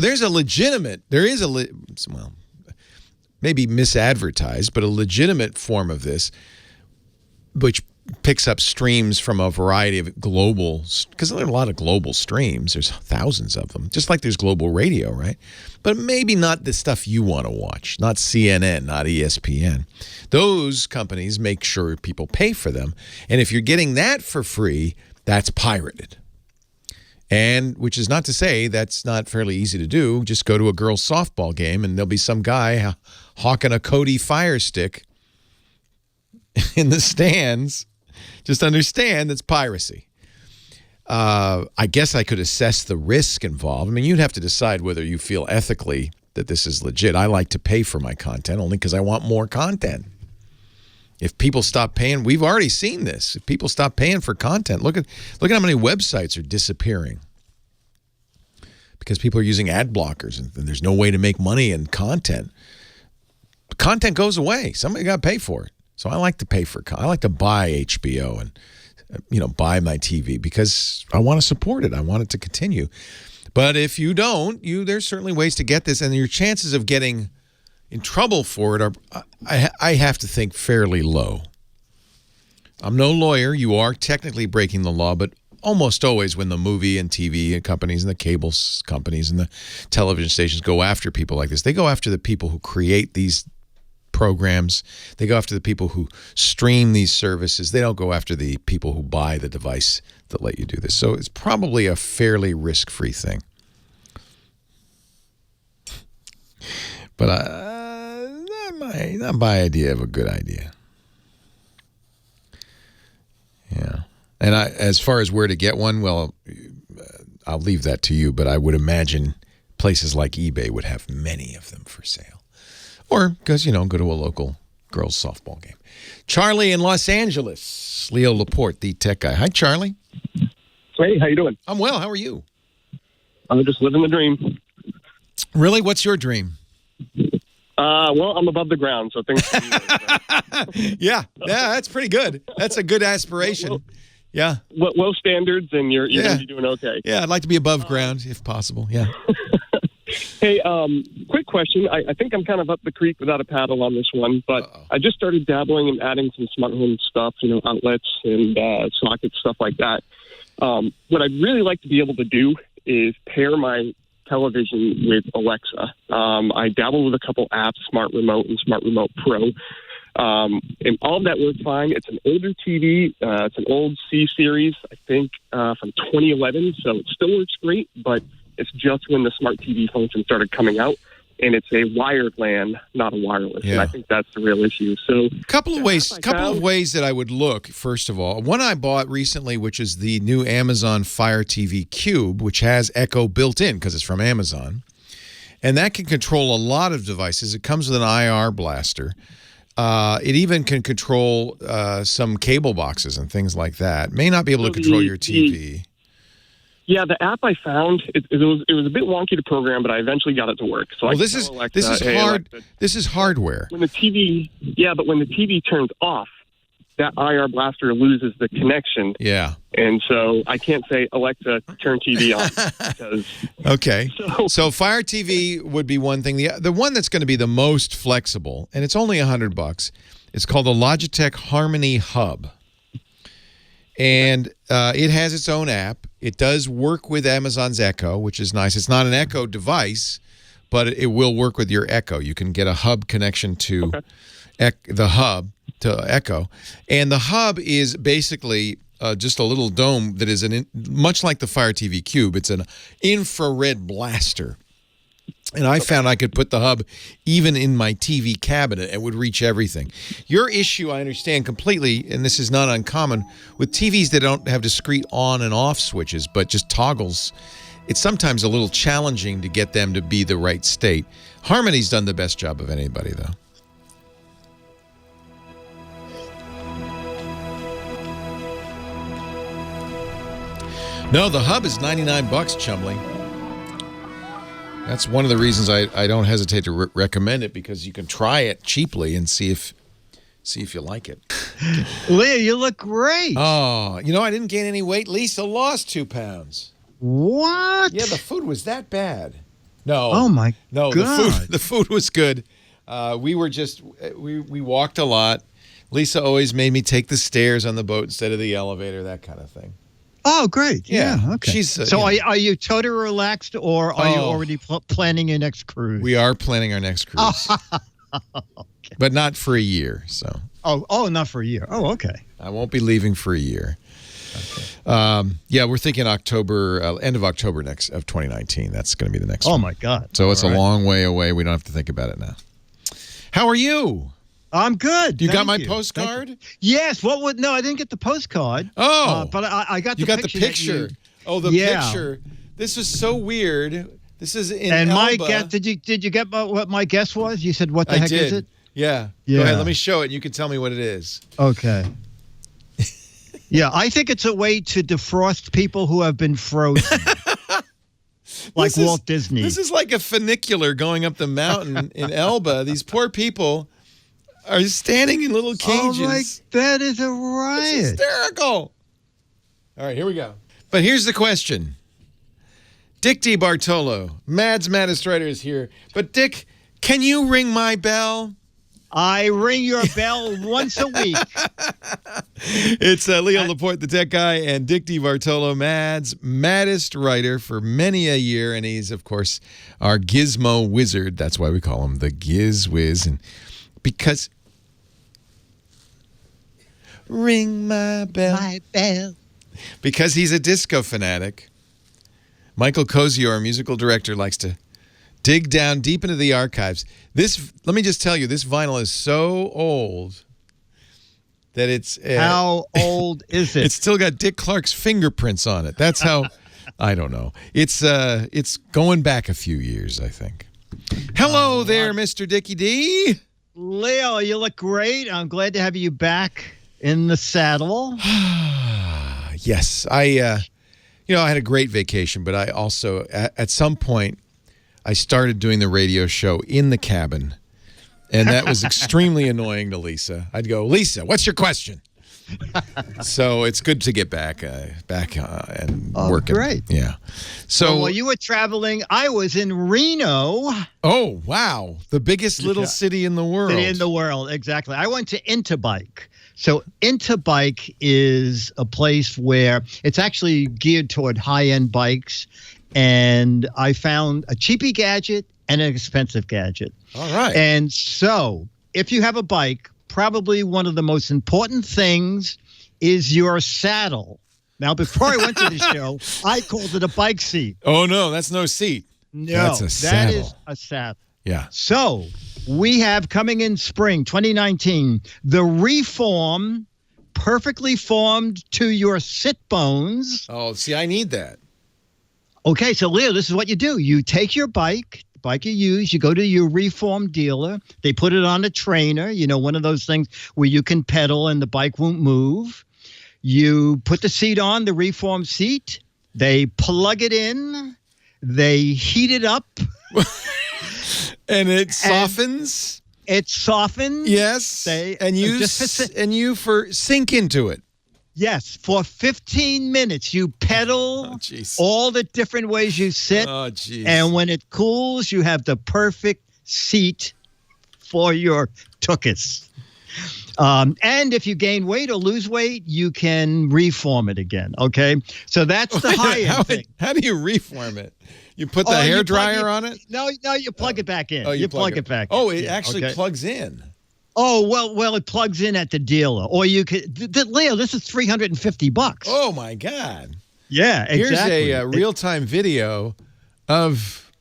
maybe misadvertised, but a legitimate form of this, which picks up streams from a variety of global, because there are a lot of global streams. There's thousands of them, just like there's global radio, right? But maybe not the stuff you want to watch, not CNN, not ESPN. Those companies make sure people pay for them. And if you're getting that for free, that's pirated. And which is not to say that's not fairly easy to do. Just go to a girls' softball game and there'll be some guy hawking a Kodi Fire Stick in the stands. Just understand that's piracy. I guess I could assess the risk involved. I mean, you'd have to decide whether you feel ethically that this is legit. I like to pay for my content only because I want more content. If people stop paying, we've already seen this. If people stop paying for content, look at how many websites are disappearing because people are using ad blockers and there's no way to make money in content. Content goes away. Somebody got to pay for it. So I like to I like to buy HBO and buy my TV because I want to support it. I want it to continue. But if you don't, there's certainly ways to get this, and your chances of getting in trouble for it are, I have to think, fairly low. I'm no lawyer. You are technically breaking the law, but almost always when the movie and TV companies and the cable companies and the television stations go after people like this, they go after the people who create these programs. They go after the people who stream these services. They don't go after the people who buy the device that let you do this. So it's probably a fairly risk-free thing. But not my idea of a good idea. Yeah. And as far as where to get one, well, I'll leave that to you, but I would imagine places like eBay would have many of them for sale. Or because, go to a local girls' softball game. Charlie in Los Angeles. Leo Laporte, the tech guy. Hi, Charlie. Hey, how you doing? I'm well. How are you? I'm just living the dream. Really? What's your dream? Well, I'm above the ground, so things. Yeah, that's pretty good. That's a good aspiration. Yeah. Low standards, and you're going to be doing okay. Yeah, I'd like to be above ground if possible. Yeah. Hey, quick question. I think I'm kind of up the creek without a paddle on this one, but I just started dabbling and adding some smart home stuff, outlets and sockets, stuff like that. What I'd really like to be able to do is pair my television with Alexa. I dabbled with a couple apps, Smart Remote and Smart Remote Pro. And all of that worked fine. It's an older TV. It's an old C-Series, I think, from 2011, so it still works great, but it's just when the smart TV function started coming out, and it's a wired LAN, not a wireless. Yeah. And I think that's the real issue. So, couple of ways that I would look. First of all, one I bought recently, which is the new Amazon Fire TV Cube, which has Echo built in because it's from Amazon, and that can control a lot of devices. It comes with an IR blaster. It even can control some cable boxes and things like that. May not be able to control your TV. Yeah, the app I found, it was a bit wonky to program, but I eventually got it to work. So this is hard. Alexa, this is hardware. When the TV turns off, that IR blaster loses the connection. Yeah. And so I can't say, Alexa, turn TV on. Because, okay. So Fire TV would be one thing. The one that's going to be the most flexible, and it's only $100. It's called the Logitech Harmony Hub. And it has its own app. It does work with Amazon's Echo, which is nice. It's not an Echo device, but it will work with your Echo. You can get a hub connection to the hub to Echo. And the hub is basically just a little dome that is much like the Fire TV Cube. It's an infrared blaster. And I found I could put the hub even in my TV cabinet. It would reach everything. Your issue, I understand completely, and this is not uncommon, with TVs that don't have discrete on and off switches, but just toggles, it's sometimes a little challenging to get them to be the right state. Harmony's done the best job of anybody, though. No, the hub is $99, Chumley. That's one of the reasons I don't hesitate to recommend it, because you can try it cheaply and see if you like it. Leah, you look great. Oh, I didn't gain any weight. Lisa lost 2 pounds. What? Yeah, the food was that bad. No. Oh my God. The food was good. We walked a lot. Lisa always made me take the stairs on the boat instead of the elevator, that kind of thing. Oh, great. Yeah. Okay. She's, so are you totally relaxed, or are you already planning your next cruise? We are planning our next cruise. Okay. But not for a year. So. Oh, not for a year. Oh, okay. I won't be leaving for a year. Okay. We're thinking October, end of October of 2019. That's going to be the next one. Oh, my God. So it's a long way away. We don't have to think about it now. How are you? I'm good. You got my postcard? Yes. No, I didn't get the postcard. Oh. But I got the picture. You got the picture. Oh, the picture. This was so weird. This is in And Elba. my guess, did you get what my guess was? You said, what the heck is it? Yeah. Go ahead. Let me show it. You can tell me what it is. Okay. Yeah, I think it's a way to defrost people who have been frozen. Like Walt Disney. This is like a funicular going up the mountain in Elba. These poor people are standing in little cages. Oh, that is a riot. It's hysterical. All right, here we go. But here's the question. Dick DiBartolo, Mads Maddest Writer, is here. But Dick, can you ring my bell? I ring your bell once a week. It's Leo Laporte, the tech guy, and Dick DiBartolo, Mads Maddest Writer for many a year. And he's, of course, our gizmo wizard. That's why we call him the Giz Wiz. And Because ring my bell. My bell. Because he's a disco fanatic, Michael Cozio, our musical director, likes to dig down deep into the archives. Let me just tell you, this vinyl is so old that it's... how old is it? It's still got Dick Clark's fingerprints on it. That's how... I don't know. It's going back a few years, I think. Hello there, Mr. Dickie D. Leo, you look great. I'm glad to have you back in the saddle. Yes. I had a great vacation, but I also, at some point, I started doing the radio show in the cabin, and that was extremely annoying to Lisa. I'd go, Lisa, what's your question? So it's good to get back and working. Great. Yeah. So while you were traveling, I was in Reno. Oh, wow. The biggest little city in the world. City in the world, exactly. I went to Interbike. So Interbike is a place where it's actually geared toward high-end bikes. And I found a cheapy gadget and an expensive gadget. All right. And so if you have a bike, probably one of the most important things is your saddle. Now, before I went to the show, I called it a bike seat. Oh, no, that's no seat. No, that's a saddle. That is a saddle. Yeah. So we have coming in spring 2019, the Reform, perfectly formed to your sit bones. Oh, see, I need that. Okay, so Leo, this is what you do. You take your bike you use, you go to your Reform dealer. They put it on a trainer, one of those things where you can pedal and the bike won't move. You put the seat on, the Reform seat. They plug it in. They heat it up. And it softens? It softens. Yes. And you sink into it. Yes, for 15 minutes, you pedal all the different ways you sit. Oh, geez. And when it cools, you have the perfect seat for your tuchus. And if you gain weight or lose weight, you can reform it again, okay? So that's the high-end thing. How do you reform it? You put the hair dryer on it? No, you plug it back in. Oh, you plug it back in. Oh, it actually plugs in. Oh, well, it plugs in at the dealer. Or you could, Leo, this is $350. Oh, my God. Yeah, exactly. Here's a real-time video of,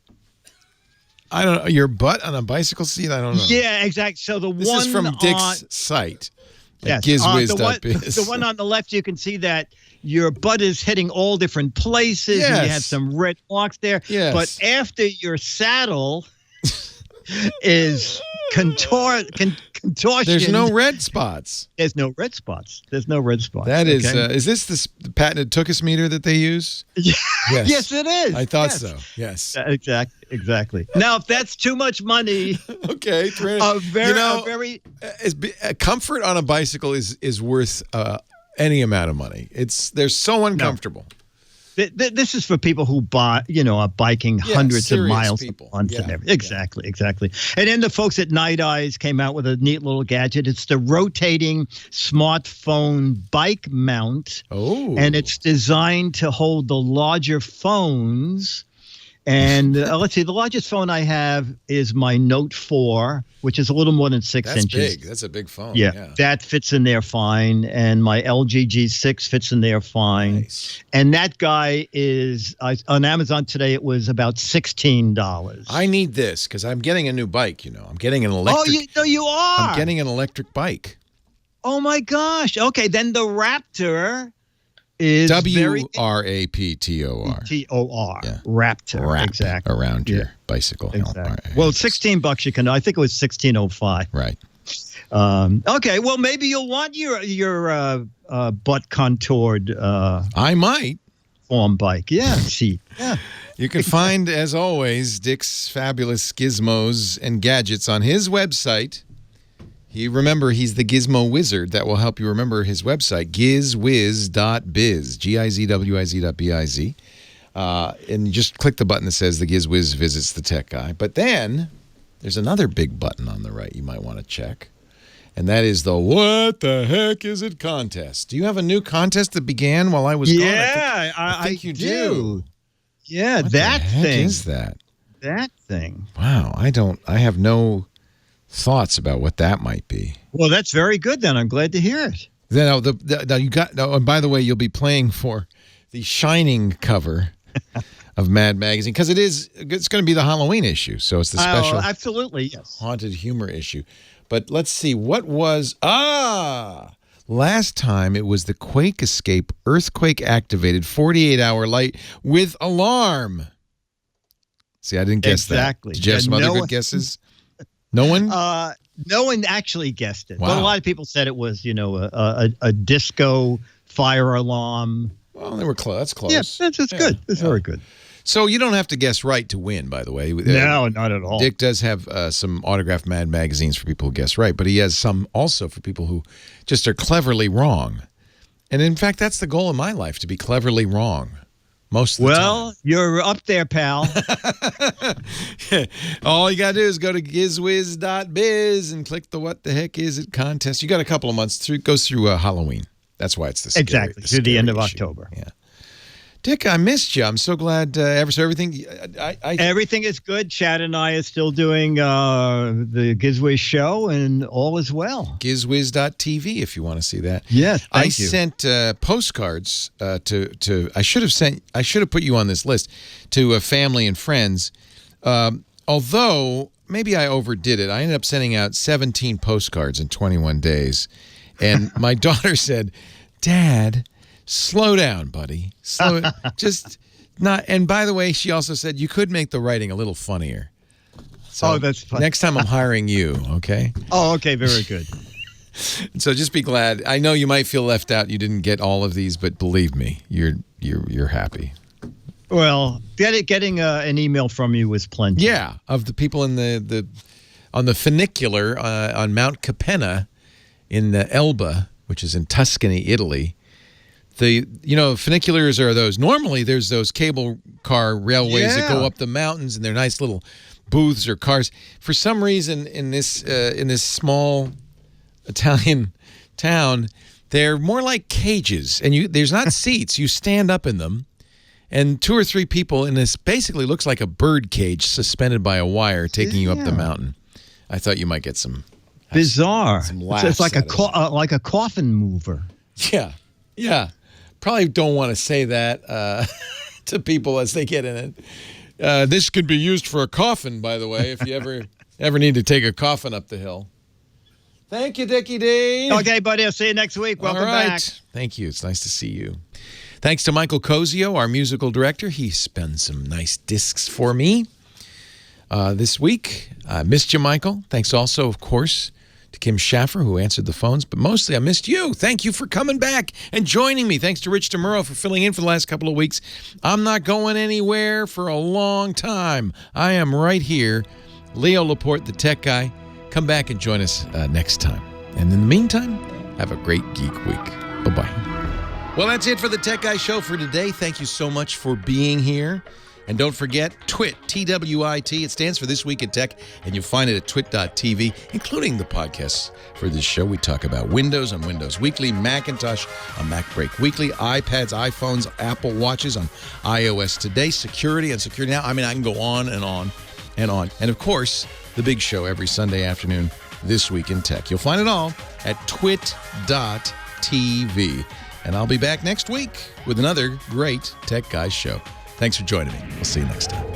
I don't know, your butt on a bicycle seat? I don't know. Yeah, exactly. So this is from Dick's site at gizwiz.biz. The one on the left, you can see that your butt is hitting all different places. Yes. And you have some red marks there. Yes. But after your saddle is contortion. There's no red spots. There's no red spots. That is this the patented tuchus meter that they use? Yes. Yes, it is. I thought so. Yes. Exactly. Now, if that's too much money, okay, comfort on a bicycle is worth any amount of money. They're so uncomfortable. This is for people who are biking hundreds of miles people. a month and everything. Exactly. And then the folks at Night Eyes came out with a neat little gadget. It's the rotating smartphone bike mount. Oh. And it's designed to hold the larger phones. And let's see, the largest phone I have is my Note 4, which is a little more than 6 inches. That's big. That's a big phone. Yeah, that fits in there fine. And my LG G6 fits in there fine. Nice. And that guy is, on Amazon today, it was about $16. I need this because I'm getting a new bike, I'm getting an electric. Oh, you are? I'm getting an electric bike. Oh, my gosh. Okay, then the Raptor is WRAPTOR. TOR. Yeah. Raptor. Wrap exactly. Around your bicycle. Exactly. Well, $16 you can. I think it was $16.05. Right. Okay. Well, maybe you'll want your butt contoured. I might. Form bike. Yeah. See. Yeah. You can find, as always, Dick's fabulous gizmos and gadgets on his website. Remember, he's the gizmo wizard. That will help you remember his website, gizwiz.biz, GIZWIZ.biz. And you just click the button that says the GizWiz visits the tech guy. But then there's another big button on the right you might want to check. And that is the What the Heck Is It contest. Do you have a new contest that began while I was gone? Yeah, I think you do. Yeah, what that the heck thing. is that? That thing. Wow, I have no thoughts about what that might be. Well, that's very good then. I'm glad to hear it. Now, and by the way, you'll be playing for the Shining cover of Mad Magazine, because it's going to be the Halloween issue, so it's the special absolutely, yes, haunted humor issue. But let's see, what was last time it was the Quake Escape earthquake activated 48-hour light with alarm. See, I didn't guess that. Did you have some other good guesses? No one? No one actually guessed it. Wow. But a lot of people said it was, a disco fire alarm. Well, they were close. That's close. Yeah, that's good. That's very good. So you don't have to guess right to win, by the way. No, not at all. Dick does have some autographed Mad magazines for people who guess right, but he has some also for people who just are cleverly wrong. And in fact, that's the goal of my life, to be cleverly wrong. Most of the time. Well, you're up there, pal. All you got to do is go to gizwiz.biz and click the What the Heck Is It contest. You got a couple of months. It goes through Halloween. That's why it's the scary, exactly through the end of October. Yeah, Dick, I missed you. I'm so glad. Everything. Everything is good. Chad and I are still doing the Gizwiz show, and all is well. Gizwiz.tv if you want to see that. Yes, thank you. Sent postcards to. I should have put you on this list to family and friends. Although maybe I overdid it. I ended up sending out 17 postcards in 21 days. And my daughter said, "Dad, slow down, buddy. Just not." And by the way, she also said you could make the writing a little funnier. So that's funny. Next time I'm hiring you, okay? Oh, okay, very good. So just be glad. I know you might feel left out. You didn't get all of these, but believe me, you're happy. Well, getting an email from you was plenty. Yeah, of the people in on the funicular on Mount Capenna in the Elba, which is in Tuscany, Italy. Funiculars are those. Normally, there's those cable car railways that go up the mountains, and they're nice little booths or cars. For some reason, in this small Italian town, they're more like cages, and there's not seats. You stand up in them, and 2 or 3 people in this basically looks like a bird cage suspended by a wire taking you up the mountain. I thought you might get some bizarre. Some laughs it's like a coffin mover. Yeah. Probably don't want to say that to people as they get in it. This could be used for a coffin, by the way, if you ever need to take a coffin up the hill. Thank you, Dickie D. Okay, buddy. I'll see you next week. Welcome back. Thank you. It's nice to see you. Thanks to Michael Cozio, our musical director. He spun some nice discs for me this week. I missed you, Michael. Thanks also, of course, to Kim Schaffer, who answered the phones, but mostly I missed you. Thank you for coming back and joining me. Thanks to Rich DeMuro for filling in for the last couple of weeks. I'm not going anywhere for a long time. I am right here. Leo Laporte, the tech guy. Come back and join us next time. And in the meantime, have a great geek week. Bye-bye. Well, that's it for the Tech Guy Show for today. Thank you so much for being here. And don't forget, TWIT, T-W-I-T. It stands for This Week in Tech, and you'll find it at twit.tv, including the podcasts for this show. We talk about Windows on Windows Weekly, Macintosh on Mac Break Weekly, iPads, iPhones, Apple Watches on iOS Today, security on Security Now. I mean, I can go on and on and on. And, of course, the big show every Sunday afternoon, This Week in Tech. You'll find it all at twit.tv. And I'll be back next week with another great Tech Guys show. Thanks for joining me. We'll see you next time.